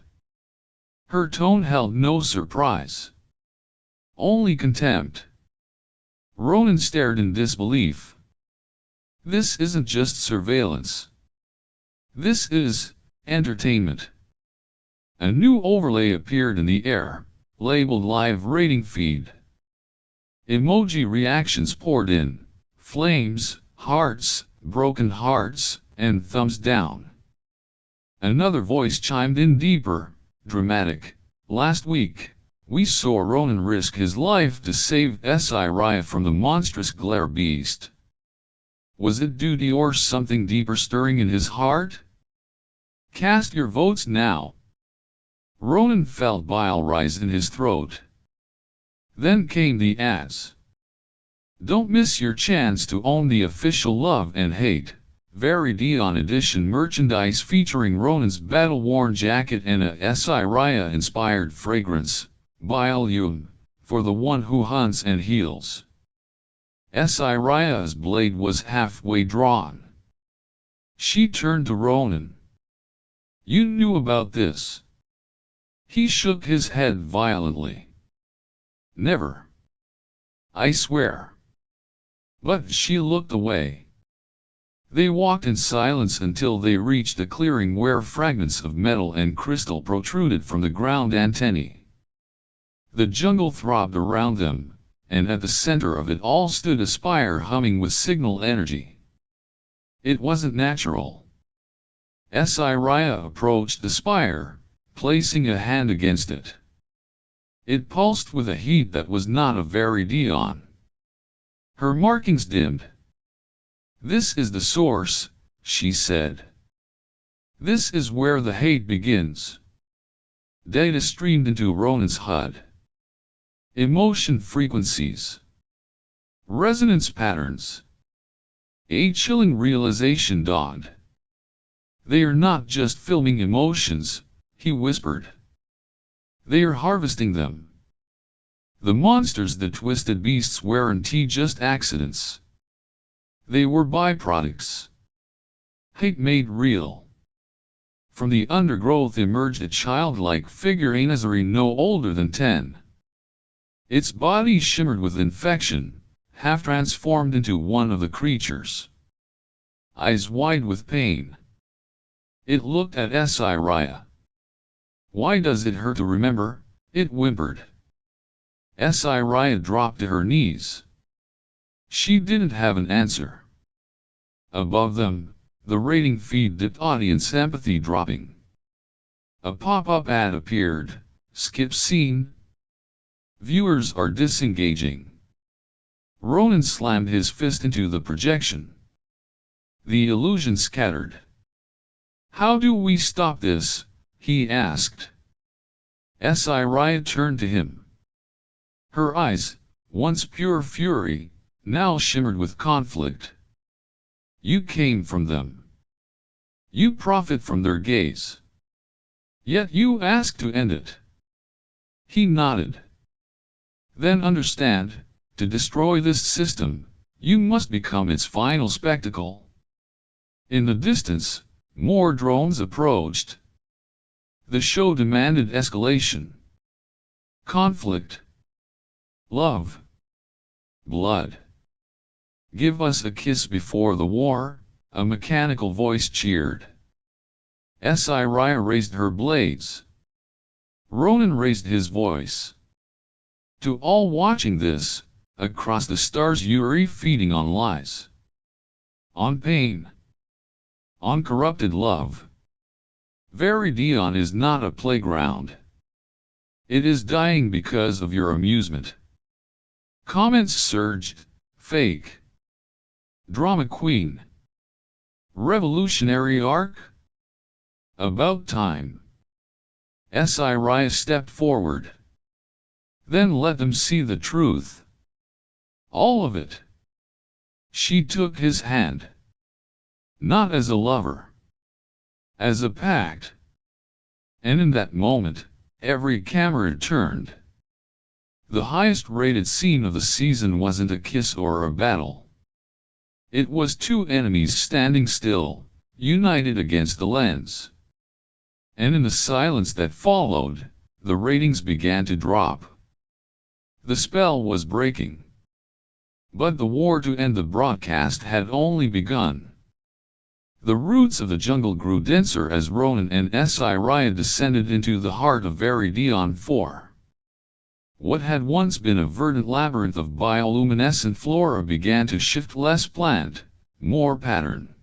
Her tone held no surprise. Only contempt. Ronan stared in disbelief. This isn't just surveillance. This is entertainment. A new overlay appeared in the air, labeled Live Rating Feed. Emoji reactions poured in, flames, hearts, broken hearts, and thumbs down. Another voice chimed in deeper, dramatic. Last week, we saw Ronan risk his life to save Raya from the monstrous glare beast. Was it duty or something deeper stirring in his heart? Cast your votes now. Ronan felt bile rise in his throat. Then came the ads. Don't miss your chance to own the official Love and Hate Veridion edition merchandise featuring Ronan's battle-worn jacket and a Raya-inspired fragrance, Biolume, for the one who hunts and heals. Raya's blade was halfway drawn. She turned to Ronan. You knew about this. He shook his head violently. Never. I swear. But she looked away. They walked in silence until they reached a clearing where fragments of metal and crystal protruded from the ground antennae. The jungle throbbed around them, and at the center of it all stood a spire humming with signal energy. It wasn't natural. Raya approached the spire, placing a hand against it. It pulsed with a heat that was not of Veridion. Her markings dimmed. This is the source, she said. This is where the hate begins. Data streamed into Ronan's HUD. Emotion frequencies. Resonance patterns. A chilling realization dawned. They are not just filming emotions, he whispered. They are harvesting them. The monsters that twisted beasts weren't just accidents. They were byproducts. Hate made real. From the undergrowth emerged a childlike figure, a Nazari no older than 10. Its body shimmered with infection, half transformed into one of the creatures. Eyes wide with pain. It looked at Raya. Why does it hurt to remember? It whimpered. Raya dropped to her knees. She didn't have an answer. Above them, the rating feed dipped, audience empathy dropping. A pop-up ad appeared. Skip scene. Viewers are disengaging. Ronan slammed his fist into the projection. The illusion scattered. How do we stop this? He asked. Raya turned to him. Her eyes, once pure fury, now shimmered with conflict. You came from them. You profit from their gaze. Yet you ask to end it. He nodded. Then understand, to destroy this system, you must become its final spectacle. In the distance, more drones approached. The show demanded escalation. Conflict. Love. Blood. Give us a kiss before the war, a mechanical voice cheered. Raya raised her blades. Ronan raised his voice. To all watching this, across the stars you're feeding on lies. On pain. On corrupted love. Viridion is not a playground. It is dying because of your amusement. Comments surged. Fake. Drama queen. Revolutionary arc? About time. Raya stepped forward. Then let them see the truth. All of it. She took his hand. Not as a lover. As a pact. And in that moment, every camera turned. The highest rated scene of the season wasn't a kiss or a battle. It was two enemies standing still, united against the lens. And in the silence that followed, the ratings began to drop. The spell was breaking. But the war to end the broadcast had only begun. The roots of the jungle grew denser as Ronan and Raya descended into the heart of Viridion 4. What had once been a verdant labyrinth of bioluminescent flora began to shift, less plant, more pattern.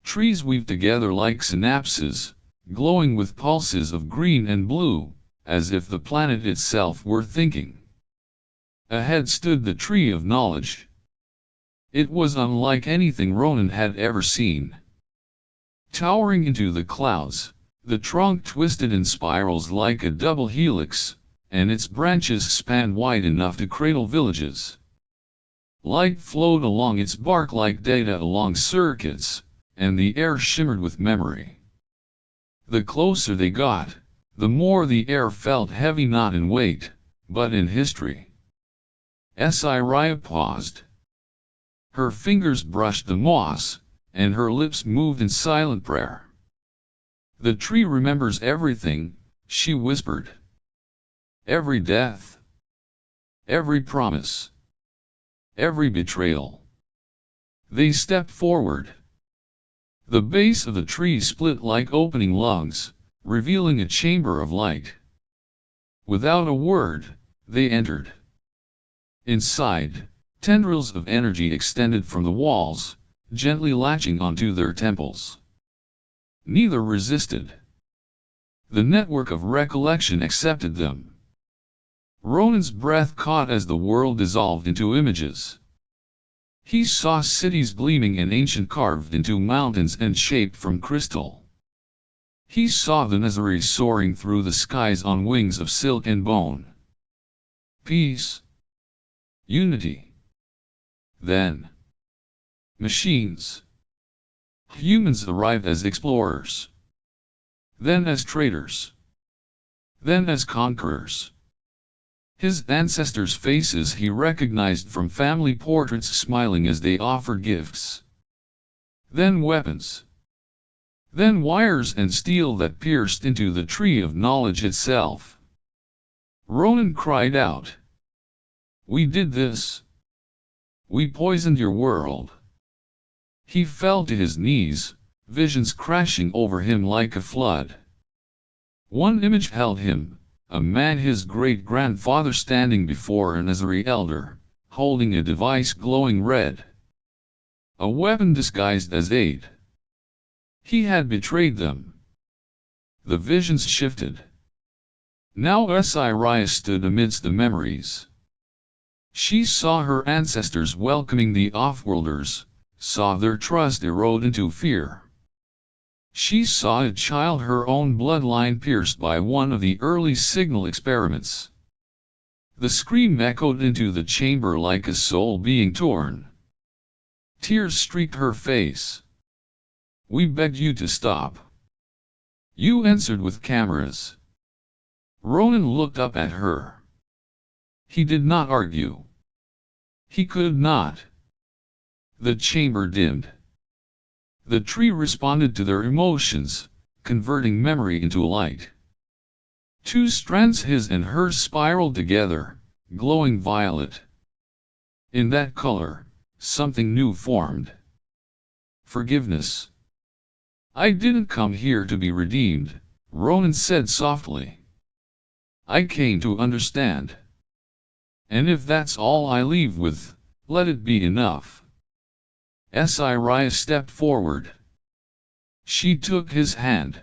Trees weaved together like synapses, glowing with pulses of green and blue, as if the planet itself were thinking. Ahead stood the tree of knowledge. It was unlike anything Ronan had ever seen. Towering into the clouds, the trunk twisted in spirals like a double helix, and its branches spanned wide enough to cradle villages. Light flowed along its bark like data along circuits, and the air shimmered with memory. The closer they got, the more the air felt heavy, not in weight, but in history. Raya paused. Her fingers brushed the moss, and her lips moved in silent prayer. The tree remembers everything, she whispered. Every death. Every promise. Every betrayal. They stepped forward. The base of the tree split like opening lungs, revealing a chamber of light. Without a word, they entered. Inside, tendrils of energy extended from the walls, gently latching onto their temples. Neither resisted. The network of recollection accepted them. Ronan's breath caught as the world dissolved into images. He saw cities gleaming and ancient, carved into mountains and shaped from crystal. He saw the Nazari soaring through the skies on wings of silk and bone. Peace. Unity. Then. Machines. Humans arrived as explorers. Then as traders. Then as conquerors. His ancestors' faces he recognized from family portraits, smiling as they offered gifts. Then weapons. Then wires and steel that pierced into the tree of knowledge itself. Ronan cried out. We did this. We poisoned your world. He fell to his knees, visions crashing over him like a flood. One image held him, a man his great-grandfather standing before an Azari elder, holding a device glowing red. A weapon disguised as aid. He had betrayed them. The visions shifted. Now Raya stood amidst the memories. She saw her ancestors welcoming the offworlders, saw their trust erode into fear. She saw a child her own bloodline pierced by one of the early signal experiments. The scream echoed into the chamber like a soul being torn. Tears streaked her face. "We begged you to stop. You answered with cameras." Ronan looked up at her. He did not argue. He could not. The chamber dimmed. The tree responded to their emotions, converting memory into light. Two strands, his and hers, spiraled together, glowing violet. In that color, something new formed. Forgiveness. "I didn't come here to be redeemed," Ronan said softly. "I came to understand. And if that's all I leave with, let it be enough." Raya stepped forward. She took his hand.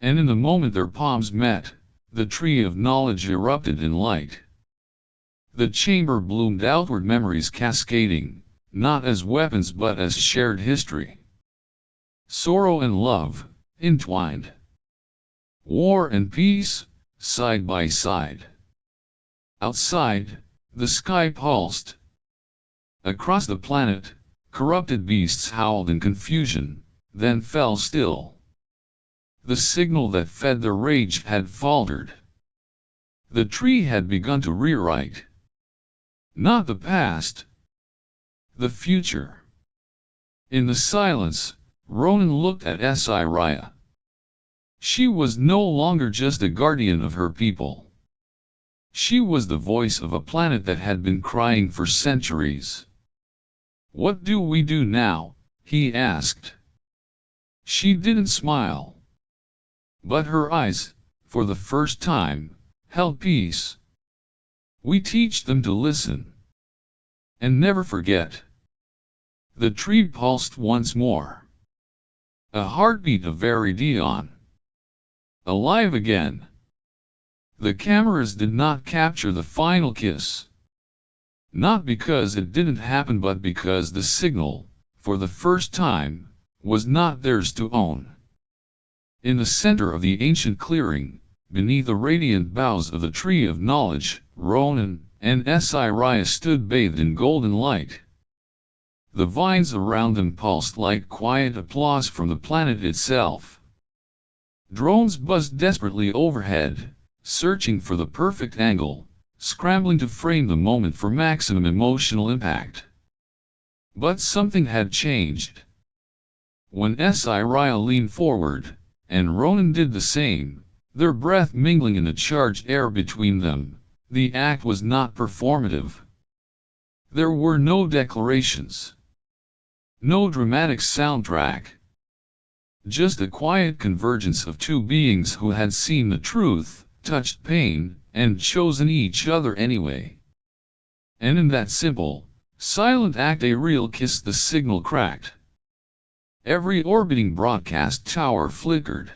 And in the moment their palms met, the tree of knowledge erupted in light. The chamber bloomed outward, memories cascading, not as weapons but as shared history. Sorrow and love, entwined. War and peace, side by side. Outside, the sky pulsed. Across the planet, corrupted beasts howled in confusion, then fell still. The signal that fed their rage had faltered. The tree had begun to rewrite. Not the past. The future. In the silence, Ronan looked at Raya. She was no longer just a guardian of her people. She was the voice of a planet that had been crying for centuries. "What do we do now?" he asked. She didn't smile. But her eyes, for the first time, held peace. "We teach them to listen. And never forget." The tree pulsed once more. A heartbeat of Veridion. Alive again. The cameras did not capture the final kiss. Not because it didn't happen but because the signal, for the first time, was not theirs to own. In the center of the ancient clearing, beneath the radiant boughs of the tree of knowledge, Ronan and Raya stood bathed in golden light. The vines around them pulsed like quiet applause from the planet itself. Drones buzzed desperately overhead, searching for the perfect angle, scrambling to frame the moment for maximum emotional impact. But something had changed. When Raya leaned forward, and Ronan did the same, their breath mingling in the charged air between them, the act was not performative. There were no declarations. No dramatic soundtrack. Just a quiet convergence of two beings who had seen the truth, touched pain, and chosen each other anyway. And in that simple, silent act a real kiss, the signal cracked. Every orbiting broadcast tower flickered.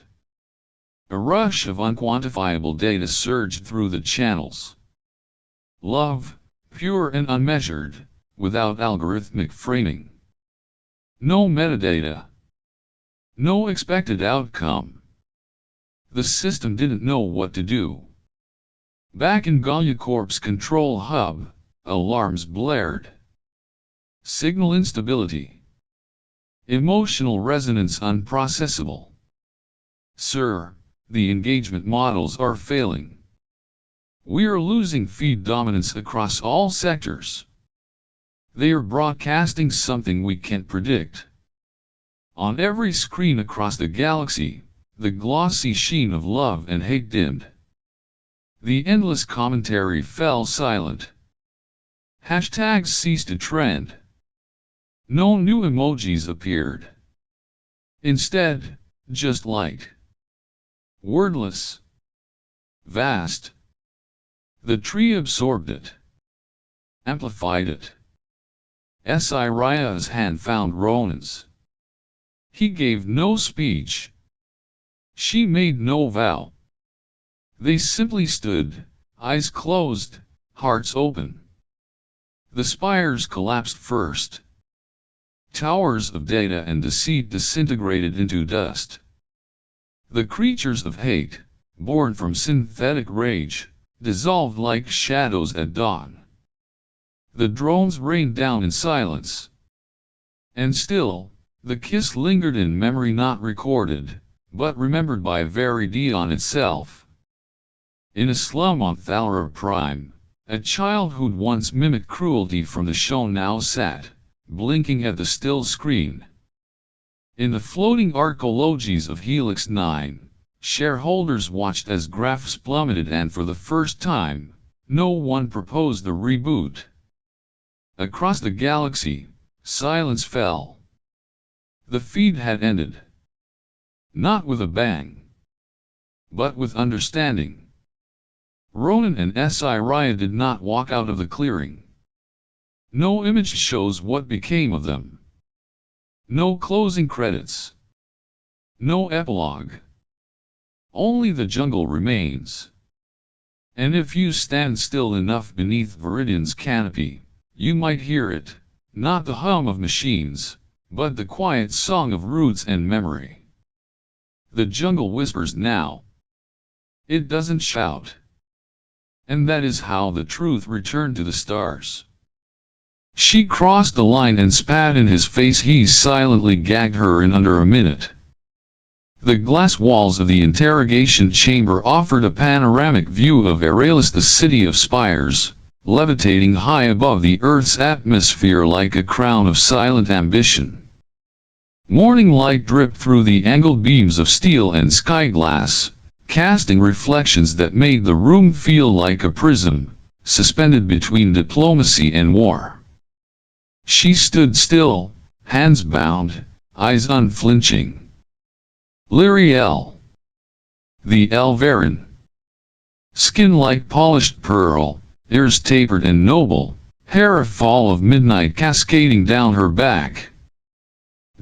A rush of unquantifiable data surged through the channels. Love, pure and unmeasured, without algorithmic framing. No metadata. No expected outcome. The system didn't know what to do. Back in Galliacorp's control hub, alarms blared. Signal instability. Emotional resonance unprocessable. "Sir, the engagement models are failing. We're losing feed dominance across all sectors. They are broadcasting something we can't predict." On every screen across the galaxy, the glossy sheen of love and hate dimmed. The endless commentary fell silent. Hashtags ceased to trend. No new emojis appeared. Instead, just light. Wordless. vast. The tree absorbed it, amplified it. Siraya's hand found Ronan's. He gave no speech. She made no vow. They simply stood, eyes closed, hearts open. The spires collapsed first. Towers of data and deceit disintegrated into dust. The creatures of hate, born from synthetic rage, dissolved like shadows at dawn. The drones rained down in silence. And still, the kiss lingered in memory, not recorded, but remembered by Veridion itself. In a slum on Thalra Prime, a child who'd once mimicked cruelty from the show now sat, blinking at the still screen. In the floating archaeologies of Helix 9, shareholders watched as graphs plummeted, and for the first time, no one proposed a reboot. Across the galaxy, silence fell. The feed had ended. Not with a bang, but with understanding. Ronan and Siraya did not walk out of the clearing. No image shows what became of them. No closing credits. No epilogue. Only the jungle remains. And if you stand still enough beneath Viridion's canopy, you might hear it, not the hum of machines, but the quiet song of roots and memory. The jungle whispers now. It doesn't shout. And that is how the truth returned to the stars. She crossed the line and spat in his face. He silently gagged her in under a minute. The glass walls of the interrogation chamber offered a panoramic view of Eralis, the city of spires, levitating high above the Earth's atmosphere like a crown of silent ambition. Morning light dripped through the angled beams of steel and sky glass, casting reflections that made the room feel like a prism, suspended between diplomacy and war. She stood still, hands bound, eyes unflinching. Lyriel. The Elverin. Skin like polished pearl, ears tapered and noble, hair a fall of midnight cascading down her back.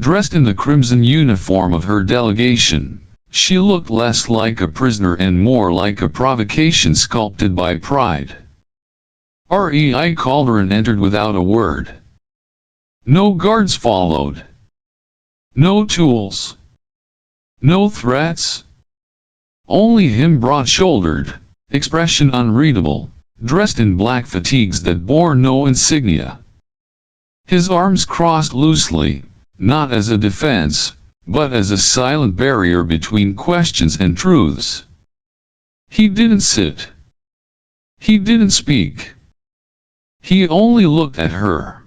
Dressed in the crimson uniform of her delegation, she looked less like a prisoner and more like a provocation sculpted by pride. Rei Calderon entered without a word. No guards followed. No tools. No threats. Only him, broad-shouldered, expression unreadable, dressed in black fatigues that bore no insignia. His arms crossed loosely, not as a defense, but as a silent barrier between questions and truths. He didn't sit. He didn't speak. He only looked at her.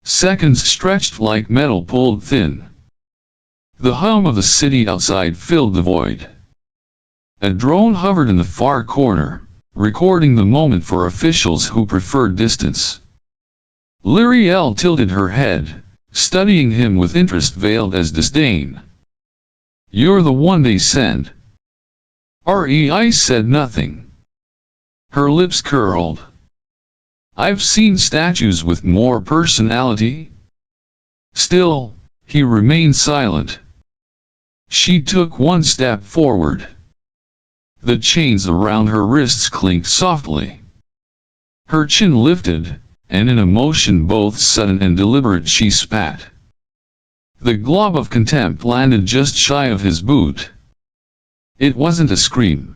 Seconds stretched like metal pulled thin. The hum of the city outside filled the void. A drone hovered in the far corner, recording the moment for officials who preferred distance. Lyriel tilted her head, studying him with interest veiled as disdain. "You're the one they sent." Rei said nothing. Her lips curled. "I've seen statues with more personality." Still, he remained silent. She took one step forward. The chains around her wrists clinked softly. Her chin lifted, and in a motion both sudden and deliberate she spat. The glob of contempt landed just shy of his boot. It wasn't a scream.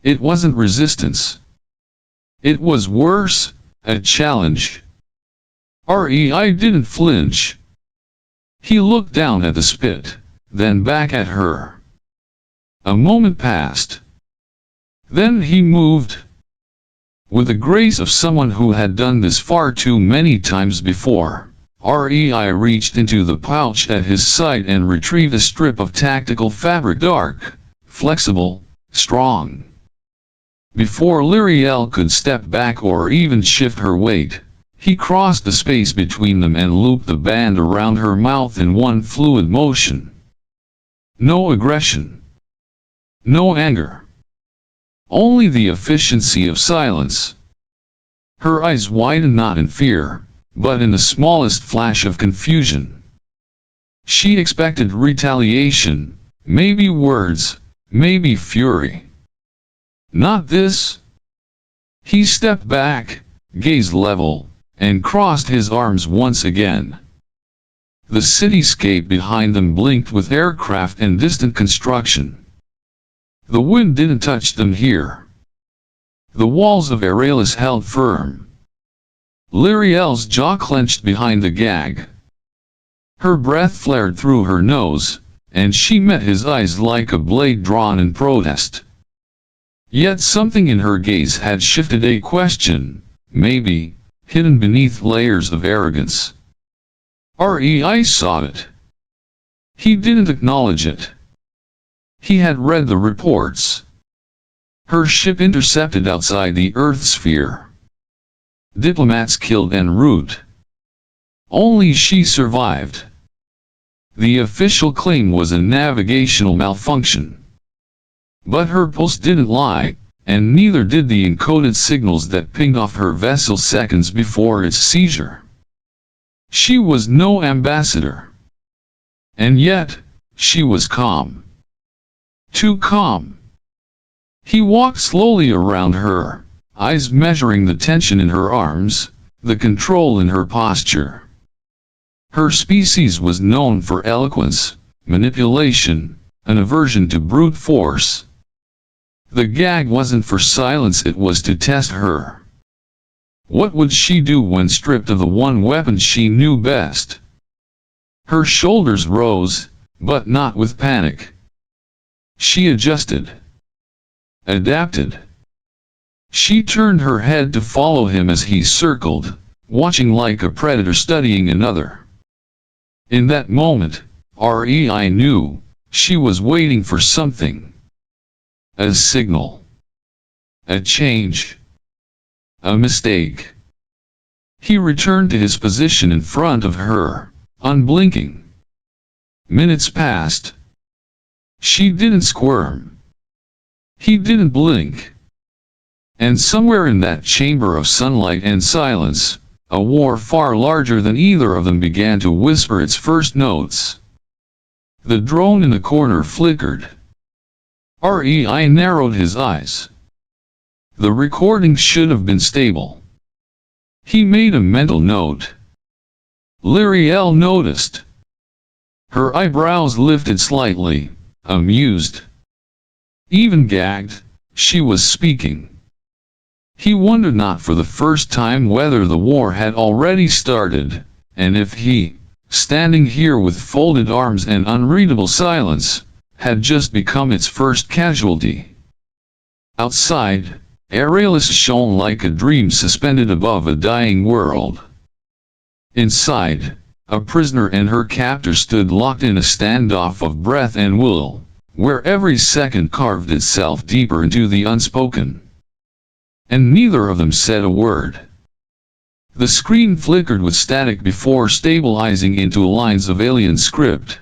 It wasn't resistance. It was worse, a challenge. Rei didn't flinch. He looked down at the spit, then back at her. A moment passed. Then he moved. With the grace of someone who had done this far too many times before, Rei reached into the pouch at his side and retrieved a strip of tactical fabric, dark, flexible, strong. Before Lyriel could step back or even shift her weight, he crossed the space between them and looped the band around her mouth in one fluid motion. No aggression. No anger. only the efficiency of silence. Her eyes widened not in fear, but in the smallest flash of confusion. She expected retaliation, maybe words, maybe fury. Not this. He stepped back, gazed level, and crossed his arms once again. The cityscape behind them blinked with aircraft and distant construction. The wind didn't touch them here. The walls of Aeralis held firm. Lyriel's jaw clenched behind the gag. Her breath flared through her nose, and she met his eyes like a blade drawn in protest. Yet something in her gaze had shifted, a question, maybe, hidden beneath layers of arrogance. Rei saw it. He didn't acknowledge it. He had read the reports. Her ship intercepted outside the Earth sphere. Diplomats killed en route. Only she survived. The official claim was a navigational malfunction. But her pulse didn't lie, and neither did the encoded signals that pinged off her vessel seconds before its seizure. She was no ambassador. And yet, she was calm. Too calm. He walked slowly around her, eyes measuring the tension in her arms, the control in her posture. Her species was known for eloquence, manipulation, an aversion to brute force. The gag wasn't for silence, it was to test her. What would she do when stripped of the one weapon she knew best? Her shoulders rose, but not with panic. She adjusted. Adapted. She turned her head to follow him as he circled, watching like a predator studying another. In that moment, Rei knew, she was waiting for something. A signal. A change. A mistake. He returned to his position in front of her, unblinking. Minutes passed. She didn't squirm. He didn't blink. And somewhere in that chamber of sunlight and silence, a war far larger than either of them began to whisper its first notes. The drone in the corner flickered. Rei narrowed his eyes. The recording should have been stable. He made a mental note. Lyriel noticed. Her eyebrows lifted slightly, amused. Even gagged, she was speaking. He wondered not for the first time whether the war had already started, and if he, standing here with folded arms and unreadable silence, had just become its first casualty. Outside, Aeralis shone like a dream suspended above a dying world. Inside, a prisoner and her captor stood locked in a standoff of breath and will, where every second carved itself deeper into the unspoken. And neither of them said a word. The screen flickered with static before stabilizing into lines of alien script.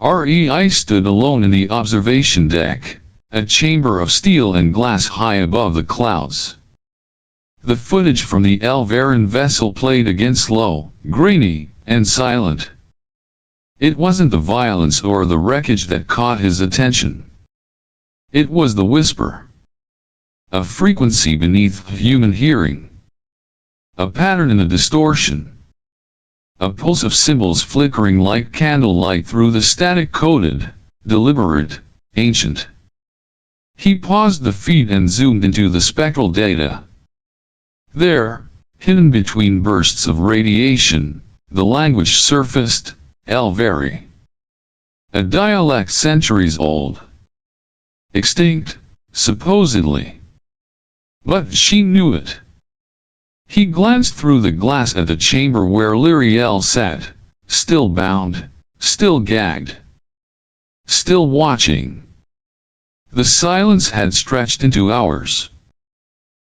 Rei stood alone in the observation deck, a chamber of steel and glass high above the clouds. The footage from the Elveran vessel played again, slow, grainy, and silent. It wasn't the violence or the wreckage that caught his attention. It was the whisper. A frequency beneath human hearing. A pattern in the distortion. A pulse of symbols flickering like candlelight through the static, coded, deliberate, ancient. He paused the feed and zoomed into the spectral data. There, hidden between bursts of radiation, the language surfaced, Elveri. A dialect centuries old. Extinct, supposedly. But she knew it. He glanced through the glass at the chamber where Lyriel sat, still bound, still gagged. Still watching. The silence had stretched into hours.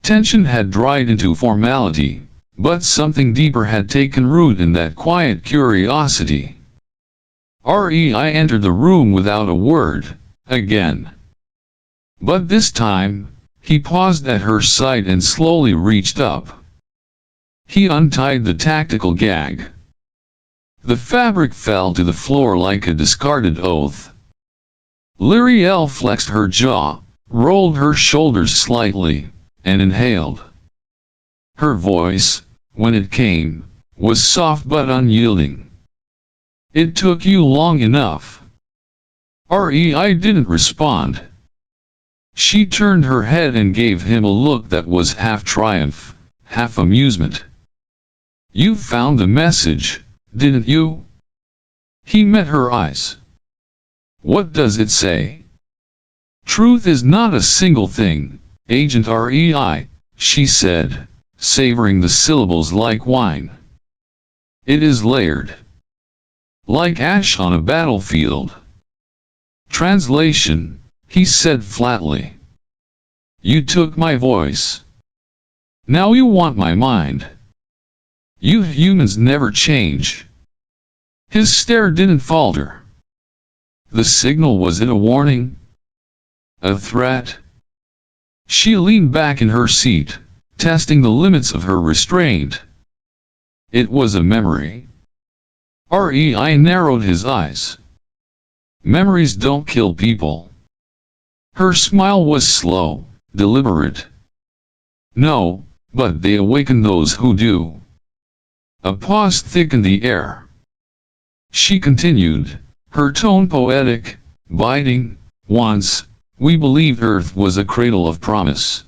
Tension had dried into formality, but something deeper had taken root in that quiet curiosity. Rei entered the room without a word, again. But this time, he paused at her side and slowly reached up. He untied the tactical gag. The fabric fell to the floor like a discarded oath. Lyriel flexed her jaw, rolled her shoulders slightly, and inhaled. Her voice, when it came, was soft but unyielding. It took you long enough. Rei didn't respond. She turned her head and gave him a look that was half triumph, half amusement. You found the message, didn't you? He met her eyes. What does it say? Truth is not a single thing, Agent Rei, she said, savoring the syllables like wine. It is layered. Like ash on a battlefield. Translation, he said flatly. You took my voice. Now you want my mind. You humans never change. His stare didn't falter. The signal, was it a warning? A threat? She leaned back in her seat, testing the limits of her restraint. It was a memory. Rei narrowed his eyes. Memories don't kill people. Her smile was slow, deliberate. No, but they awaken those who do. A pause thickened the air. She continued, her tone poetic, biting. Once, we believed Earth was a cradle of promise.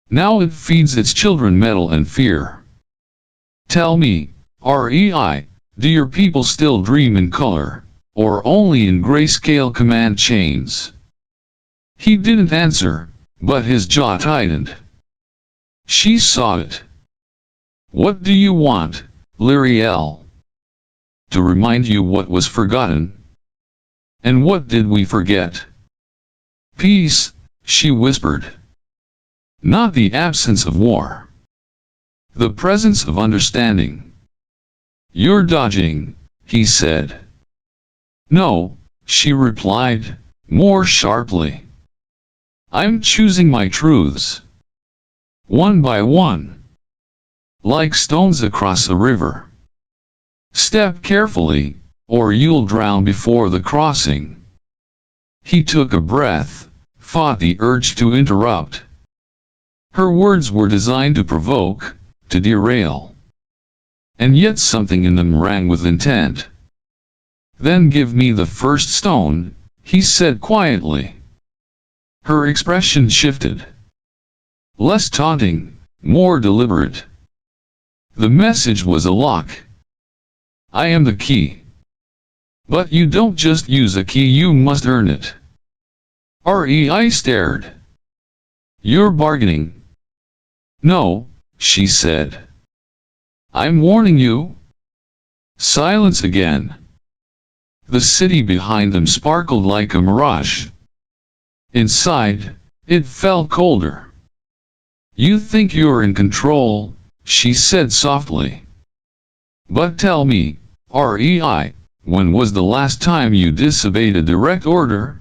Now it feeds its children metal and fear. Tell me, Rei, do your people still dream in color, or only in grayscale command chains? He didn't answer, but his jaw tightened. She saw it. What do you want, Lyriel? To remind you what was forgotten? And what did we forget? Peace, she whispered. Not the absence of war. The presence of understanding. You're dodging, he said. No, she replied, more sharply. I'm choosing my truths. One by one. Like stones across a river. Step carefully, or you'll drown before the crossing. He took a breath, fought the urge to interrupt. Her words were designed to provoke, to derail. And yet something in them rang with intent. Then give me the first stone, he said quietly. Her expression shifted. Less taunting, more deliberate. The message was a lock. I am the key. But you don't just use a key, you must earn it. Rei stared. You're bargaining. No, she said. I'm warning you. Silence again. The city behind them sparkled like a mirage. Inside, it felt colder. You think you're in control, she said softly. But tell me, Rei, when was the last time you disobeyed a direct order?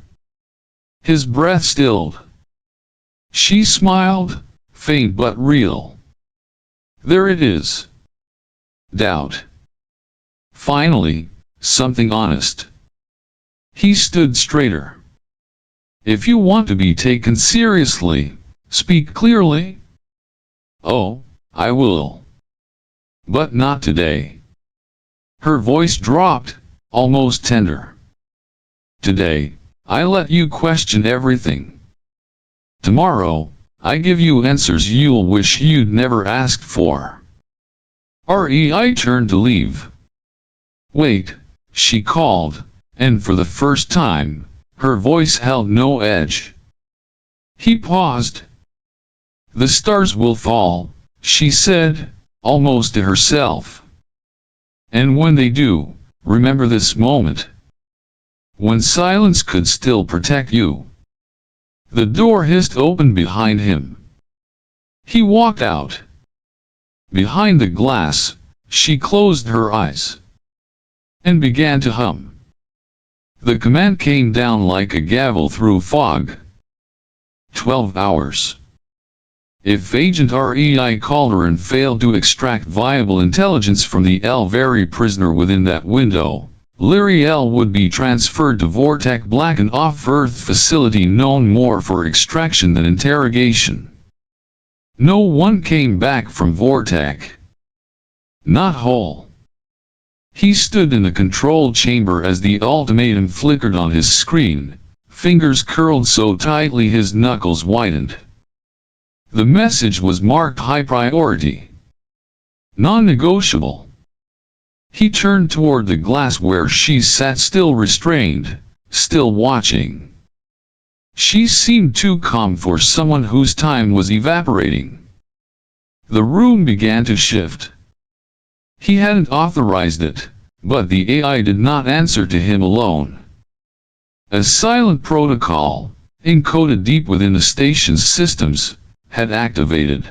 His breath stilled. She smiled, faint but real. There it is. Doubt. Finally, something honest. He stood straighter. If you want to be taken seriously, speak clearly. Oh, I will. But not today. Her voice dropped, almost tender. Today, I let you question everything. Tomorrow, I give you answers you'll wish you'd never asked for. Rei turned to leave. Wait, she called, and for the first time, her voice held no edge. He paused. The stars will fall, she said, almost to herself. And when they do, remember this moment. When silence could still protect you. The door hissed open behind him. He walked out. Behind the glass, she closed her eyes. And began to hum. The command came down like a gavel through fog. 12 hours. If Agent REI Calderon failed to extract viable intelligence from the Elvari prisoner within that window, Lyriel would be transferred to Vortek Black, an off-Earth facility known more for extraction than interrogation. No one came back from Vortek. Not whole. He stood in the control chamber as the ultimatum flickered on his screen, fingers curled so tightly his knuckles whitened. The message was marked high priority. Non-negotiable. He turned toward the glass where she sat, still restrained, still watching. She seemed too calm for someone whose time was evaporating. The room began to shift. He hadn't authorized it, but the AI did not answer to him alone. A silent protocol, encoded deep within the station's systems, had activated.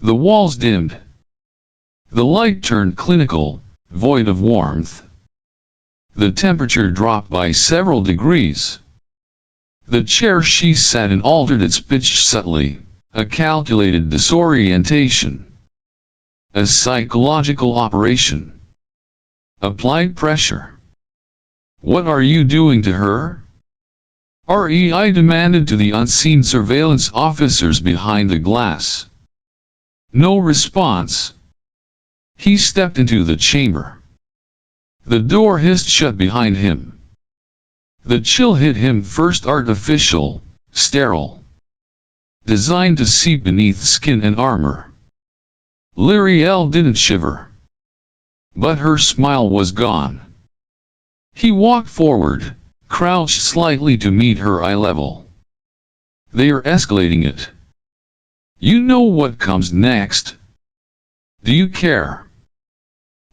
The walls dimmed. The light turned clinical, void of warmth. The temperature dropped by several degrees. The chair she sat in altered its pitch subtly, a calculated disorientation. A psychological operation. Applied pressure. What are you doing to her? REI demanded to the unseen surveillance officers behind the glass. No response. He stepped into the chamber. The door hissed shut behind him. The chill hit him first, artificial, sterile. Designed to seep beneath skin and armor. Lyriel didn't shiver. But her smile was gone. He walked forward, crouched slightly to meet her eye level. They are escalating it. You know what comes next. Do you care?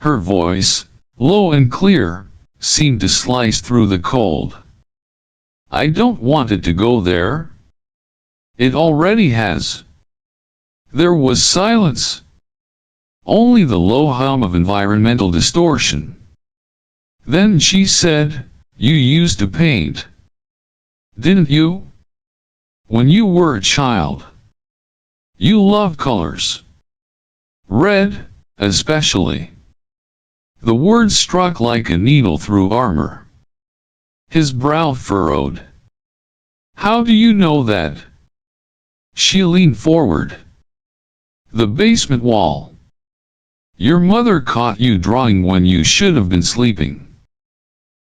Her voice, low and clear, seemed to slice through the cold. I don't want it to go there. It already has. There was silence. Only the low hum of environmental distortion. Then she said, you used to paint. Didn't you? When you were a child. You loved colors. Red, especially. The words struck like a needle through armor. His brow furrowed. How do you know that? She leaned forward. The basement wall. Your mother caught you drawing when you should have been sleeping.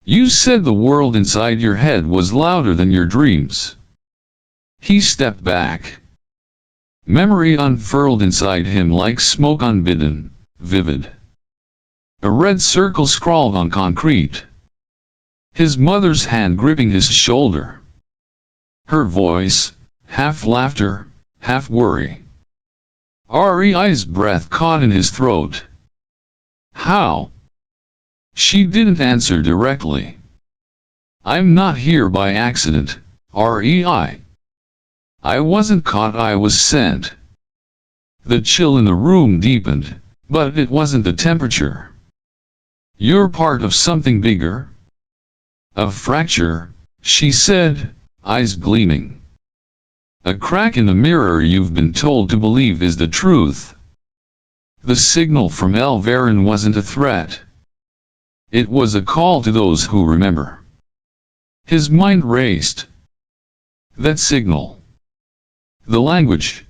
You said the world inside your head was louder than your dreams. He stepped back. Memory unfurled inside him like smoke, unbidden, vivid. A red circle scrawled on concrete. His mother's hand gripping his shoulder. Her voice, half laughter, half worry. REI's breath caught in his throat. How? She didn't answer directly. I'm not here by accident, REI. I wasn't caught, I was sent. The chill in the room deepened, but it wasn't the temperature. You're part of something bigger. A fracture, she said, eyes gleaming. A crack in the mirror you've been told to believe is the truth. The signal from Elvarin wasn't a threat. It was a call to those who remember. His mind raced. That signal. The language.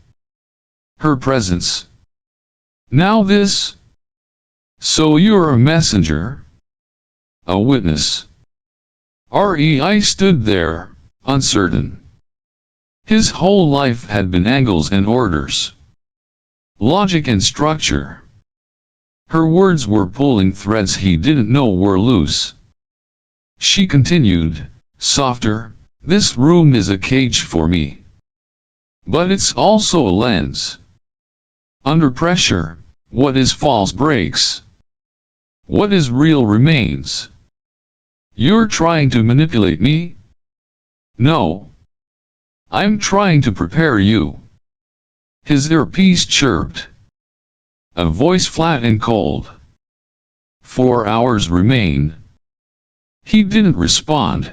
Her presence. Now this. So you're a messenger? A witness. REI stood there, uncertain. His whole life had been angles and orders. Logic and structure. Her words were pulling threads he didn't know were loose. She continued, softer, this room is a cage for me. But it's also a lens. Under pressure, what is false breaks. What is real remains. You're trying to manipulate me? No. I'm trying to prepare you. His earpiece chirped. A voice flat and cold. 4 hours remain. He didn't respond.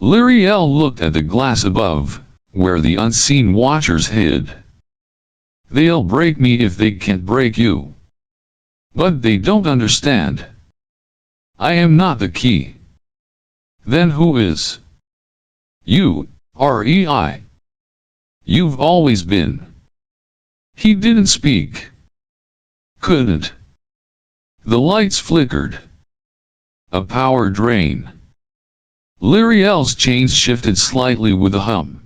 Lyriel looked at the glass above, where the unseen watchers hid. They'll break me if they can't break you. But they don't understand. I am not the key. Then who is? You, Rei. You've always been. He didn't speak. Couldn't. The lights flickered. A power drain. Lyriel's chains shifted slightly with a hum.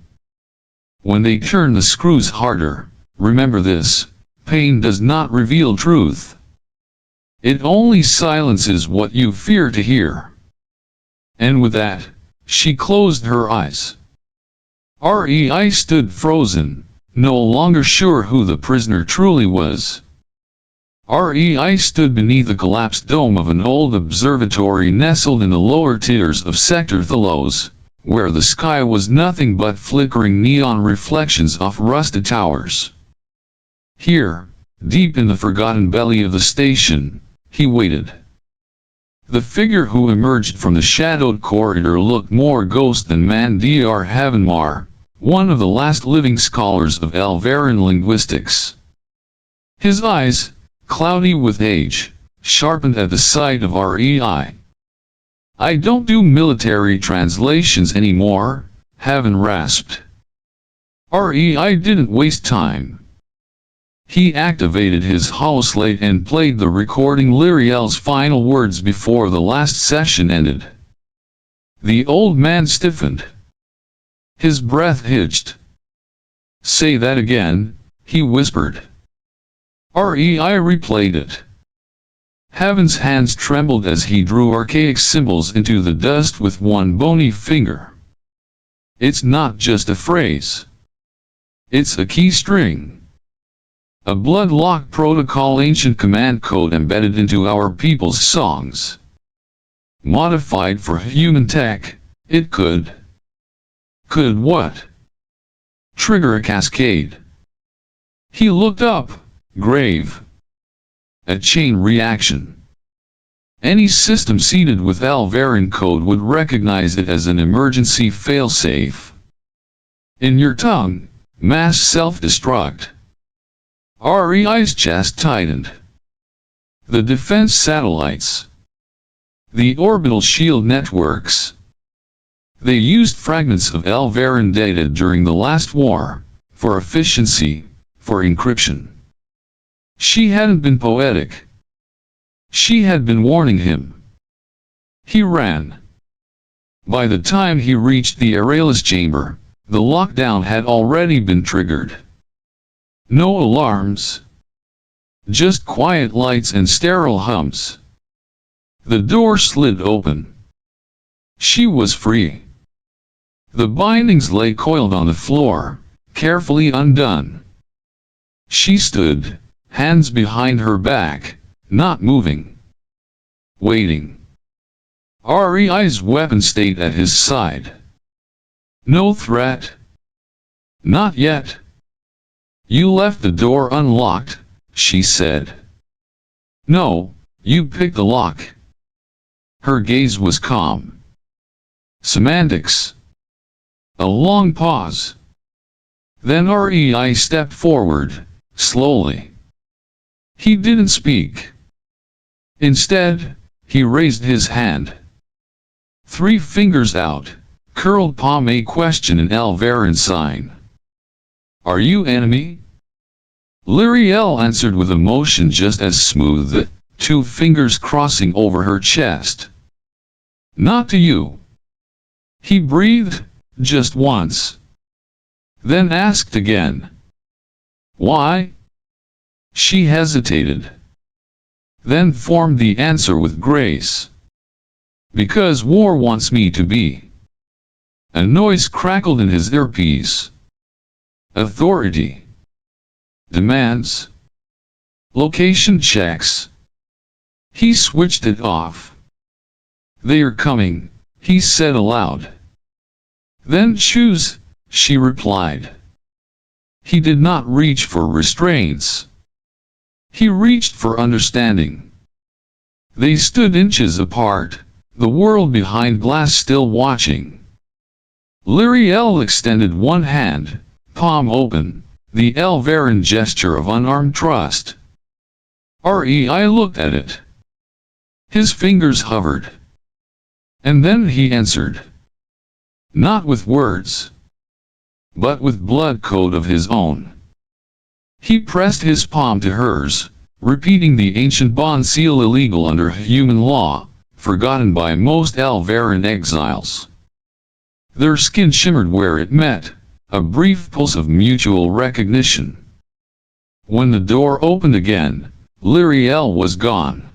When they turn the screws harder, remember this, pain does not reveal truth. It only silences what you fear to hear. And with that, she closed her eyes. Rei stood frozen, no longer sure who the prisoner truly was. Rei stood beneath the collapsed dome of an old observatory nestled in the lower tiers of Sector Thalos, where the sky was nothing but flickering neon reflections off rusted towers. Here, deep in the forgotten belly of the station, he waited. The figure who emerged from the shadowed corridor looked more ghost than man. Dr. Havenmar, one of the last living scholars of Elveran linguistics. His eyes, cloudy with age, sharpened at the sight of Rei. I don't do military translations anymore, Haven rasped. Rei didn't waste time. He activated his holoslate and played the recording Lyriel's final words before the last session ended. The old man stiffened. His breath hitched. Say that again, he whispered. Rei replayed it. Haven's hands trembled as he drew archaic symbols into the dust with one bony finger. It's not just a phrase. It's a key string. A blood-lock protocol, ancient command code embedded into our people's songs. Modified for human tech, it could. Could what? Trigger a cascade. He looked up, grave. A chain reaction. Any system seeded with Elveran code would recognize it as an emergency failsafe. In your tongue, mass self-destruct. Rei's chest tightened. The defense satellites. The orbital shield networks. They used fragments of Elveran data during the last war, for efficiency, for encryption. She hadn't been poetic. She had been warning him. He ran. By the time he reached the Aurelius chamber, the lockdown had already been triggered. No alarms. Just quiet lights and sterile hums. The door slid open. She was free. The bindings lay coiled on the floor, carefully undone. She stood, hands behind her back, not moving. Waiting. Rei's weapon stayed at his side. No threat. Not yet. You left the door unlocked, she said. No, you picked the lock. Her gaze was calm. Semantics. A long pause. Then Rei stepped forward, slowly. He didn't speak. Instead, he raised his hand. 3 fingers out, curled palm, a question in Elveran sign. Are you enemy? Lyriel answered with a motion just as smooth, 2 fingers crossing over her chest. Not to you. He breathed, just once. Then asked again. Why? She hesitated. Then formed the answer with grace. Because war wants me to be. A noise crackled in his earpiece. Authority. Demands. Location checks. He switched it off. They are coming, he said aloud. Then choose, she replied. He did not reach for restraints. He reached for understanding. They stood inches apart, the world behind glass still watching. Lyriel extended one hand, palm open, the Elveran gesture of unarmed trust. Rei looked at it. His fingers hovered. And then he answered. Not with words, but with blood code of his own. He pressed his palm to hers, repeating the ancient bond seal illegal under human law, forgotten by most Elveran exiles. Their skin shimmered where it met, a brief pulse of mutual recognition. When the door opened again, Lyriel was gone.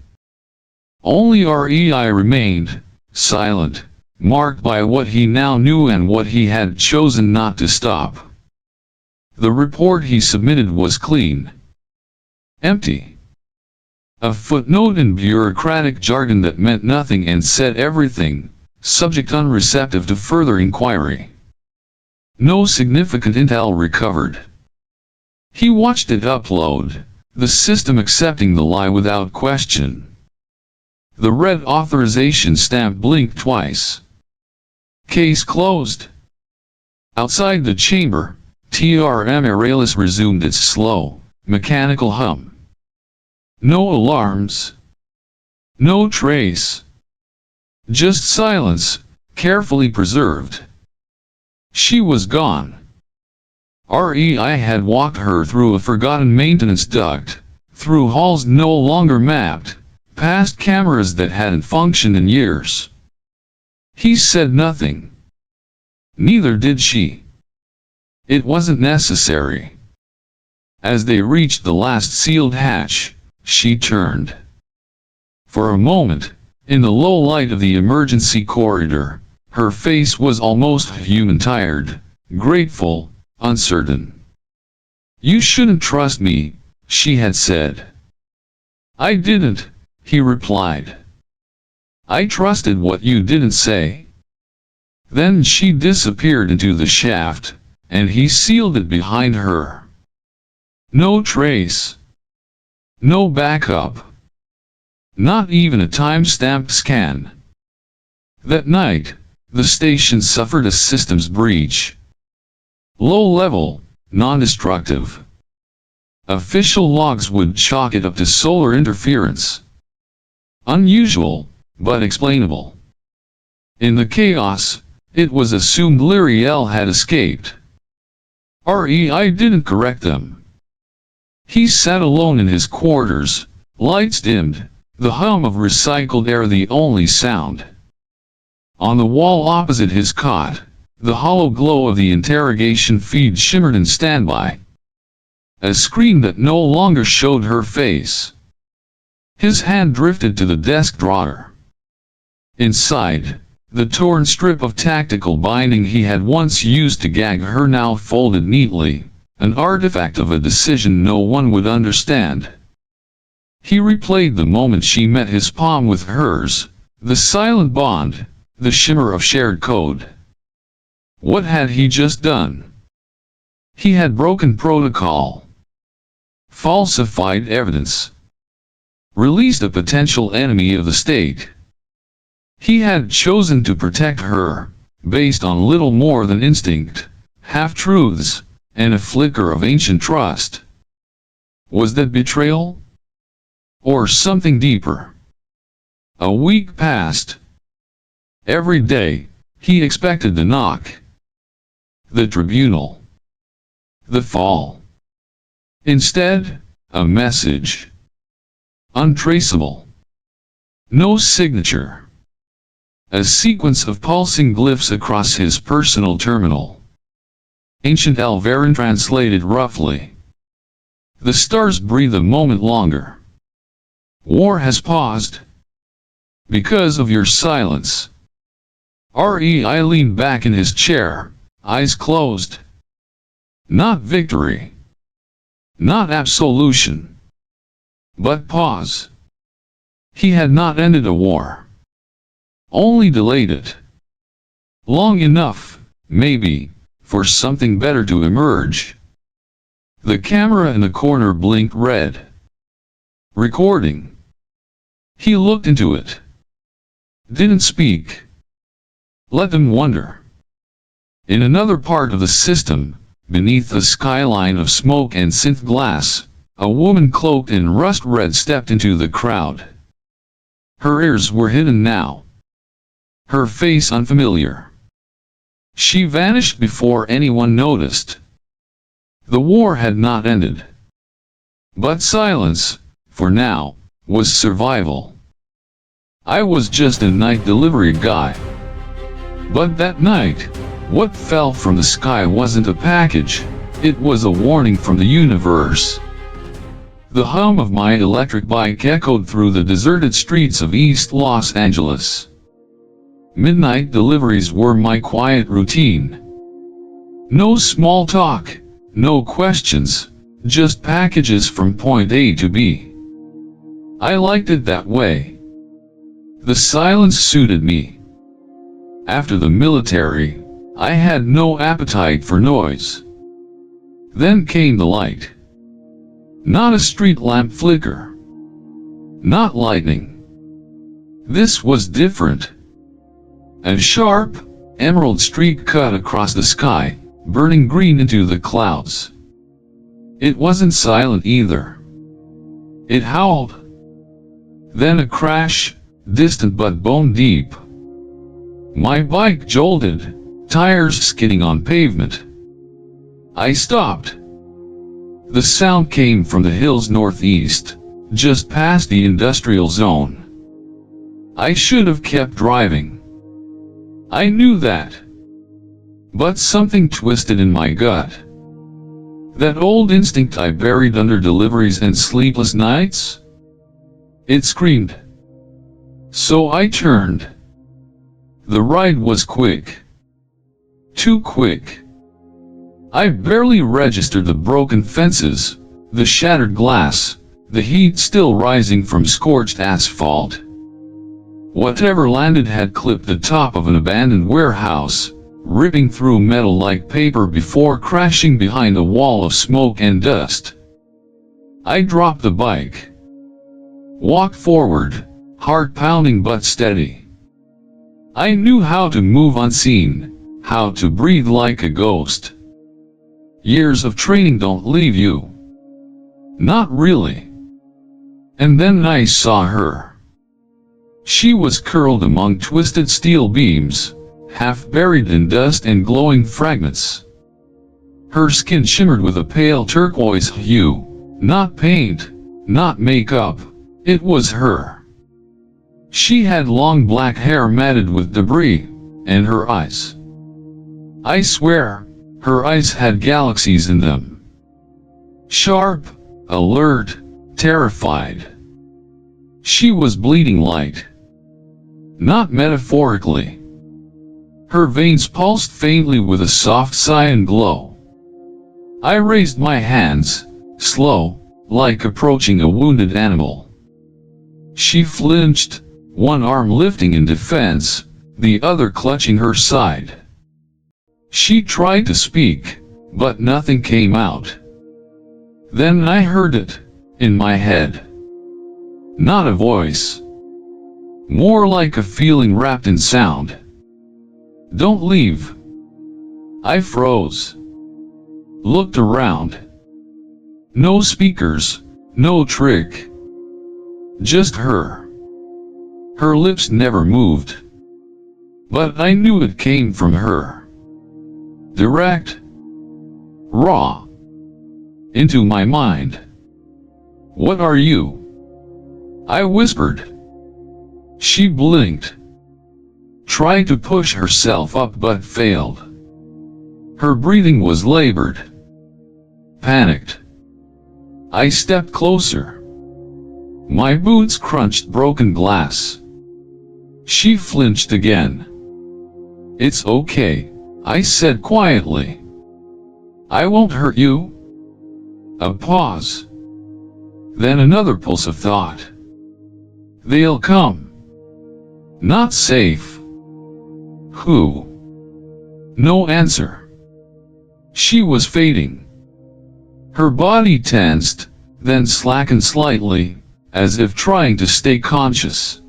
Only Rei remained, silent, marked by what he now knew and what he had chosen not to stop. The report he submitted was clean. Empty. A footnote in bureaucratic jargon that meant nothing and said everything, subject unreceptive to further inquiry. No significant intel recovered. He watched it upload, the system accepting the lie without question. The red authorization stamp blinked twice. Case closed. Outside the chamber, TRM Aeralis resumed its slow, mechanical hum. No alarms. No trace. Just silence, carefully preserved. She was gone. Rei had walked her through a forgotten maintenance duct, through halls no longer mapped, past cameras that hadn't functioned in years. He said nothing. Neither did she. It wasn't necessary. As they reached the last sealed hatch, she turned. For a moment, in the low light of the emergency corridor, her face was almost human, tired, grateful, uncertain. You shouldn't trust me, she had said. I didn't, he replied. I trusted what you didn't say. Then she disappeared into the shaft, and he sealed it behind her. No trace. No backup. Not even a time-stamped scan. That night, the station suffered a systems breach. Low-level, non-destructive. Official logs would chalk it up to solar interference. Unusual, but explainable. In the chaos, it was assumed Lyriel had escaped. Rei didn't correct them. He sat alone in his quarters, lights dimmed, the hum of recycled air the only sound. On the wall opposite his cot, the hollow glow of the interrogation feed shimmered in standby. A screen that no longer showed her face. His hand drifted to the desk drawer. Inside, the torn strip of tactical binding he had once used to gag her now folded neatly, an artifact of a decision no one would understand. He replayed the moment she met his palm with hers, the silent bond, the shimmer of shared code. What had he just done? He had broken protocol. Falsified evidence. Released a potential enemy of the state. He had chosen to protect her, based on little more than instinct, half-truths, and a flicker of ancient trust. Was that betrayal? Or something deeper? A week passed. Every day, he expected the knock. The tribunal. The fall. Instead, a message. Untraceable. No signature. A sequence of pulsing glyphs across his personal terminal. Ancient Elveran translated roughly. The stars breathe a moment longer. War has paused. Because of your silence. Rei leaned back in his chair, eyes closed. Not victory. Not absolution. But pause. He had not ended a war. Only delayed it. Long enough, maybe, for something better to emerge. The camera in the corner blinked red. Recording. He looked into it. Didn't speak. Let them wonder. In another part of the system, beneath a skyline of smoke and synth glass, a woman cloaked in rust red stepped into the crowd. Her ears were hidden now. Her face unfamiliar. She vanished before anyone noticed. The war had not ended. But silence, for now, was survival. I was just a night delivery guy. But that night, what fell from the sky wasn't a package, it was a warning from the universe. The hum of my electric bike echoed through the deserted streets of East Los Angeles. Midnight deliveries were my quiet routine. No small talk, no questions, just packages from point A to B. I liked it that way. The silence suited me. After the military, I had no appetite for noise. Then came the light. Not a street lamp flicker. Not lightning. This was different. A sharp, emerald streak cut across the sky, burning green into the clouds. It wasn't silent either. It howled. Then a crash, distant but bone deep. My bike jolted, tires skidding on pavement. I stopped. The sound came from the hills northeast, just past the industrial zone. I should have kept driving. I knew that. But something twisted in my gut. That old instinct I buried under deliveries and sleepless nights? It screamed. So I turned. The ride was quick. Too quick. I barely registered the broken fences, the shattered glass, the heat still rising from scorched asphalt. Whatever landed had clipped the top of an abandoned warehouse, ripping through metal like paper before crashing behind a wall of smoke and dust. I dropped the bike. Walked forward, heart pounding but steady. I knew how to move unseen, how to breathe like a ghost. Years of training don't leave you. Not really. And then I saw her. She was curled among twisted steel beams, half buried in dust and glowing fragments. Her skin shimmered with a pale turquoise hue, not paint, not makeup, it was her. She had long black hair matted with debris, and her eyes. I swear, her eyes had galaxies in them. Sharp, alert, terrified. She was bleeding light. Not metaphorically. Her veins pulsed faintly with a soft cyan glow. I raised my hands, slow, like approaching a wounded animal. She flinched, one arm lifting in defense, the other clutching her side. She tried to speak, but nothing came out. Then I heard it, in my head. Not a voice. More like a feeling wrapped in sound. Don't leave. I froze. Looked around. No speakers, no trick. Just her. Her lips never moved. But I knew it came from her. Direct. Raw. Into my mind. What are you? I whispered. She blinked. Tried to push herself up but failed. Her breathing was labored. Panicked. I stepped closer. My boots crunched broken glass. She flinched again. It's okay, I said quietly. I won't hurt you. A pause. Then another pulse of thought. They'll come. Not safe. Who? No answer. She was fading. Her body tensed, then slackened slightly, as if trying to stay conscious.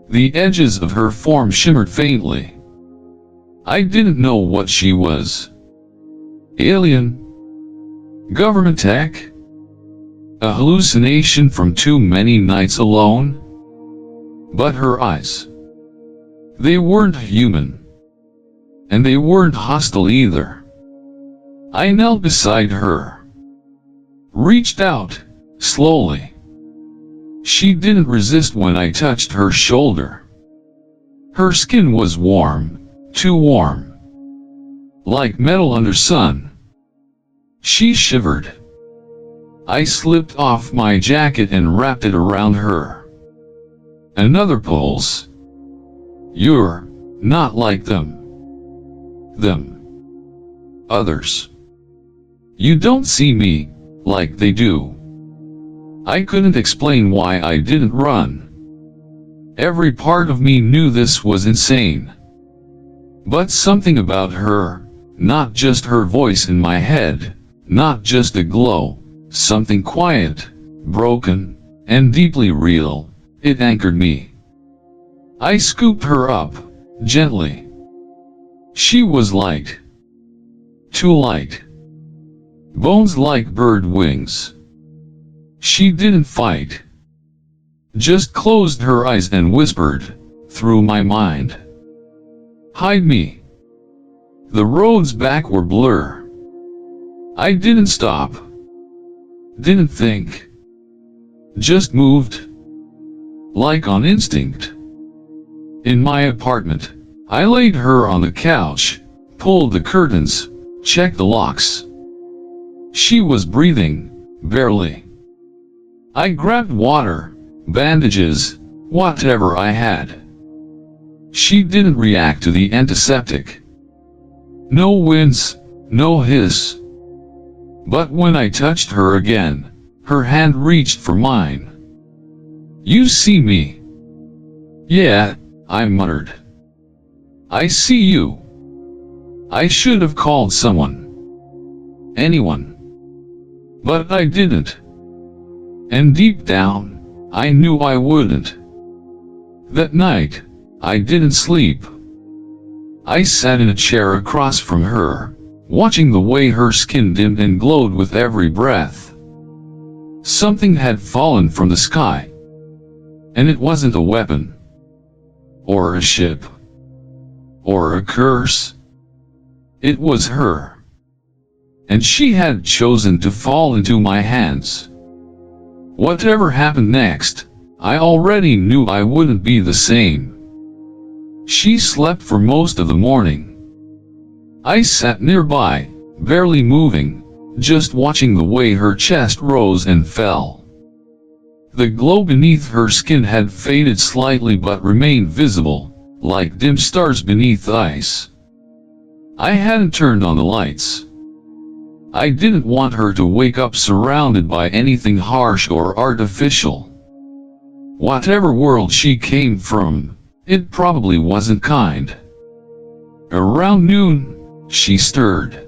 The edges of her form shimmered faintly. I didn't know what she was. Alien? Government tech? A hallucination from too many nights alone? But her eyes. They weren't human. And they weren't hostile either. I knelt beside her. Reached out, slowly. She didn't resist when I touched her shoulder. Her skin was warm, too warm. Like metal under sun. She shivered. I slipped off my jacket and wrapped it around her. Another pulse. You're not like them. Them. Others. You don't see me like they do. I couldn't explain why I didn't run. Every part of me knew this was insane. But something about her, not just her voice in my head, not just a glow, something quiet, broken, and deeply real, it anchored me. I scooped her up, gently. She was light. Too light. Bones like bird wings. She didn't fight. Just closed her eyes and whispered, through my mind. Hide me. The roads back were blur. I didn't stop. Didn't think. Just moved. Like on instinct. In my apartment, I laid her on the couch, pulled the curtains, checked the locks. She was breathing, barely. I grabbed water, bandages, whatever I had. She didn't react to the antiseptic. No wince, no hiss. But when I touched her again, her hand reached for mine. You see me? Yeah, I muttered. I see you. I should have called someone. Anyone. But I didn't. And deep down, I knew I wouldn't. That night, I didn't sleep. I sat in a chair across from her, watching the way her skin dimmed and glowed with every breath. Something had fallen from the sky. And it wasn't a weapon. Or a ship. Or a curse. It was her. And she had chosen to fall into my hands. Whatever happened next, I already knew I wouldn't be the same. She slept for most of the morning. I sat nearby, barely moving, just watching the way her chest rose and fell. The glow beneath her skin had faded slightly but remained visible, like dim stars beneath ice. I hadn't turned on the lights. I didn't want her to wake up surrounded by anything harsh or artificial. Whatever world she came from, it probably wasn't kind. Around noon, she stirred.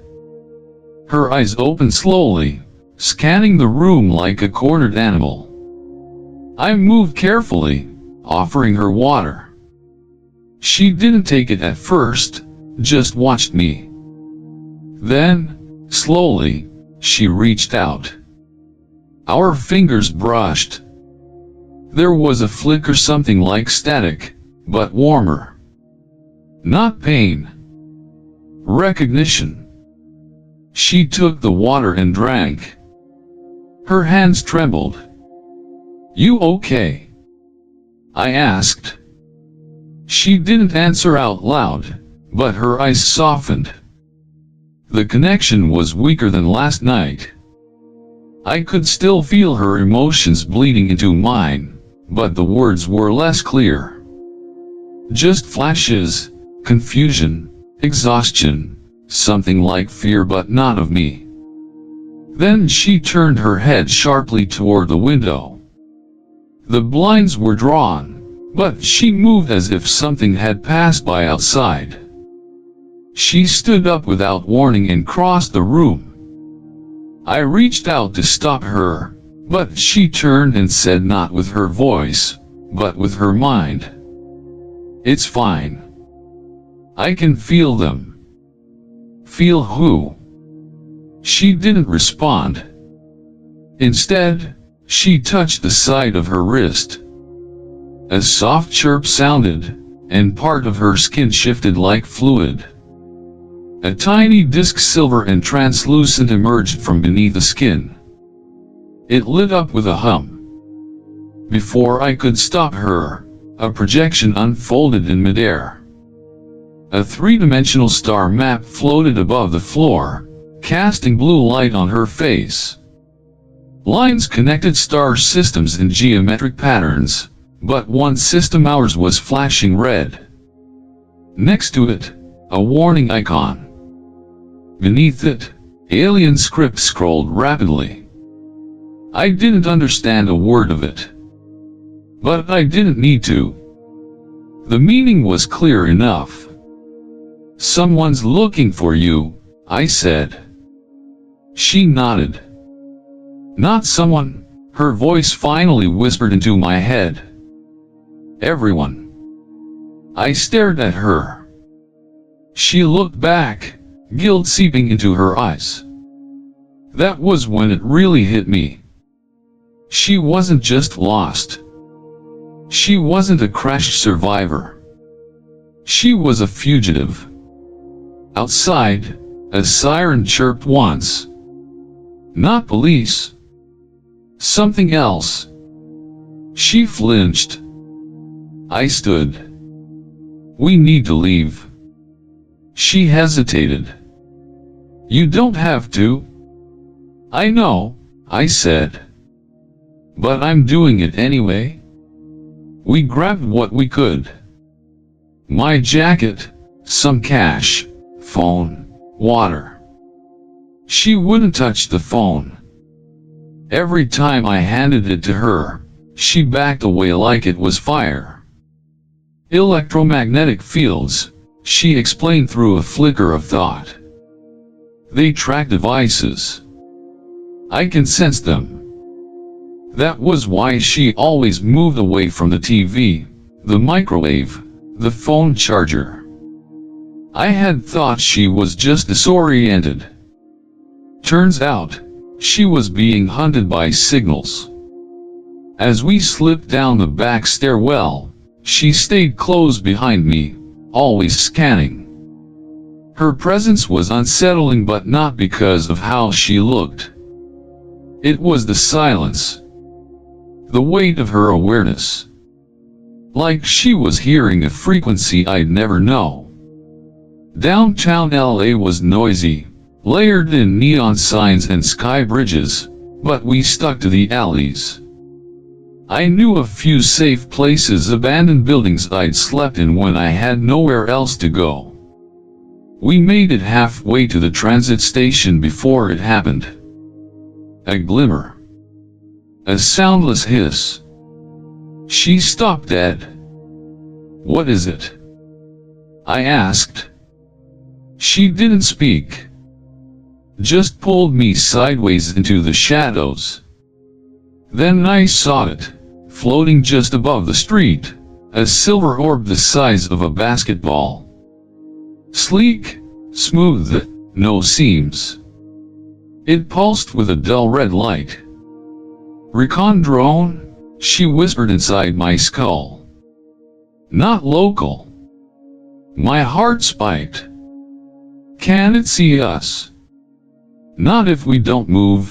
Her eyes opened slowly, scanning the room like a cornered animal. I moved carefully, offering her water. She didn't take it at first, just watched me. Then, slowly, she reached out. Our fingers brushed. There was a flicker, something like static, but warmer. Not pain. Recognition. She took the water and drank. Her hands trembled. You okay? I asked. She didn't answer out loud, but her eyes softened. The connection was weaker than last night. I could still feel her emotions bleeding into mine, but the words were less clear. Just flashes, confusion, exhaustion, something like fear but not of me. Then she turned her head sharply toward the window. The blinds were drawn, but she moved as if something had passed by outside. She stood up without warning and crossed the room. I reached out to stop her, but she turned and said, not with her voice, but with her mind, "It's fine. I can feel them. Feel who? She didn't respond. Instead, she touched the side of her wrist. A soft chirp sounded, and part of her skin shifted like fluid. A tiny disc, silver and translucent, emerged from beneath the skin. It lit up with a hum. Before I could stop her, a projection unfolded in midair. A three-dimensional star map floated above the floor, casting blue light on her face. Lines connected star systems in geometric patterns, but one system, ours, was flashing red. Next to it, a warning icon. Beneath it, alien script scrolled rapidly. I didn't understand a word of it. But I didn't need to. The meaning was clear enough. "Someone's looking for you," I said. She nodded. "Not someone," her voice finally whispered into my head. "Everyone." I stared at her. She looked back, guilt seeping into her eyes. That was when it really hit me. She wasn't just lost. She wasn't a crashed survivor. She was a fugitive. Outside, a siren chirped once. Not police. Something else. She flinched. I stood. "We need to leave." She hesitated. "You don't have to." "I know," I said. "But I'm doing it anyway." We grabbed what we could. My jacket, some cash, phone, water. She wouldn't touch the phone. Every time I handed it to her, she backed away like it was fire. "Electromagnetic fields," she explained through a flicker of thought. "They track devices. I can sense them." That was why she always moved away from the TV, the microwave, the phone charger. I had thought she was just disoriented. Turns out, she was being hunted by signals. As we slipped down the back stairwell, she stayed close behind me, always scanning. Her presence was unsettling, but not because of how she looked. It was the silence. The weight of her awareness. Like she was hearing a frequency I'd never know. Downtown LA was noisy, layered in neon signs and sky bridges, but we stuck to the alleys. I knew a few safe places, abandoned buildings I'd slept in when I had nowhere else to go. We made it halfway to the transit station before it happened. A glimmer. A soundless hiss. She stopped dead. "What is it?" I asked. She didn't speak. Just pulled me sideways into the shadows. Then I saw it, floating just above the street, a silver orb the size of a basketball. Sleek, smooth, no seams. It pulsed with a dull red light. "Recon drone?" she whispered inside my skull. "Not local." My heart spiked. "Can it see us?" "Not if we don't move."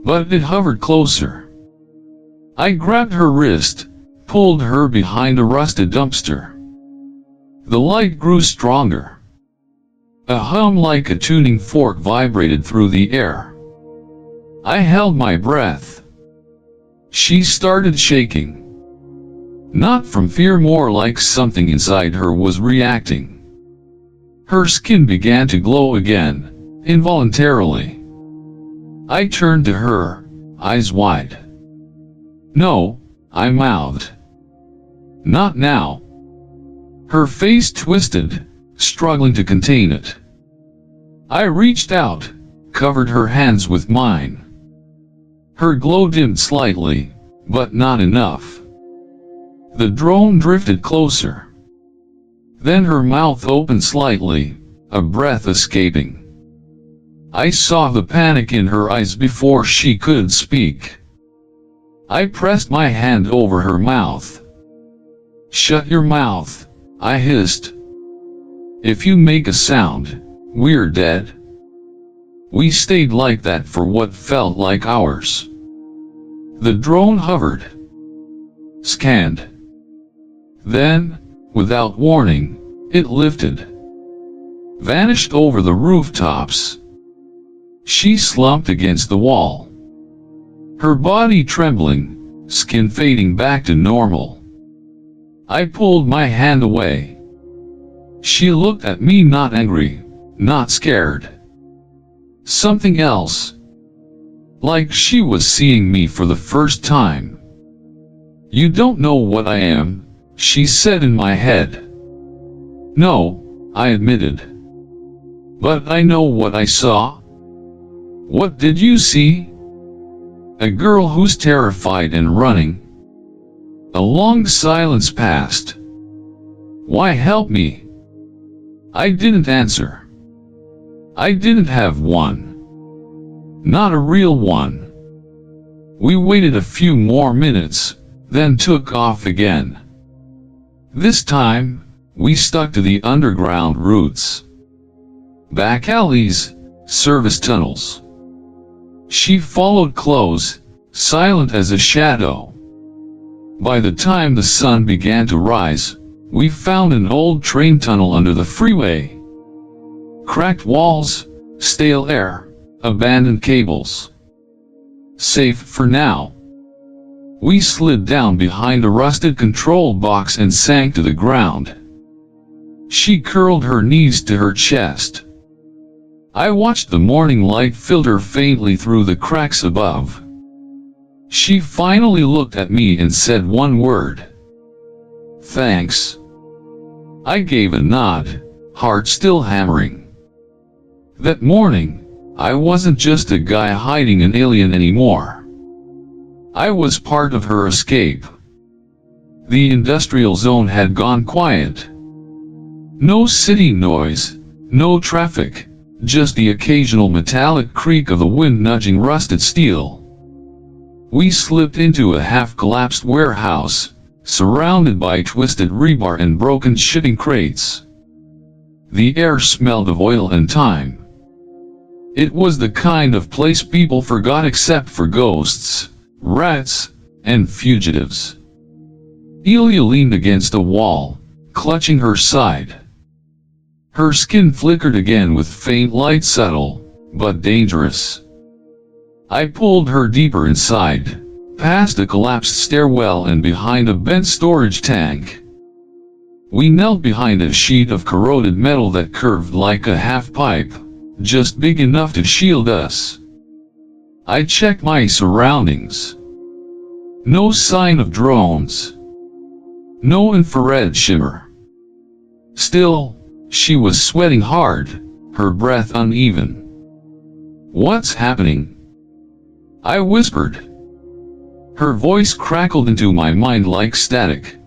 But it hovered closer. I grabbed her wrist, pulled her behind a rusted dumpster. The light grew stronger. A hum like a tuning fork vibrated through the air. I held my breath. She started shaking. Not from fear, more like something inside her was reacting. Her skin began to glow again, involuntarily. I turned to her, eyes wide. "No," I mouthed. "Not now." Her face twisted, struggling to contain it. I reached out, covered her hands with mine. Her glow dimmed slightly, but not enough. The drone drifted closer. Then her mouth opened slightly, a breath escaping. I saw the panic in her eyes before she could speak. I pressed my hand over her mouth. "Shut your mouth," I hissed. "If you make a sound, we're dead." We stayed like that for what felt like hours. The drone hovered, scanned. Then, without warning, it lifted, vanished over the rooftops. She slumped against the wall, her body trembling, skin fading back to normal. I pulled my hand away. She looked at me, not angry, not scared. Something else. Like she was seeing me for the first time. "You don't know what I am," she said in my head. "No," I admitted. "But I know what I saw." "What did you see?" "A girl who's terrified and running." A long silence passed. "Why, help me?" I didn't answer. I didn't have one. Not a real one. We waited a few more minutes, then took off again. This time, we stuck to the underground routes. Back alleys, service tunnels. She followed close, silent as a shadow. By the time the sun began to rise, we found an old train tunnel under the freeway. Cracked walls, stale air, abandoned cables. Safe for now. We slid down behind a rusted control box and sank to the ground. She curled her knees to her chest. I watched the morning light filter faintly through the cracks above. She finally looked at me and said one word. "Thanks." I gave a nod, heart still hammering. That morning, I wasn't just a guy hiding an alien anymore. I was part of her escape. The industrial zone had gone quiet. No city noise, no traffic, just the occasional metallic creak of the wind nudging rusted steel. We slipped into a half-collapsed warehouse, surrounded by twisted rebar and broken shipping crates. The air smelled of oil and time. It was the kind of place people forgot except for ghosts, rats, and fugitives. Elia leaned against a wall, clutching her side. Her skin flickered again with faint light, subtle, but dangerous. I pulled her deeper inside, past a collapsed stairwell and behind a bent storage tank. We knelt behind a sheet of corroded metal that curved like a half-pipe, just big enough to shield us. I checked my surroundings. No sign of drones. No infrared shimmer. Still, she was sweating hard, her breath uneven. "What's happening?" I whispered. Her voice crackled into my mind like static.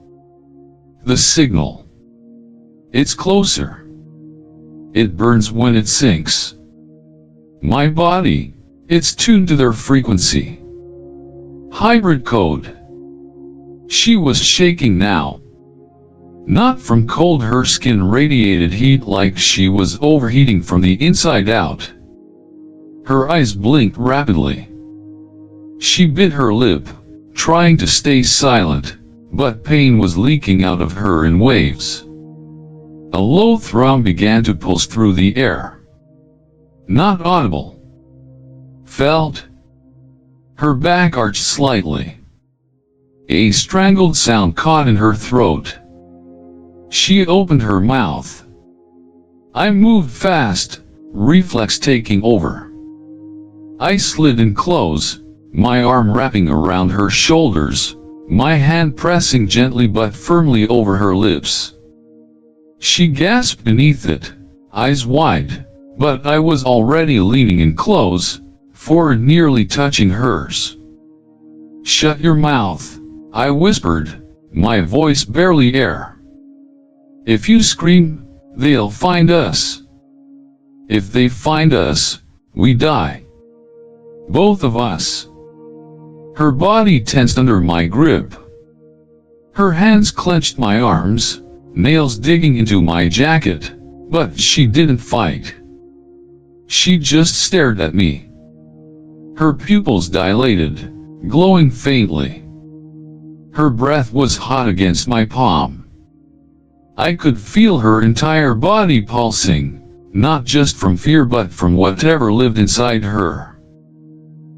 "The signal. It's closer. It burns when it sinks. My body, it's tuned to their frequency. Hybrid code." She was shaking now. Not from cold, her skin radiated heat like she was overheating from the inside out. Her eyes blinked rapidly. She bit her lip, trying to stay silent, but pain was leaking out of her in waves. A low thrum began to pulse through the air. Not audible. Felt. Her back arched slightly. A strangled sound caught in her throat. She opened her mouth. I moved fast, reflex taking over. I slid in close, my arm wrapping around her shoulders, my hand pressing gently but firmly over her lips. She gasped beneath it, eyes wide, but I was already leaning in close, forward nearly touching hers. "Shut your mouth," I whispered, my voice barely air. If you scream, they'll find us. If they find us, we die. Both of us. Her body tensed under my grip. Her hands clenched my arms, nails digging into my jacket, but she didn't fight. She just stared at me. Her pupils dilated, glowing faintly. Her breath was hot against my palm. I could feel her entire body pulsing, not just from fear but from whatever lived inside her.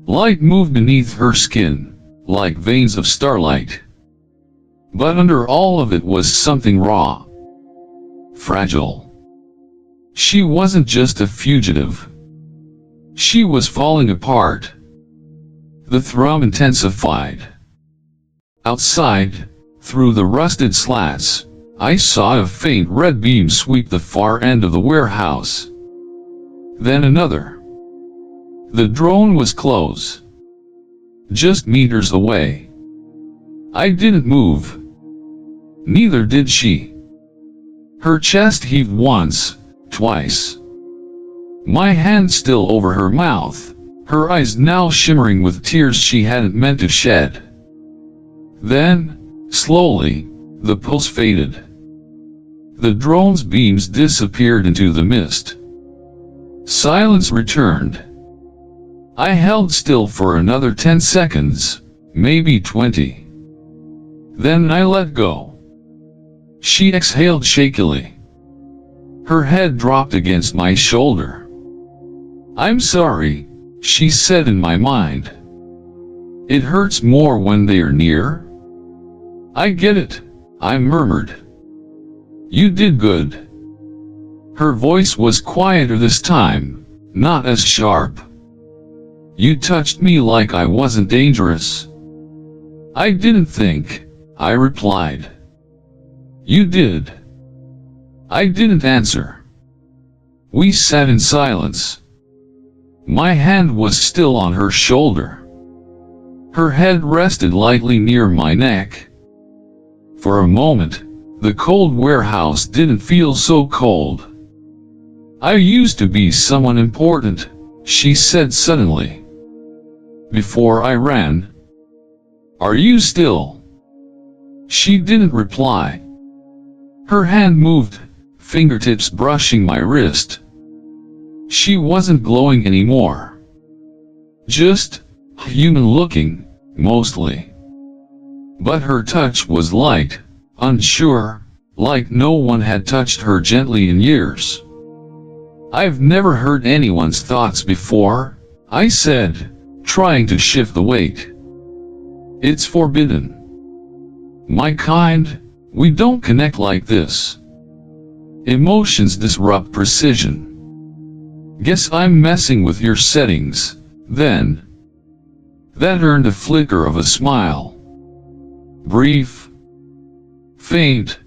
Light moved beneath her skin, like veins of starlight. But under all of it was something raw. Fragile. She wasn't just a fugitive. She was falling apart. The thrum intensified. Outside, through the rusted slats, I saw a faint red beam sweep the far end of the warehouse. Then another. The drone was close. Just meters away. I didn't move. Neither did she. Her chest heaved once, twice. My hand still over her mouth, her eyes now shimmering with tears she hadn't meant to shed. Then, slowly, the pulse faded. The drone's beams disappeared into the mist. Silence returned. I held still for another 10 seconds, maybe 20. Then I let go. She exhaled shakily. Her head dropped against my shoulder. "I'm sorry," she said in my mind. "It hurts more when they're near." "I get it," I murmured. "You did good." Her voice was quieter this time, not as sharp. "You touched me like I wasn't dangerous." "I didn't think," I replied. "You did." I didn't answer. We sat in silence. My hand was still on her shoulder. Her head rested lightly near my neck. For a moment, the cold warehouse didn't feel so cold. "I used to be someone important," she said suddenly. "Before I ran." "Are you still?" She didn't reply. Her hand moved, fingertips brushing my wrist. She wasn't glowing anymore. Just human-looking, mostly. But her touch was light, unsure, like no one had touched her gently in years. "I've never heard anyone's thoughts before," I said, trying to shift the weight. "It's forbidden. My kind, we don't connect like this. Emotions disrupt precision. Guess I'm messing with your settings, then." That earned a flicker of a smile. Brief. Faint.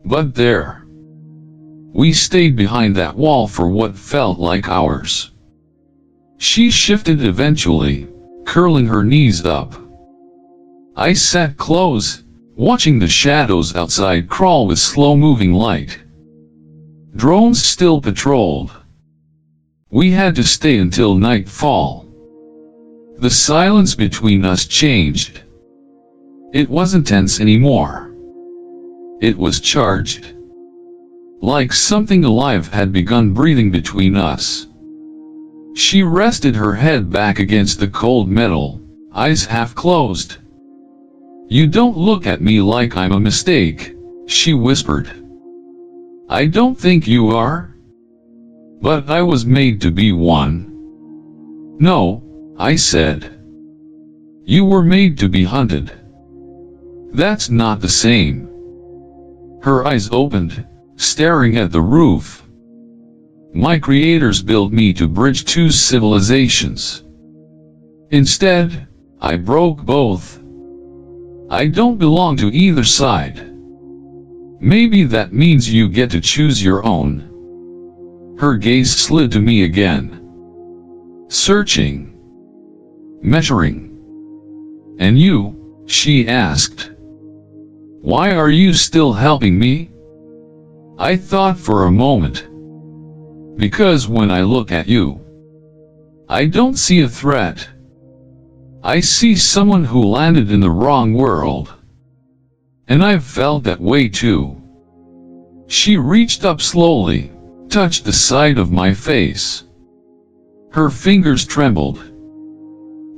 But there. We stayed behind that wall for what felt like hours. She shifted eventually, curling her knees up. I sat close, watching the shadows outside crawl with slow-moving light. Drones still patrolled. We had to stay until nightfall. The silence between us changed. It wasn't tense anymore. It was charged. Like something alive had begun breathing between us. She rested her head back against the cold metal, eyes half closed. "You don't look at me like I'm a mistake," she whispered. "I don't think you are. But I was made to be one." "No," I said. "You were made to be hunted." "That's not the same." Her eyes opened, staring at the roof. "My creators built me to bridge two civilizations. Instead, I broke both. I don't belong to either side. Maybe that means you get to choose your own." Her gaze slid to me again. Searching. Measuring. "And you?" she asked. "Why are you still helping me?" I thought for a moment. Because when I look at you, I don't see a threat. I see someone who landed in the wrong world. And I've felt that way too. She reached up slowly, touched the side of my face. Her fingers trembled.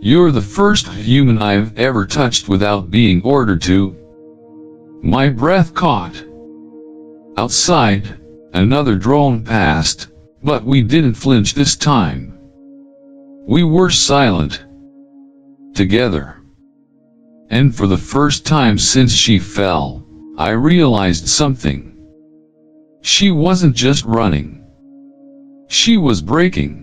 You're the first human I've ever touched without being ordered to. My breath caught. Outside, another drone passed, but we didn't flinch this time. We were silent. Together. And for the first time since she fell, I realized something. She wasn't just running. She was breaking.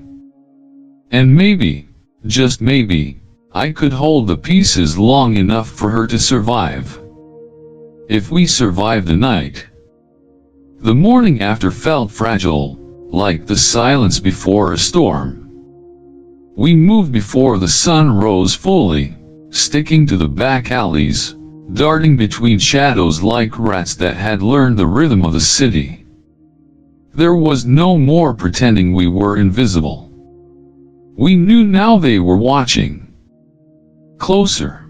And maybe, just maybe, I could hold the pieces long enough for her to survive. If we survived the night. The morning after felt fragile, like the silence before a storm. We moved before the sun rose fully, sticking to the back alleys, darting between shadows like rats that had learned the rhythm of the city. There was no more pretending we were invisible. We knew now they were watching. Closer.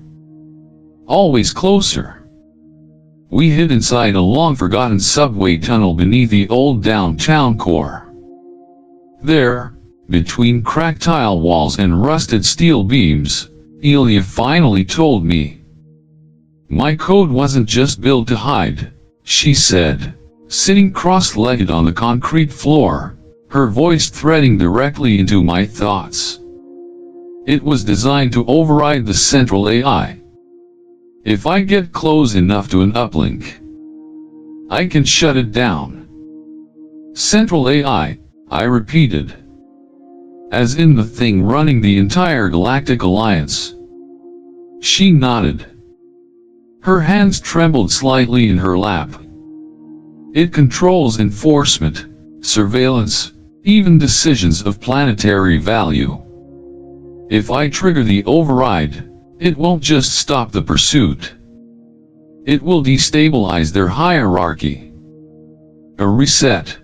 Always closer. We hid inside a long-forgotten subway tunnel beneath the old downtown core. There, between cracked tile walls and rusted steel beams, Elia finally told me. My code wasn't just built to hide, she said, sitting cross-legged on the concrete floor, her voice threading directly into my thoughts. It was designed to override the central AI. If I get close enough to an uplink, I can shut it down. Central AI, I repeated. As in the thing running the entire Galactic Alliance. She nodded. Her hands trembled slightly in her lap. It controls enforcement, surveillance, even decisions of planetary value. If I trigger the override, it won't just stop the pursuit. It will destabilize their hierarchy. A reset.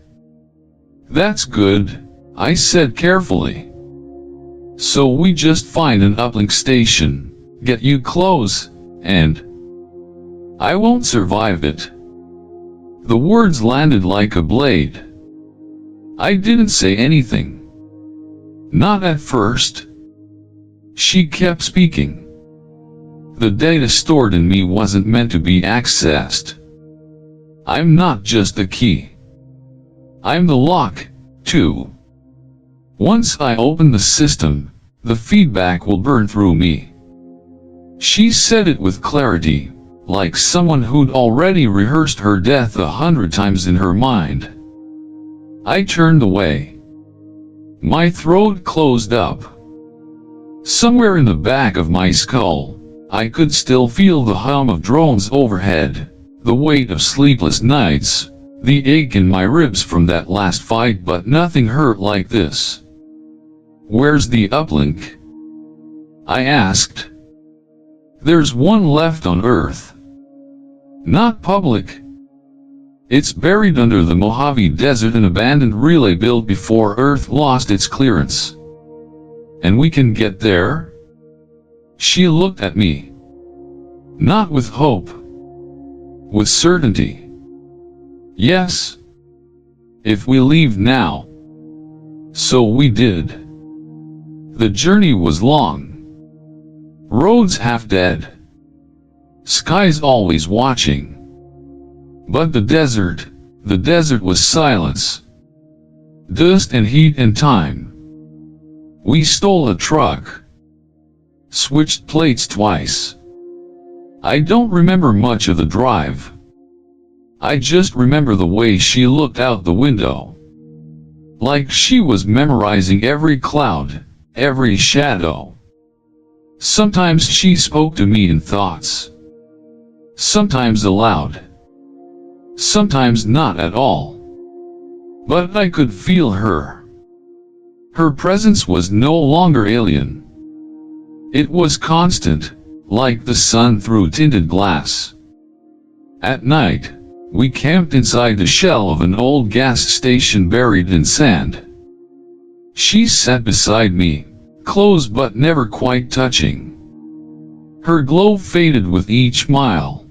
That's good, I said carefully. So we just find an uplink station, get you close, and I won't survive it. The words landed like a blade. I didn't say anything. Not at first. She kept speaking. The data stored in me wasn't meant to be accessed. I'm not just the key. I'm the lock, too. Once I open the system, the feedback will burn through me. She said it with clarity, like someone who'd already rehearsed her death 100 times in her mind. I turned away. My throat closed up. Somewhere in the back of my skull, I could still feel the hum of drones overhead, the weight of sleepless nights, the ache in my ribs from that last fight, but nothing hurt like this. Where's the uplink? I asked. There's one left on Earth. Not public. It's buried under the Mojave Desert, an abandoned relay built before Earth lost its clearance. And we can get there? She looked at me. Not with hope. With certainty. Yes. If we leave now. So we did. The journey was long. Roads half dead. Skies always watching. But the desert was silence. Dust and heat and time. We stole a truck. Switched plates twice. I don't remember much of the drive. I just remember the way she looked out the window. Like she was memorizing every cloud, every shadow. Sometimes she spoke to me in thoughts. Sometimes aloud. Sometimes not at all. But I could feel her. Her presence was no longer alien. It was constant, like the sun through tinted glass. At night, We camped inside the shell of an old gas station buried in sand. She sat beside me, close but never quite touching. Her glow faded with each mile.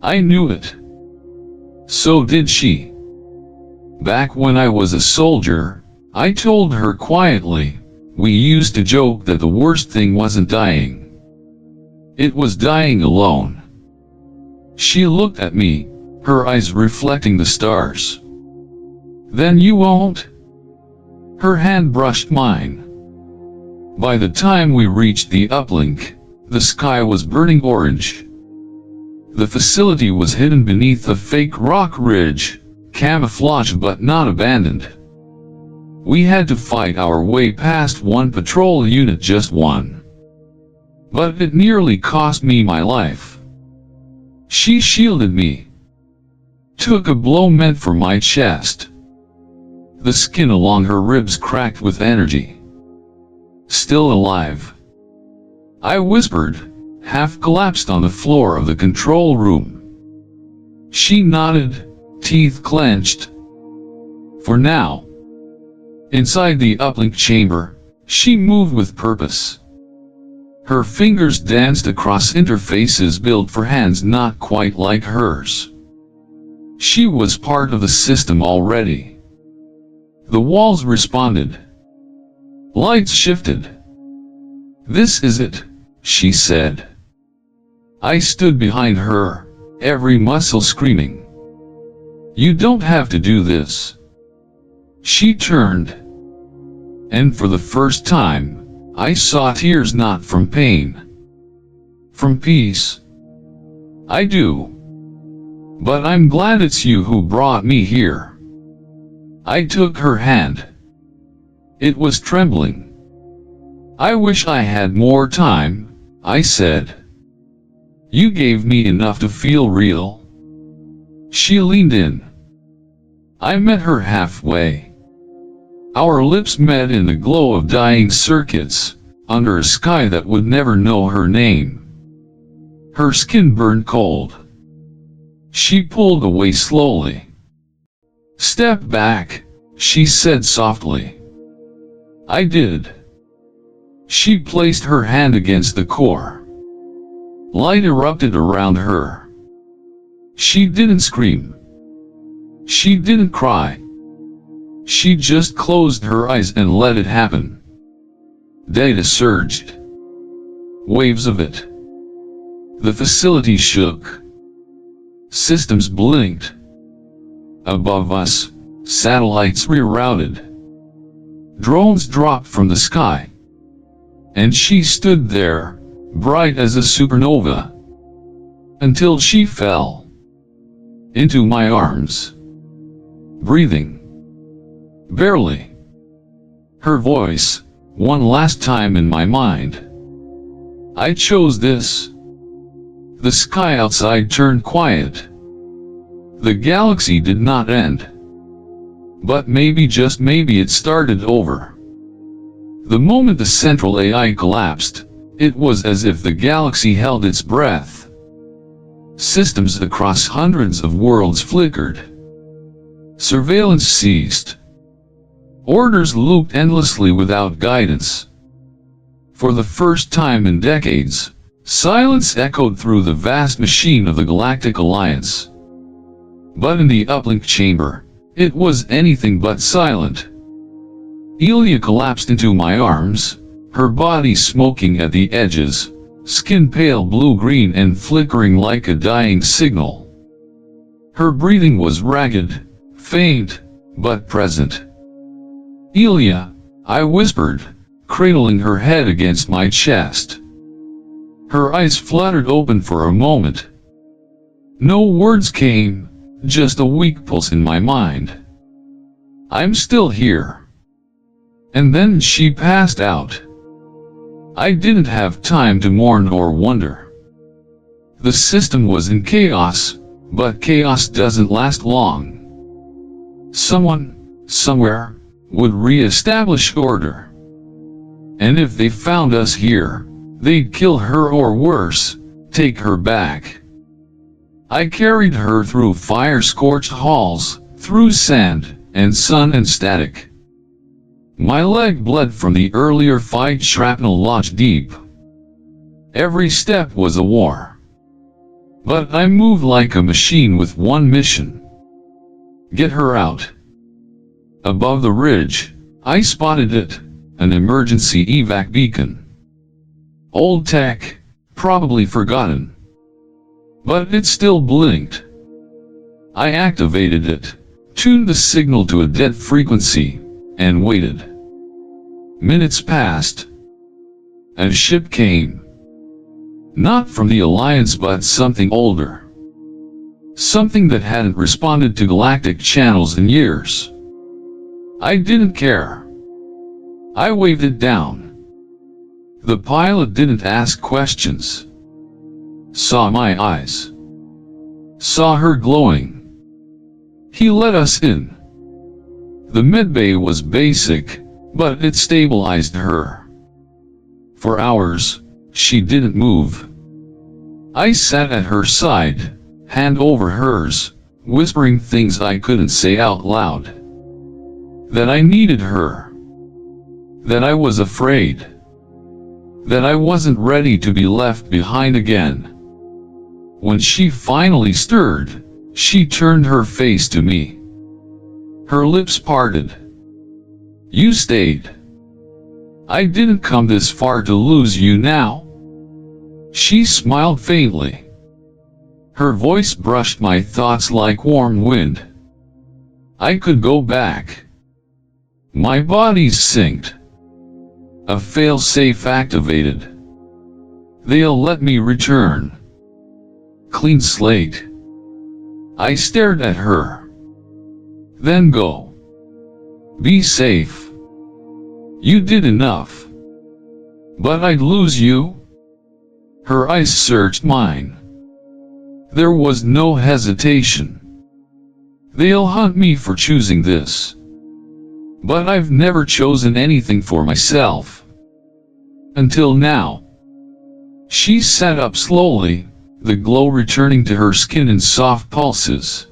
I knew it. So did she. Back when I was a soldier, I told her quietly, we used to joke that the worst thing wasn't dying. It was dying alone. She looked at me, her eyes reflecting the stars. Then you won't? Her hand brushed mine. By the time we reached the uplink, the sky was burning orange. The facility was hidden beneath a fake rock ridge, camouflaged but not abandoned. We had to fight our way past one patrol unit, just one. But it nearly cost me my life. She shielded me. Took a blow meant for my chest. The skin along her ribs cracked with energy. Still alive. I whispered, half collapsed on the floor of the control room. She nodded, teeth clenched. For now. Inside the uplink chamber, she moved with purpose. Her fingers danced across interfaces built for hands not quite like hers. She was part of the system already. The walls responded. Lights shifted. This is it, she said. I stood behind her, every muscle screaming. You don't have to do this. She turned. And for the first time, I saw tears, not from pain. From peace. I do. But I'm glad it's you who brought me here. I took her hand. It was trembling. I wish I had more time, I said. You gave me enough to feel real. She leaned in. I met her halfway. Our lips met in the glow of dying circuits, under a sky that would never know her name. Her skin burned cold. She pulled away slowly. Step back, she said softly. I did. She placed her hand against the core. Light erupted around her. She didn't scream. She didn't cry. She just closed her eyes and let it happen. Data surged. Waves of it. The facility shook. Systems blinked. Above us, satellites rerouted. Drones dropped from the sky. And she stood there, bright as a supernova. Until she fell. Into my arms. Breathing. Barely. Her voice, one last time in my mind. I chose this. The sky outside turned quiet. The galaxy did not end. But maybe, just maybe, it started over. The moment the central AI collapsed, it was as if the galaxy held its breath. Systems across hundreds of worlds flickered. Surveillance ceased. Orders looped endlessly without guidance. For the first time in decades, silence echoed through the vast machine of the Galactic Alliance. But in the uplink chamber, it was anything but silent. Ilya collapsed into my arms, her body smoking at the edges, skin pale blue-green and flickering like a dying signal. Her breathing was ragged, faint, but present. Ilya, I whispered, cradling her head against my chest. Her eyes fluttered open for a moment. No words came, just a weak pulse in my mind. I'm still here. And then she passed out. I didn't have time to mourn or wonder. The system was in chaos, but chaos doesn't last long. Someone, somewhere, would re-establish order. And if they found us here, they'd kill her, or worse, take her back. I carried her through fire-scorched halls, through sand, and sun and static. My leg bled from the earlier fight, shrapnel lodged deep. Every step was a war. But I moved like a machine with one mission. Get her out. Above the ridge, I spotted it, an emergency evac beacon. Old tech, probably forgotten. But it still blinked. I activated it, tuned the signal to a dead frequency, and waited. Minutes passed. A ship came. Not from the Alliance, but something older. Something that hadn't responded to galactic channels in years. I didn't care. I waved it down. The pilot didn't ask questions. Saw my eyes. Saw her glowing. He let us in. The medbay was basic, but it stabilized her. For hours, she didn't move. I sat at her side, hand over hers, whispering things I couldn't say out loud. That I needed her. That I was afraid. That I wasn't ready to be left behind again. When she finally stirred, she turned her face to me. Her lips parted. You stayed. I didn't come this far to lose you now. She smiled faintly. Her voice brushed my thoughts like warm wind. I could go back. My body synced. A fail-safe activated. They'll let me return. Clean slate. I stared at her. Then go. Be safe. You did enough. But I'd lose you? Her eyes searched mine. There was no hesitation. They'll hunt me for choosing this. But I've never chosen anything for myself. Until now. She sat up slowly, the glow returning to her skin in soft pulses.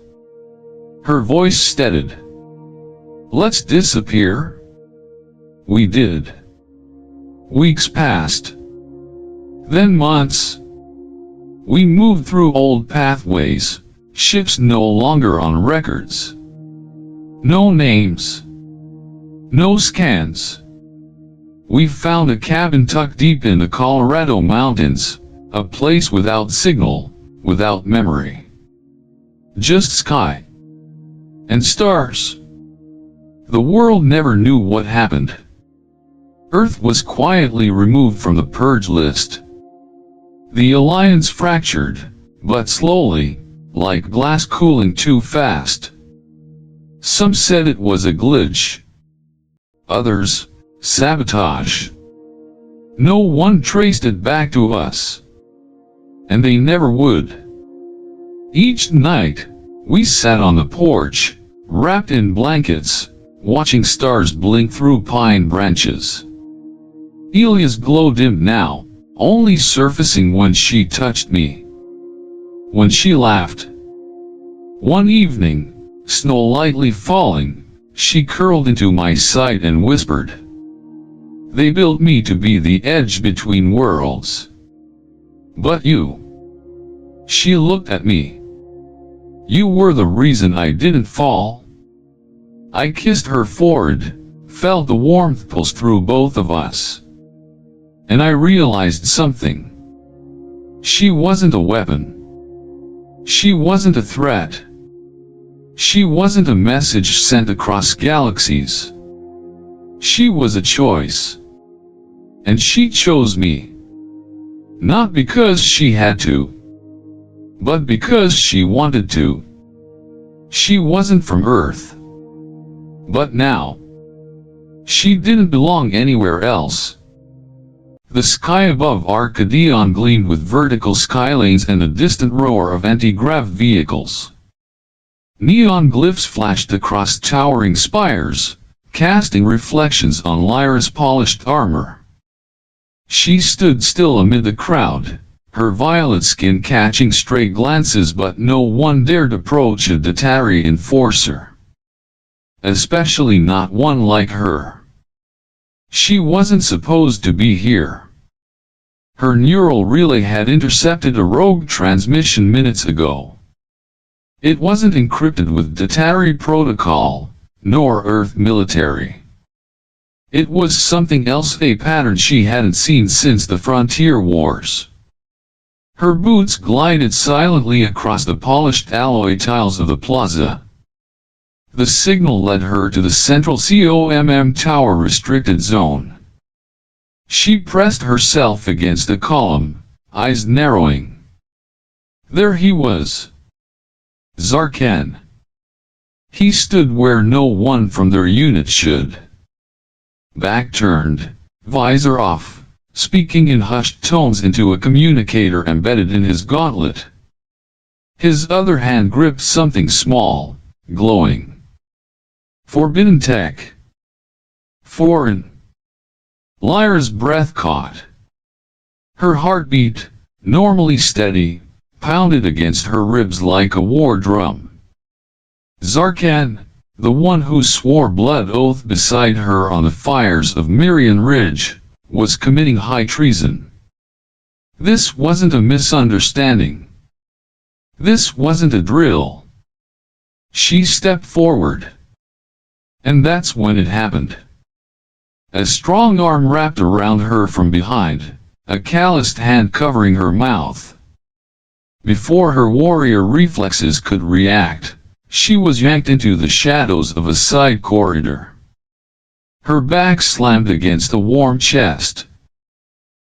Her voice steadied. Let's disappear. We did. Weeks passed. Then months. We moved through old pathways, ships no longer on records. No names. No scans. We found a cabin tucked deep in the Colorado mountains, a place without signal, without memory. Just sky. And stars. The world never knew what happened. Earth was quietly removed from the purge list. The Alliance fractured, but slowly, like glass cooling too fast. Some said it was a glitch. Others, sabotage. No one traced it back to us. And they never would. Each night, we sat on the porch, wrapped in blankets, watching stars blink through pine branches. Elia's glow dimmed now, only surfacing when she touched me. When she laughed. One evening, snow lightly falling, she curled into my side and whispered. They built me to be the edge between worlds. But you. She looked at me. You were the reason I didn't fall. I kissed her forehead, felt the warmth pulse through both of us. And I realized something. She wasn't a weapon. She wasn't a threat. She wasn't a message sent across galaxies. She was a choice. And she chose me. Not because she had to, but because she wanted to. She wasn't from Earth. But now, she didn't belong anywhere else. The sky above Arcadion gleamed with vertical skylanes and a distant roar of anti-grav vehicles. Neon glyphs flashed across towering spires, casting reflections on Lyra's polished armor. She stood still amid the crowd, her violet skin catching stray glances, but no one dared approach a Datari enforcer. Especially not one like her. She wasn't supposed to be here. Her neural relay had intercepted a rogue transmission minutes ago. It wasn't encrypted with Datari protocol, nor Earth military. It was something else, a pattern she hadn't seen since the Frontier Wars. Her boots glided silently across the polished alloy tiles of the plaza. The signal led her to the central COMM tower restricted zone. She pressed herself against a column, eyes narrowing. There he was. Zarkan. He stood where no one from their unit should. Back turned, visor off, speaking in hushed tones into a communicator embedded in his gauntlet. His other hand gripped something small, glowing. Forbidden tech. Foreign. Lyra's breath caught. Her heartbeat, normally steady, pounded against her ribs like a war drum. Zarkan, the one who swore blood oath beside her on the fires of Mirian Ridge, was committing high treason. This wasn't a misunderstanding. This wasn't a drill. She stepped forward. And that's when it happened. A strong arm wrapped around her from behind, a calloused hand covering her mouth. Before her warrior reflexes could react, she was yanked into the shadows of a side corridor. Her back slammed against a warm chest.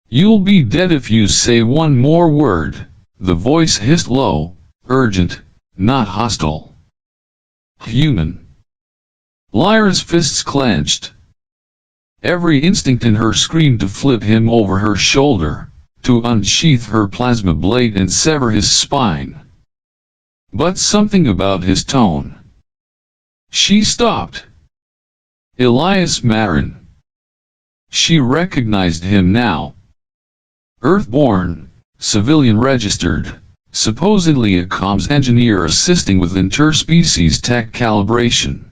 "You'll be dead if you say one more word," the voice hissed low, urgent, not hostile. Human. Lyra's fists clenched. Every instinct in her screamed to flip him over her shoulder, to unsheath her plasma blade and sever his spine. But something about his tone. She stopped. Elias Marin. She recognized him now. Earthborn, civilian registered, supposedly a comms engineer assisting with interspecies tech calibration.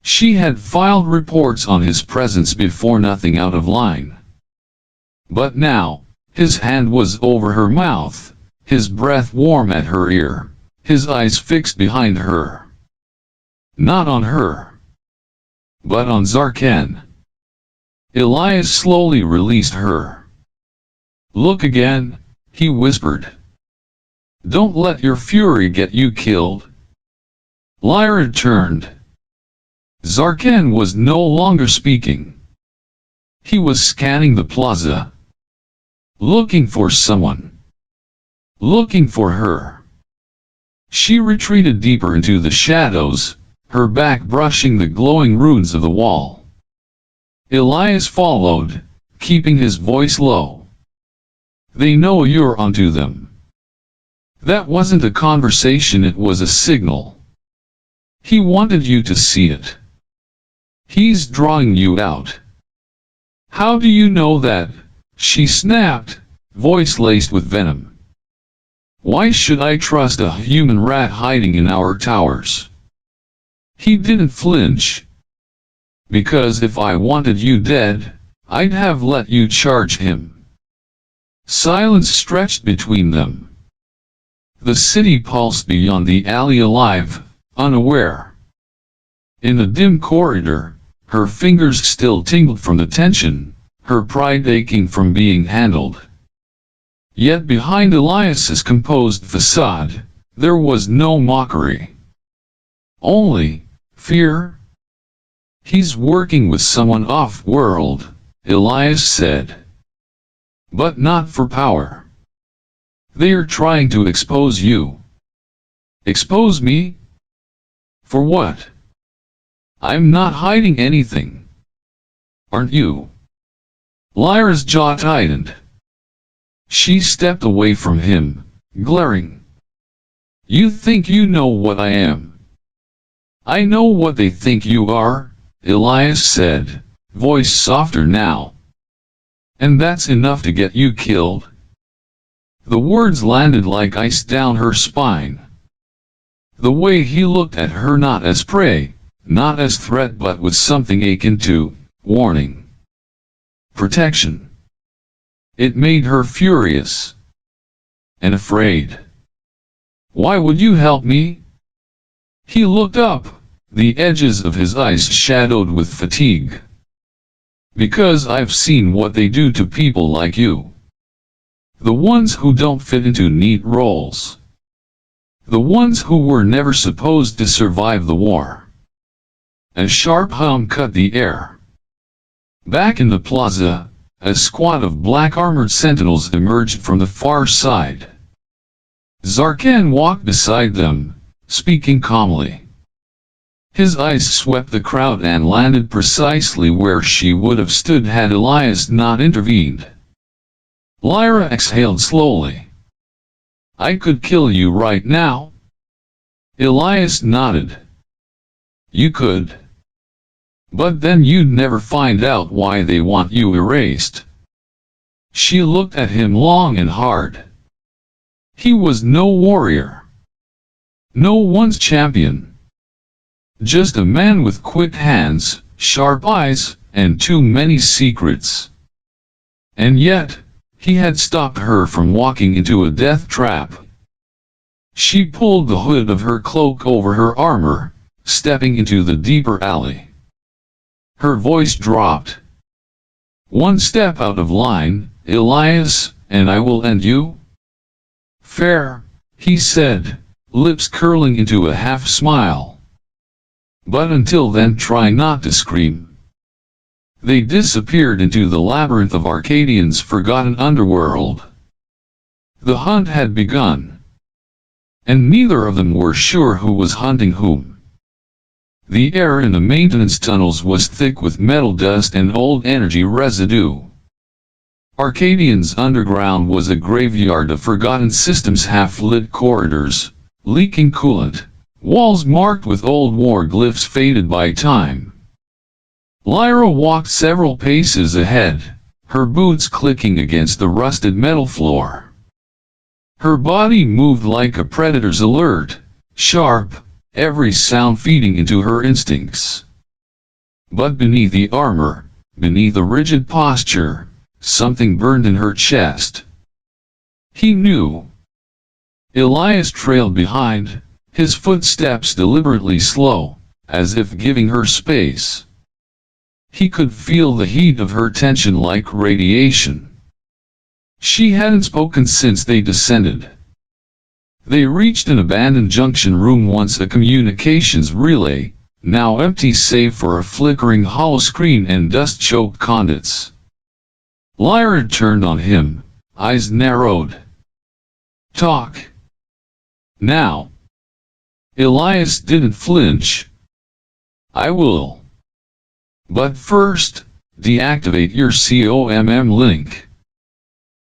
She had filed reports on his presence before, nothing out of line. But now, his hand was over her mouth, his breath warm at her ear, his eyes fixed behind her. Not on her, but on Zarkan. Elias slowly released her. "Look again," he whispered. "Don't let your fury get you killed." Lyra turned. Zarkan was no longer speaking. He was scanning the plaza. Looking for someone. Looking for her. She retreated deeper into the shadows, her back brushing the glowing runes of the wall. Elias followed, keeping his voice low. "They know you're onto them." That wasn't a conversation, it was a signal. He wanted you to see it. He's drawing you out. "How do you know that?" she snapped, voice laced with venom. "Why should I trust a human rat hiding in our towers?" He didn't flinch. "Because if I wanted you dead, I'd have let you charge him." Silence stretched between them. The city pulsed beyond the alley, alive, unaware. In the dim corridor, her fingers still tingled from the tension, her pride aching from being handled. Yet behind Elias's composed facade, there was no mockery. Only fear. "He's working with someone off-world," Elias said. "But not for power. They're trying to expose you." "Expose me? For what? I'm not hiding anything." "Aren't you?" Lyra's jaw tightened. She stepped away from him, glaring. "You think you know what I am?" "I know what they think you are," Elias said, voice softer now. "And that's enough to get you killed?" The words landed like ice down her spine. The way he looked at her, not as prey, not as threat, but with something akin to warning, protection. It made her furious and afraid. "Why would you help me?" He looked up, the edges of his eyes shadowed with fatigue. "Because I've seen what they do to people like you. The ones who don't fit into neat roles. The ones who were never supposed to survive the war." A sharp hum cut the air. Back in the plaza, a squad of black-armored sentinels emerged from the far side. Zarkan walked beside them, speaking calmly. His eyes swept the crowd and landed precisely where she would have stood had Elias not intervened. Lyra exhaled slowly. "I could kill you right now?" Elias nodded. "You could. But then you'd never find out why they want you erased." She looked at him long and hard. He was no warrior. No one's champion. Just a man with quick hands, sharp eyes, and too many secrets. And yet, he had stopped her from walking into a death trap. She pulled the hood of her cloak over her armor, stepping into the deeper alley. Her voice dropped. "One step out of line, Elias, and I will end you?" "Fair," he said, lips curling into a half-smile. "But until then, try not to scream." They disappeared into the labyrinth of Arcadian's forgotten underworld. The hunt had begun. And neither of them were sure who was hunting whom. The air in the maintenance tunnels was thick with metal dust and old energy residue. Arcadian's underground was a graveyard of forgotten systems, half-lit corridors, leaking coolant, walls marked with old war glyphs faded by time. Lyra walked several paces ahead, her boots clicking against the rusted metal floor. Her body moved like a predator's, alert, sharp, every sound feeding into her instincts. But beneath the armor, beneath the rigid posture, something burned in her chest. He knew. Elias trailed behind, his footsteps deliberately slow, as if giving her space. He could feel the heat of her tension like radiation. She hadn't spoken since they descended. They reached an abandoned junction room, once a communications relay, now empty save for a flickering hollow screen and dust-choked conduits. Lyra turned on him, eyes narrowed. "Talk. Now." Elias didn't flinch. "I will. But first, deactivate your COMM link."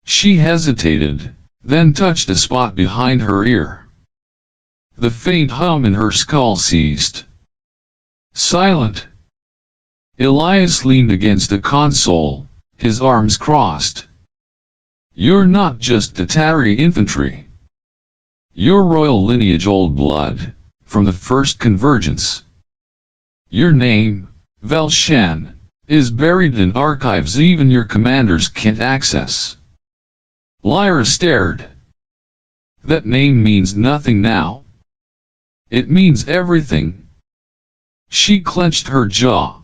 She hesitated, then touched a spot behind her ear. The faint hum in her skull ceased. Silent. Elias leaned against the console, his arms crossed. "You're not just Tatari infantry. You're royal lineage, old blood, from the first convergence. Your name, Velshan, is buried in archives even your commanders can't access." Lyra stared. "That name means nothing now?" "It means everything." She clenched her jaw.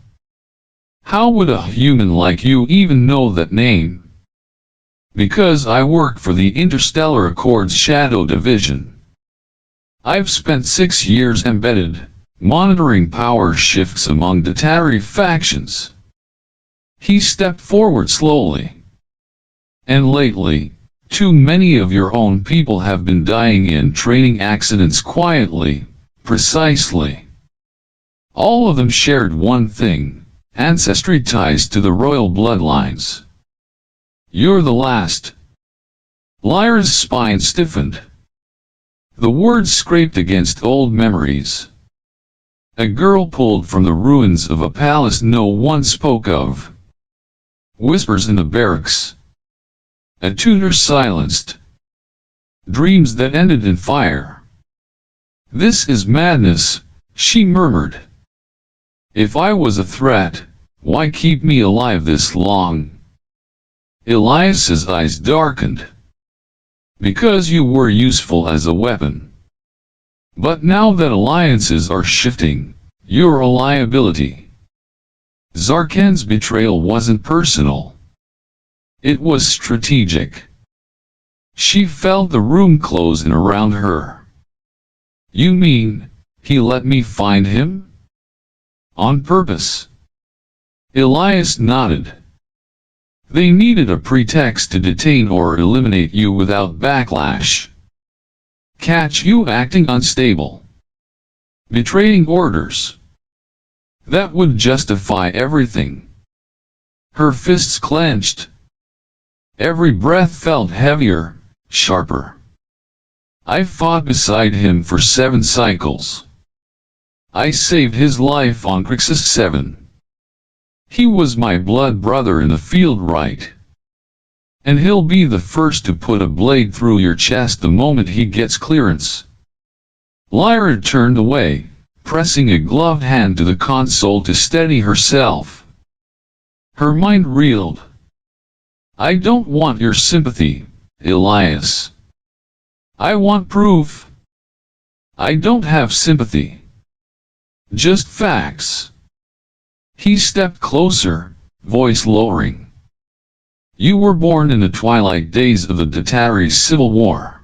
"How would a human like you even know that name?" "Because I work for the Interstellar Accord's Shadow Division. I've spent 6 years embedded, monitoring power shifts among the Tatari factions." He stepped forward slowly. "And lately, too many of your own people have been dying in training accidents quietly, precisely. All of them shared one thing, ancestry ties to the royal bloodlines. You're the last." Lyra's spine stiffened. The words scraped against old memories. A girl pulled from the ruins of a palace no one spoke of. Whispers in the barracks. A tutor silenced. dreams that ended in fire. "This is madness," she murmured. "If I was a threat, why keep me alive this long?" Elias's eyes darkened. "Because you were useful as a weapon. But now that alliances are shifting, you're a liability." Zarkan's betrayal wasn't personal. It was strategic. She felt the room close in around her. "You mean, he let me find him? On purpose?" Elias nodded. "They needed a pretext to detain or eliminate you without backlash. Catch you acting unstable. Betraying orders. That would justify everything." Her fists clenched. Every breath felt heavier, sharper. "I fought beside him for 7 cycles. I saved his life on Crixus 7. He was my blood brother in the field, right? And he'll be the first to put a blade through your chest the moment he gets clearance." Lyra turned away, pressing a gloved hand to the console to steady herself. Her mind reeled. "I don't want your sympathy, Elias. I want proof." "I don't have sympathy. Just facts." He stepped closer, voice lowering. "You were born in the twilight days of the Datari Civil War.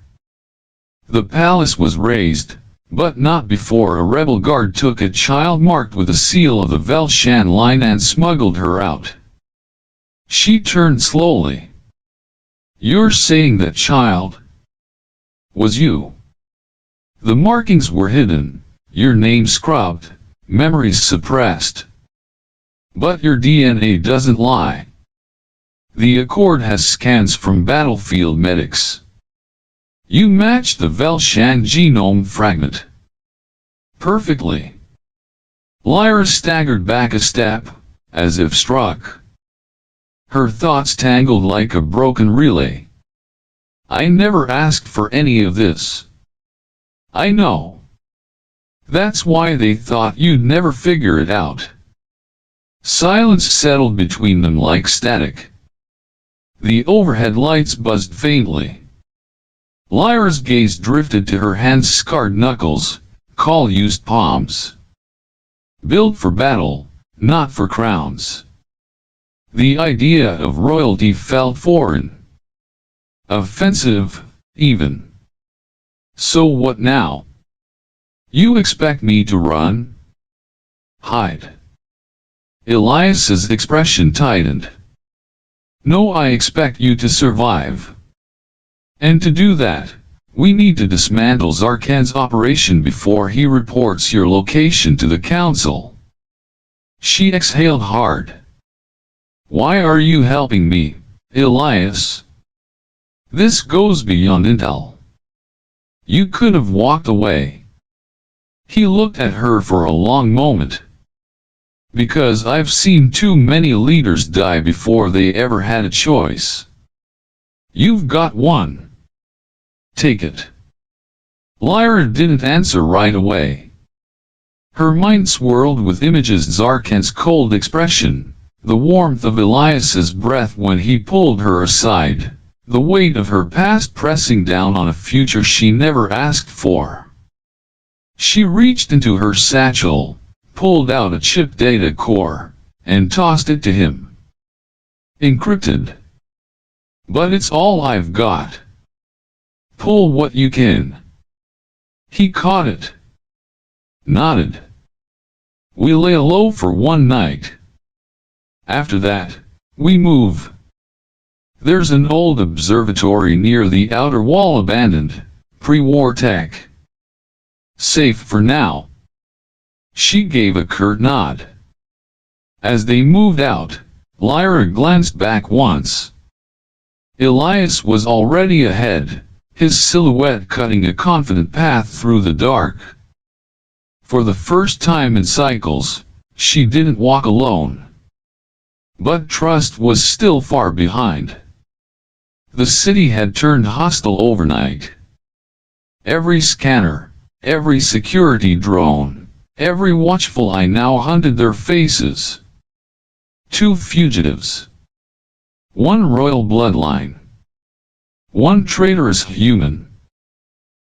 The palace was razed, but not before a rebel guard took a child marked with the seal of the Velshan line and smuggled her out." She turned slowly. "You're saying that child was you? The markings were hidden, your name scrubbed, memories suppressed. But your DNA doesn't lie. The Accord has scans from battlefield medics. You match the Velshan genome fragment perfectly." Lyra staggered back a step, as if struck. Her thoughts tangled like a broken relay. "I never asked for any of this. I know. That's why they thought you'd never figure it out." Silence settled between them like static. The overhead lights buzzed faintly. Lyra's gaze drifted to her hand-scarred knuckles, call-used palms. Built for battle, not for crowns. The idea of royalty felt foreign. Offensive, even. "So what now? You expect me to run? Hide?" Elias's expression tightened. "No, I expect you to survive. And to do that, we need to dismantle Zarkan's operation before he reports your location to the council." She exhaled hard. "Why are you helping me, Elias? This goes beyond intel. You could have walked away." He looked at her for a long moment. "Because I've seen too many leaders die before they ever had a choice. You've got one. Take it." Lyra didn't answer right away. Her mind swirled with images: Zarkan's cold expression, the warmth of Elias's breath when he pulled her aside, the weight of her past pressing down on a future she never asked for. She reached into her satchel, pulled out a chip data core, and tossed it to him. "Encrypted. But it's all I've got. Pull what you can." He caught it. Nodded. "We lay low for one night. After that, we move. There's an old observatory near the outer wall, abandoned, pre-war tech. Safe for now." She gave a curt nod. As they moved out, Lyra glanced back once. Elias was already ahead, his silhouette cutting a confident path through the dark. For the first time in cycles, she didn't walk alone. But trust was still far behind. The city had turned hostile overnight. Every scanner, every security drone, every watchful eye now hunted their faces. 2 fugitives. 1 royal bloodline. 1 traitorous human.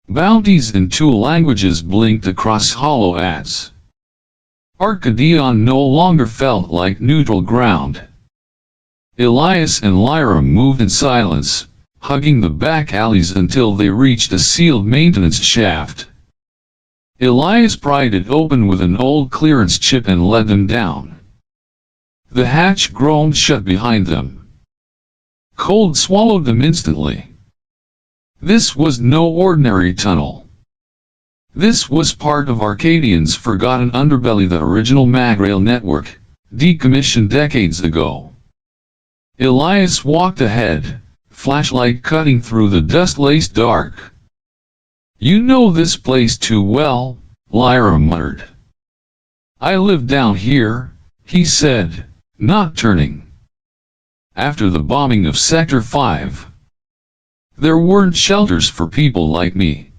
Bounties in 2 languages blinked across hollow ads. Arcadion no longer felt like neutral ground. Elias and Lyra moved in silence, hugging the back alleys until they reached a sealed maintenance shaft. Elias pried it open with an old clearance chip and led them down. The hatch groaned shut behind them. Cold swallowed them instantly. This was no ordinary tunnel. This was part of Arcadian's forgotten underbelly, the original Magrail network, decommissioned decades ago. Elias walked ahead, flashlight cutting through the dust-laced dark. "You know this place too well," Lyra muttered. "I live down here," he said, not turning. After the bombing of Sector 5, there weren't shelters for people like me.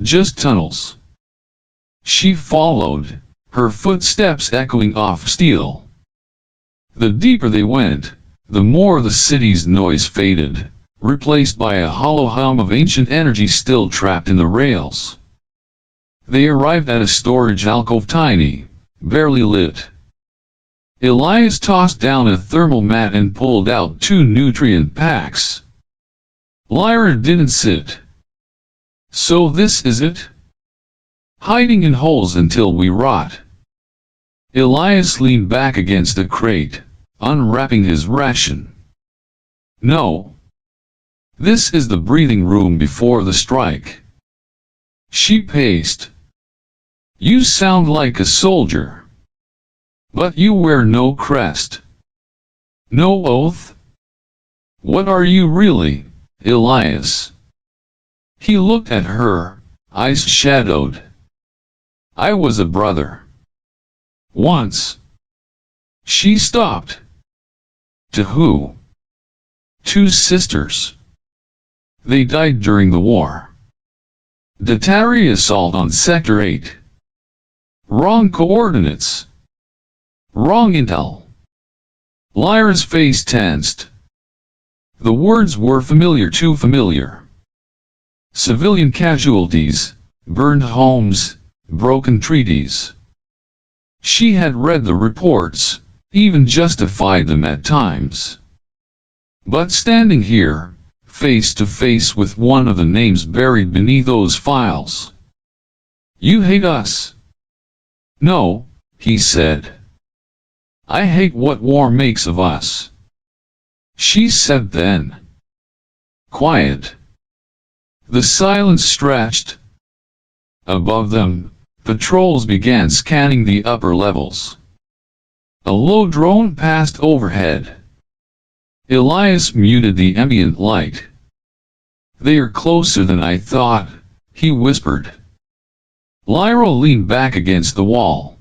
Just tunnels. She followed, her footsteps echoing off steel. The deeper they went, the more the city's noise faded, replaced by a hollow hum of ancient energy still trapped in the rails. They arrived at a storage alcove, tiny, barely lit. Elias tossed down a thermal mat and pulled out 2 nutrient packs. Lyra didn't sit. "So this is it? Hiding in holes until we rot." Elias leaned back against a crate, unwrapping his ration. "No. This is the breathing room before the strike." She paced. "You sound like a soldier. But you wear no crest. No oath? What are you really, Elias?" He looked at her, eyes shadowed. "I was a brother. Once." She stopped. "To who?" "2 sisters. They died during the war. Datari assault on Sector 8. Wrong coordinates. Wrong intel." Lyra's face tensed. The words were familiar, too familiar. Civilian casualties, burned homes, broken treaties. She had read the reports, even justified them at times. But standing here, face to face with one of the names buried beneath those files. "You hate us." "No," he said. "I hate what war makes of us." She said then. Quiet. The silence stretched. Above them, patrols began scanning the upper levels. A low drone passed overhead. Elias muted the ambient light. "They are closer than I thought," he whispered. Lyra leaned back against the wall.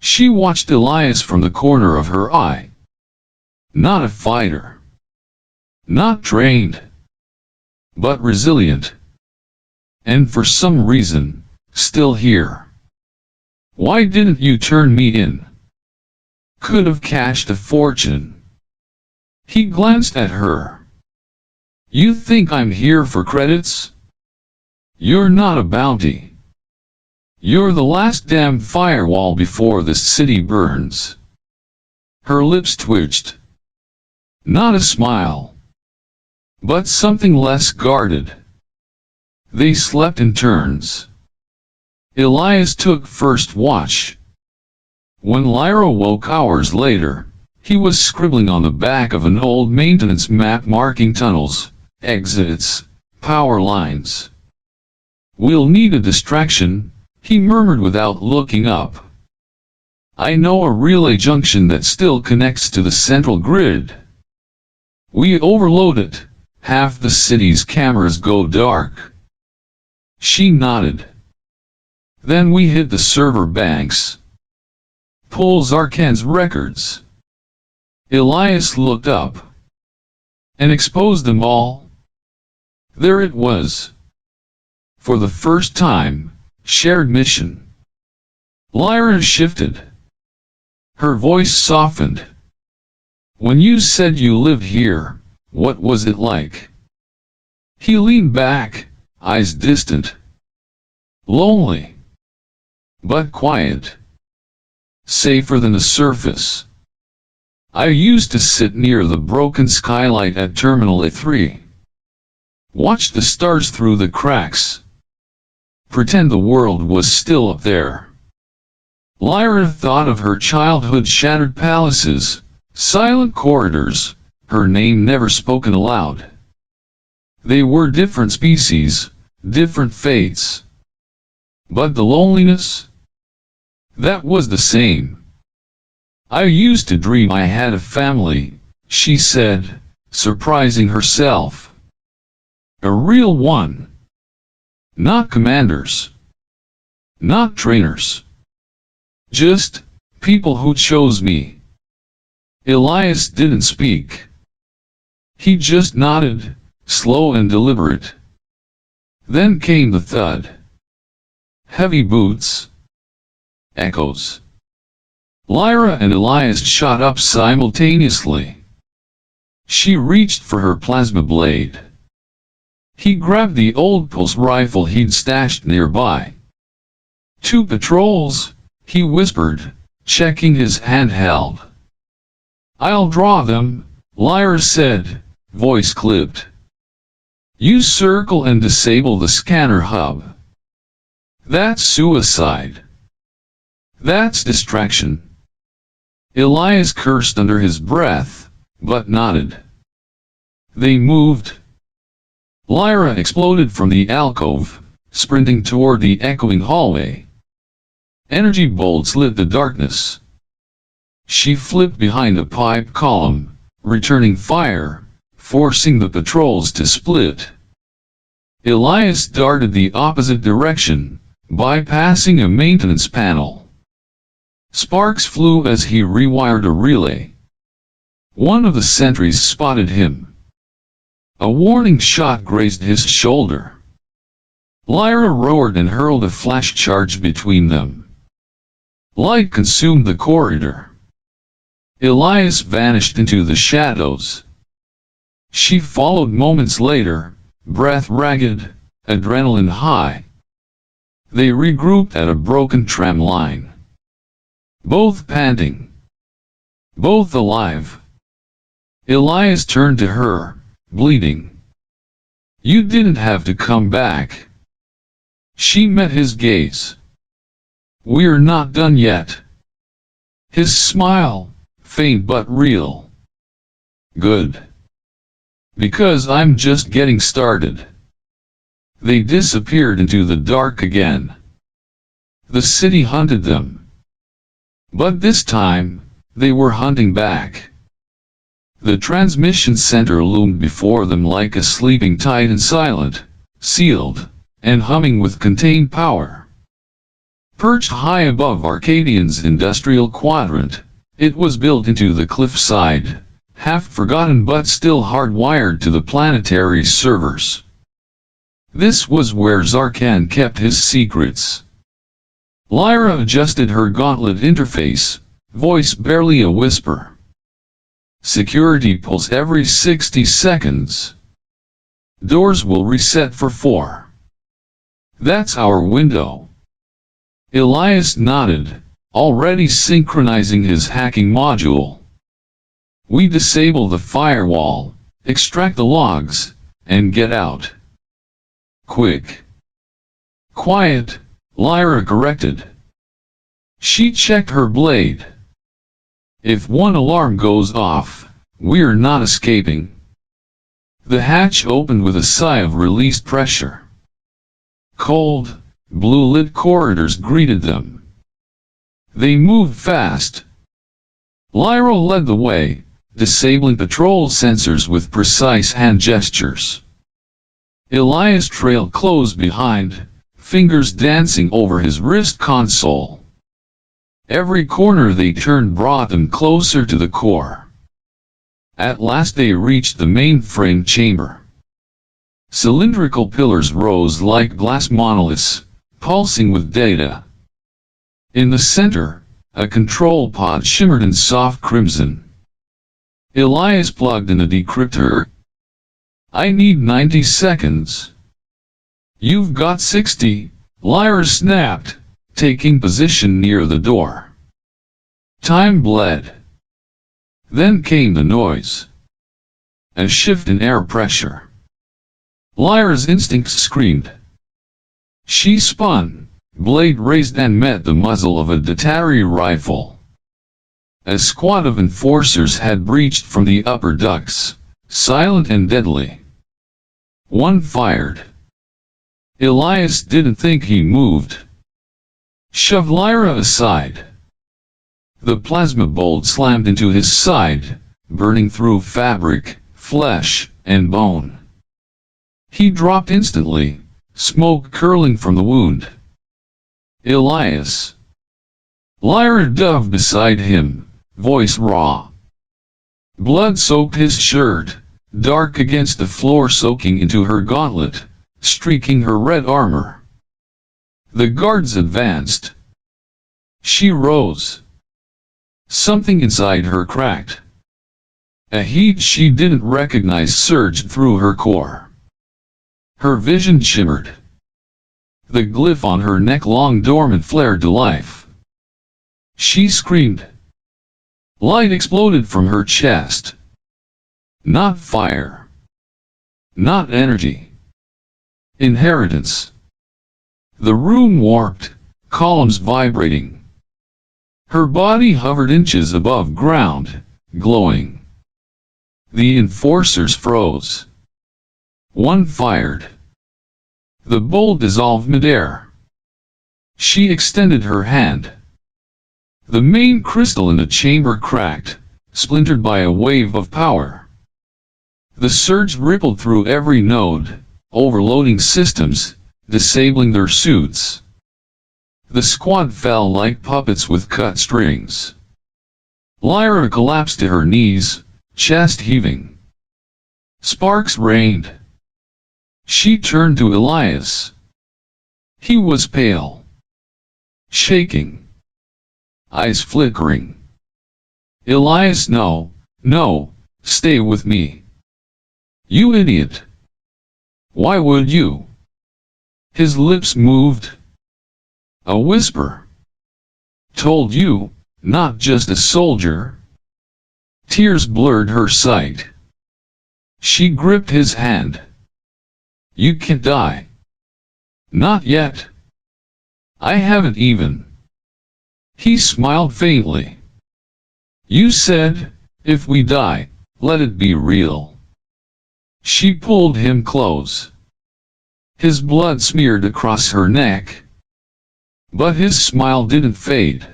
She watched Elias from the corner of her eye. Not a fighter. Not trained. But resilient. And for some reason, still here. "Why didn't you turn me in? Could have cashed a fortune." He glanced at her. "You think I'm here for credits? You're not a bounty. You're the last damn firewall before this city burns." Her lips twitched. Not a smile. But something less guarded. They slept in turns. Elias took first watch. When Lyra woke hours later, he was scribbling on the back of an old maintenance map marking tunnels, exits, power lines. "We'll need a distraction," he murmured without looking up. "I know a relay junction that still connects to the central grid. We overload it, half the city's cameras go dark." She nodded. "Then we hit the server banks. Pull Zarkan's records." Elias looked up. "And expose them all?" There it was. For the first time, shared mission. Lyra shifted. Her voice softened. When you said you live here, what was it like? He leaned back, eyes distant. Lonely. But quiet. Safer than the surface. I used to sit near the broken skylight at Terminal A3. Watch the stars through the cracks. Pretend the world was still up there. Lyra thought of her childhood shattered palaces, silent corridors, her name never spoken aloud. They were different species, different fates. But the loneliness? That was the same. I used to dream I had a family, she said, surprising herself. A real one. Not commanders. Not trainers. Just people who chose me. Elias didn't speak. He just nodded, slow and deliberate. Then came the thud. Heavy boots. Echoes. Lyra and Elias shot up simultaneously. She reached for her plasma blade. He grabbed the old pulse rifle he'd stashed nearby. 2 patrols, he whispered, checking his handheld. I'll draw them, Lyra said, voice clipped. You circle and disable the scanner hub. That's suicide. That's distraction. Elias cursed under his breath, but nodded. They moved. Lyra exploded from the alcove, sprinting toward the echoing hallway. Energy bolts lit the darkness. She flipped behind a pipe column, returning fire, forcing the patrols to split. Elias darted the opposite direction, bypassing a maintenance panel. Sparks flew as he rewired a relay. One of the sentries spotted him. A warning shot grazed his shoulder. Lyra roared and hurled a flash charge between them. Light consumed the corridor. Elias vanished into the shadows. She followed moments later, breath ragged, adrenaline high. They regrouped at a broken tram line. Both panting. Both alive. Elias turned to her, bleeding. You didn't have to come back. She met his gaze. We're not done yet. His smile, faint but real. Good. Because I'm just getting started. They disappeared into the dark again. The city hunted them. But this time, they were hunting back. The transmission center loomed before them like a sleeping titan, silent, sealed, and humming with contained power. Perched high above Arcadian's industrial quadrant, it was built into the cliffside, half forgotten but still hardwired to the planetary servers. This was where Zarkan kept his secrets. Lyra adjusted her gauntlet interface, voice barely a whisper. Security pulls every 60 seconds. Doors will reset for 4. That's our window. Elias nodded, already synchronizing his hacking module. We disable the firewall, extract the logs, and get out. Quick. Quiet, Lyra corrected. She checked her blade. If one alarm goes off, we're not escaping. The hatch opened with a sigh of released pressure. Cold, blue-lit corridors greeted them. They moved fast. Lyra led the way, disabling patrol sensors with precise hand gestures. Elias trailed close behind, fingers dancing over his wrist console. Every corner they turned brought them closer to the core. At last they reached the mainframe chamber. Cylindrical pillars rose like glass monoliths, pulsing with data. In the center, a control pod shimmered in soft crimson. Elias plugged in a decryptor. "I need 90 seconds. "You've got 60, Lyra snapped, taking position near the door. Time bled. Then came the noise. A shift in air pressure. Lyra's instincts screamed. She spun, blade raised and met the muzzle of a Datari rifle. A squad of enforcers had breached from the upper ducts, silent and deadly. One fired. Elias didn't think he moved. Shoved Lyra aside. The plasma bolt slammed into his side, burning through fabric, flesh, and bone. He dropped instantly, smoke curling from the wound. Elias. Lyra dove beside him, voice raw. Blood soaked his shirt, dark against the floor, soaking into her gauntlet, streaking her red armor. The guards advanced. She rose. Something inside her cracked. A heat she didn't recognize surged through her core. Her vision shimmered. The glyph on her neck, long dormant, flared to life. She screamed. Light exploded from her chest. Not fire. Not energy. Inheritance. The room warped, columns vibrating. Her body hovered inches above ground, glowing. The enforcers froze. One fired. The bolt dissolved midair. She extended her hand. The main crystal in the chamber cracked, splintered by a wave of power. The surge rippled through every node, overloading systems, disabling their suits. The squad fell like puppets with cut strings. Lyra collapsed to her knees, chest heaving. Sparks rained. She turned to Elias. He was pale. Shaking. Eyes flickering. Elias, no, no, stay with me. You idiot. Why would you? His lips moved. A whisper. Told you, not just a soldier. Tears blurred her sight. She gripped his hand. You can't die. Not yet. I haven't even. He smiled faintly. You said, if we die, let it be real. She pulled him close. His blood smeared across her neck. But his smile didn't fade.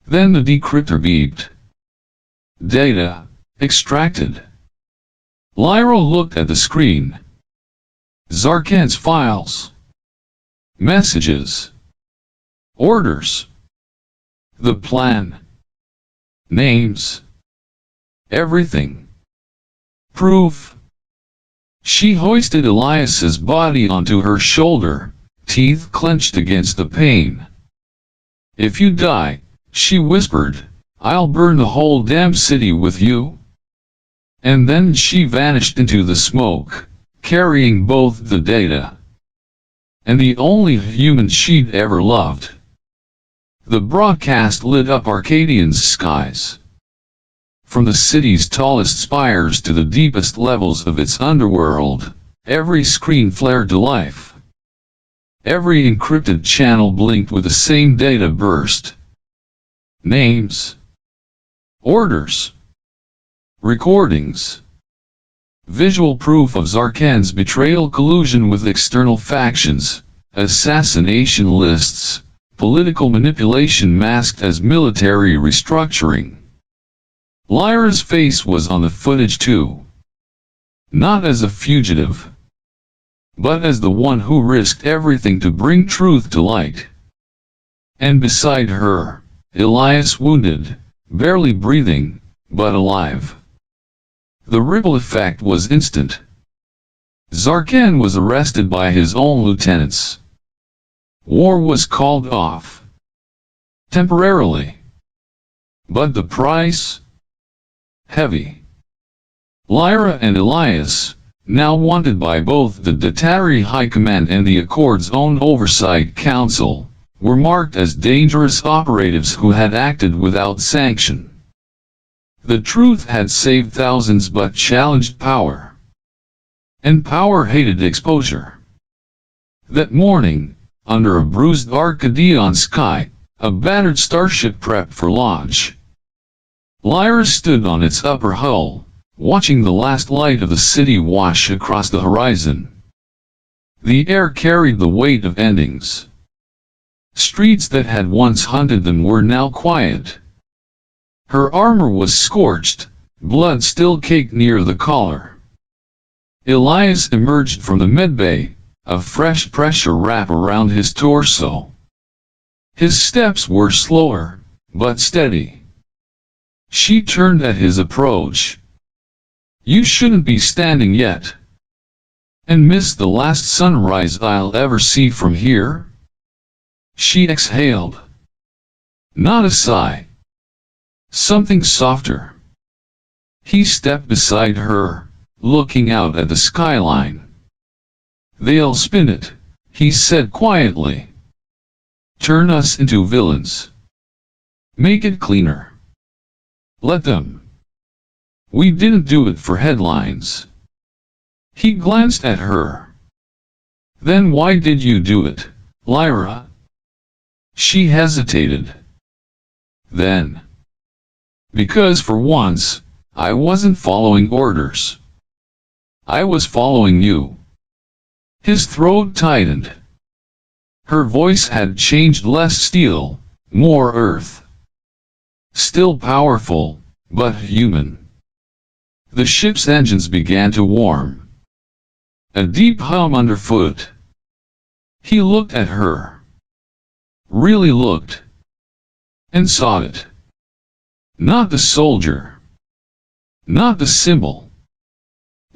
Then the decryptor beeped. Data extracted. Lyra looked at the screen. Zarkan's files. Messages. Orders. The plan. Names. Everything. Proof. She hoisted Elias's body onto her shoulder, teeth clenched against the pain. If you die, she whispered, I'll burn the whole damn city with you. And then she vanished into the smoke, carrying both the data and the only human she'd ever loved. The broadcast lit up Arcadian's skies. From the city's tallest spires to the deepest levels of its underworld, every screen flared to life. Every encrypted channel blinked with the same data burst. Names. Orders. Recordings. Visual proof of Zarkan's betrayal, collusion with external factions, assassination lists, political manipulation masked as military restructuring. Lyra's face was on the footage too. Not as a fugitive, but as the one who risked everything to bring truth to light. And beside her, Elias, wounded, barely breathing, but alive. The ripple effect was instant. Zarkan was arrested by his own lieutenants. War was called off. Temporarily. But the price? Heavy. Lyra and Elias, now wanted by both the Datari High Command and the Accord's own Oversight Council, were marked as dangerous operatives who had acted without sanction. The truth had saved thousands but challenged power. And power hated exposure. That morning, under a bruised Arcadian sky, a battered starship prepped for launch. Lyra stood on its upper hull, watching the last light of the city wash across the horizon. The air carried the weight of endings. Streets that had once hunted them were now quiet. Her armor was scorched, blood still caked near the collar. Elias emerged from the medbay, a fresh pressure wrap around his torso. His steps were slower, but steady. She turned at his approach. "You shouldn't be standing yet. And miss the last sunrise I'll ever see from here?" She exhaled. Not a sigh. Something softer. He stepped beside her, looking out at the skyline. "They'll spin it," he said quietly. "Turn us into villains. Make it cleaner. Let them. We didn't do it for headlines." He glanced at her. "Then why did you do it, Lyra?" She hesitated. Then. "Because for once, I wasn't following orders. I was following you." His throat tightened. Her voice had changed, less steel, more earth. Still powerful, but human. The ship's engines began to warm. A deep hum underfoot. He looked at her. Really looked. And saw it. Not the soldier. Not the symbol.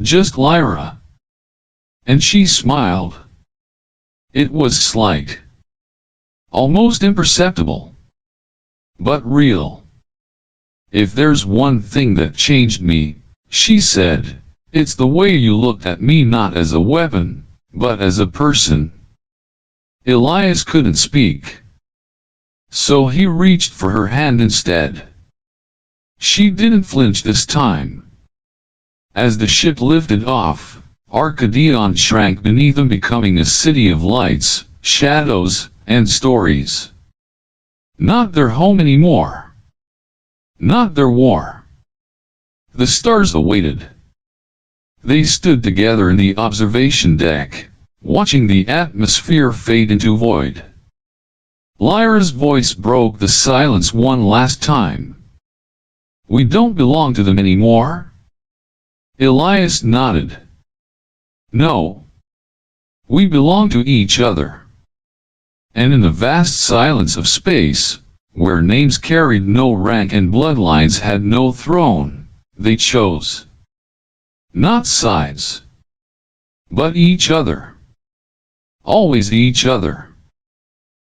Just Lyra. And she smiled. It was slight. Almost imperceptible. But real. "If there's one thing that changed me," she said, "it's the way you looked at me, not as a weapon, but as a person." Elias couldn't speak. So he reached for her hand instead. She didn't flinch this time. As the ship lifted off, Arcadion shrank beneath them, becoming a city of lights, shadows, and stories. Not their home anymore. Not their war. The stars awaited. They stood together in the observation deck, watching the atmosphere fade into void. Lyra's voice broke the silence one last time. "We don't belong to them anymore?" Elias nodded. "No. We belong to each other." And in the vast silence of space, where names carried no rank and bloodlines had no throne, they chose. Not sides. But each other. Always each other.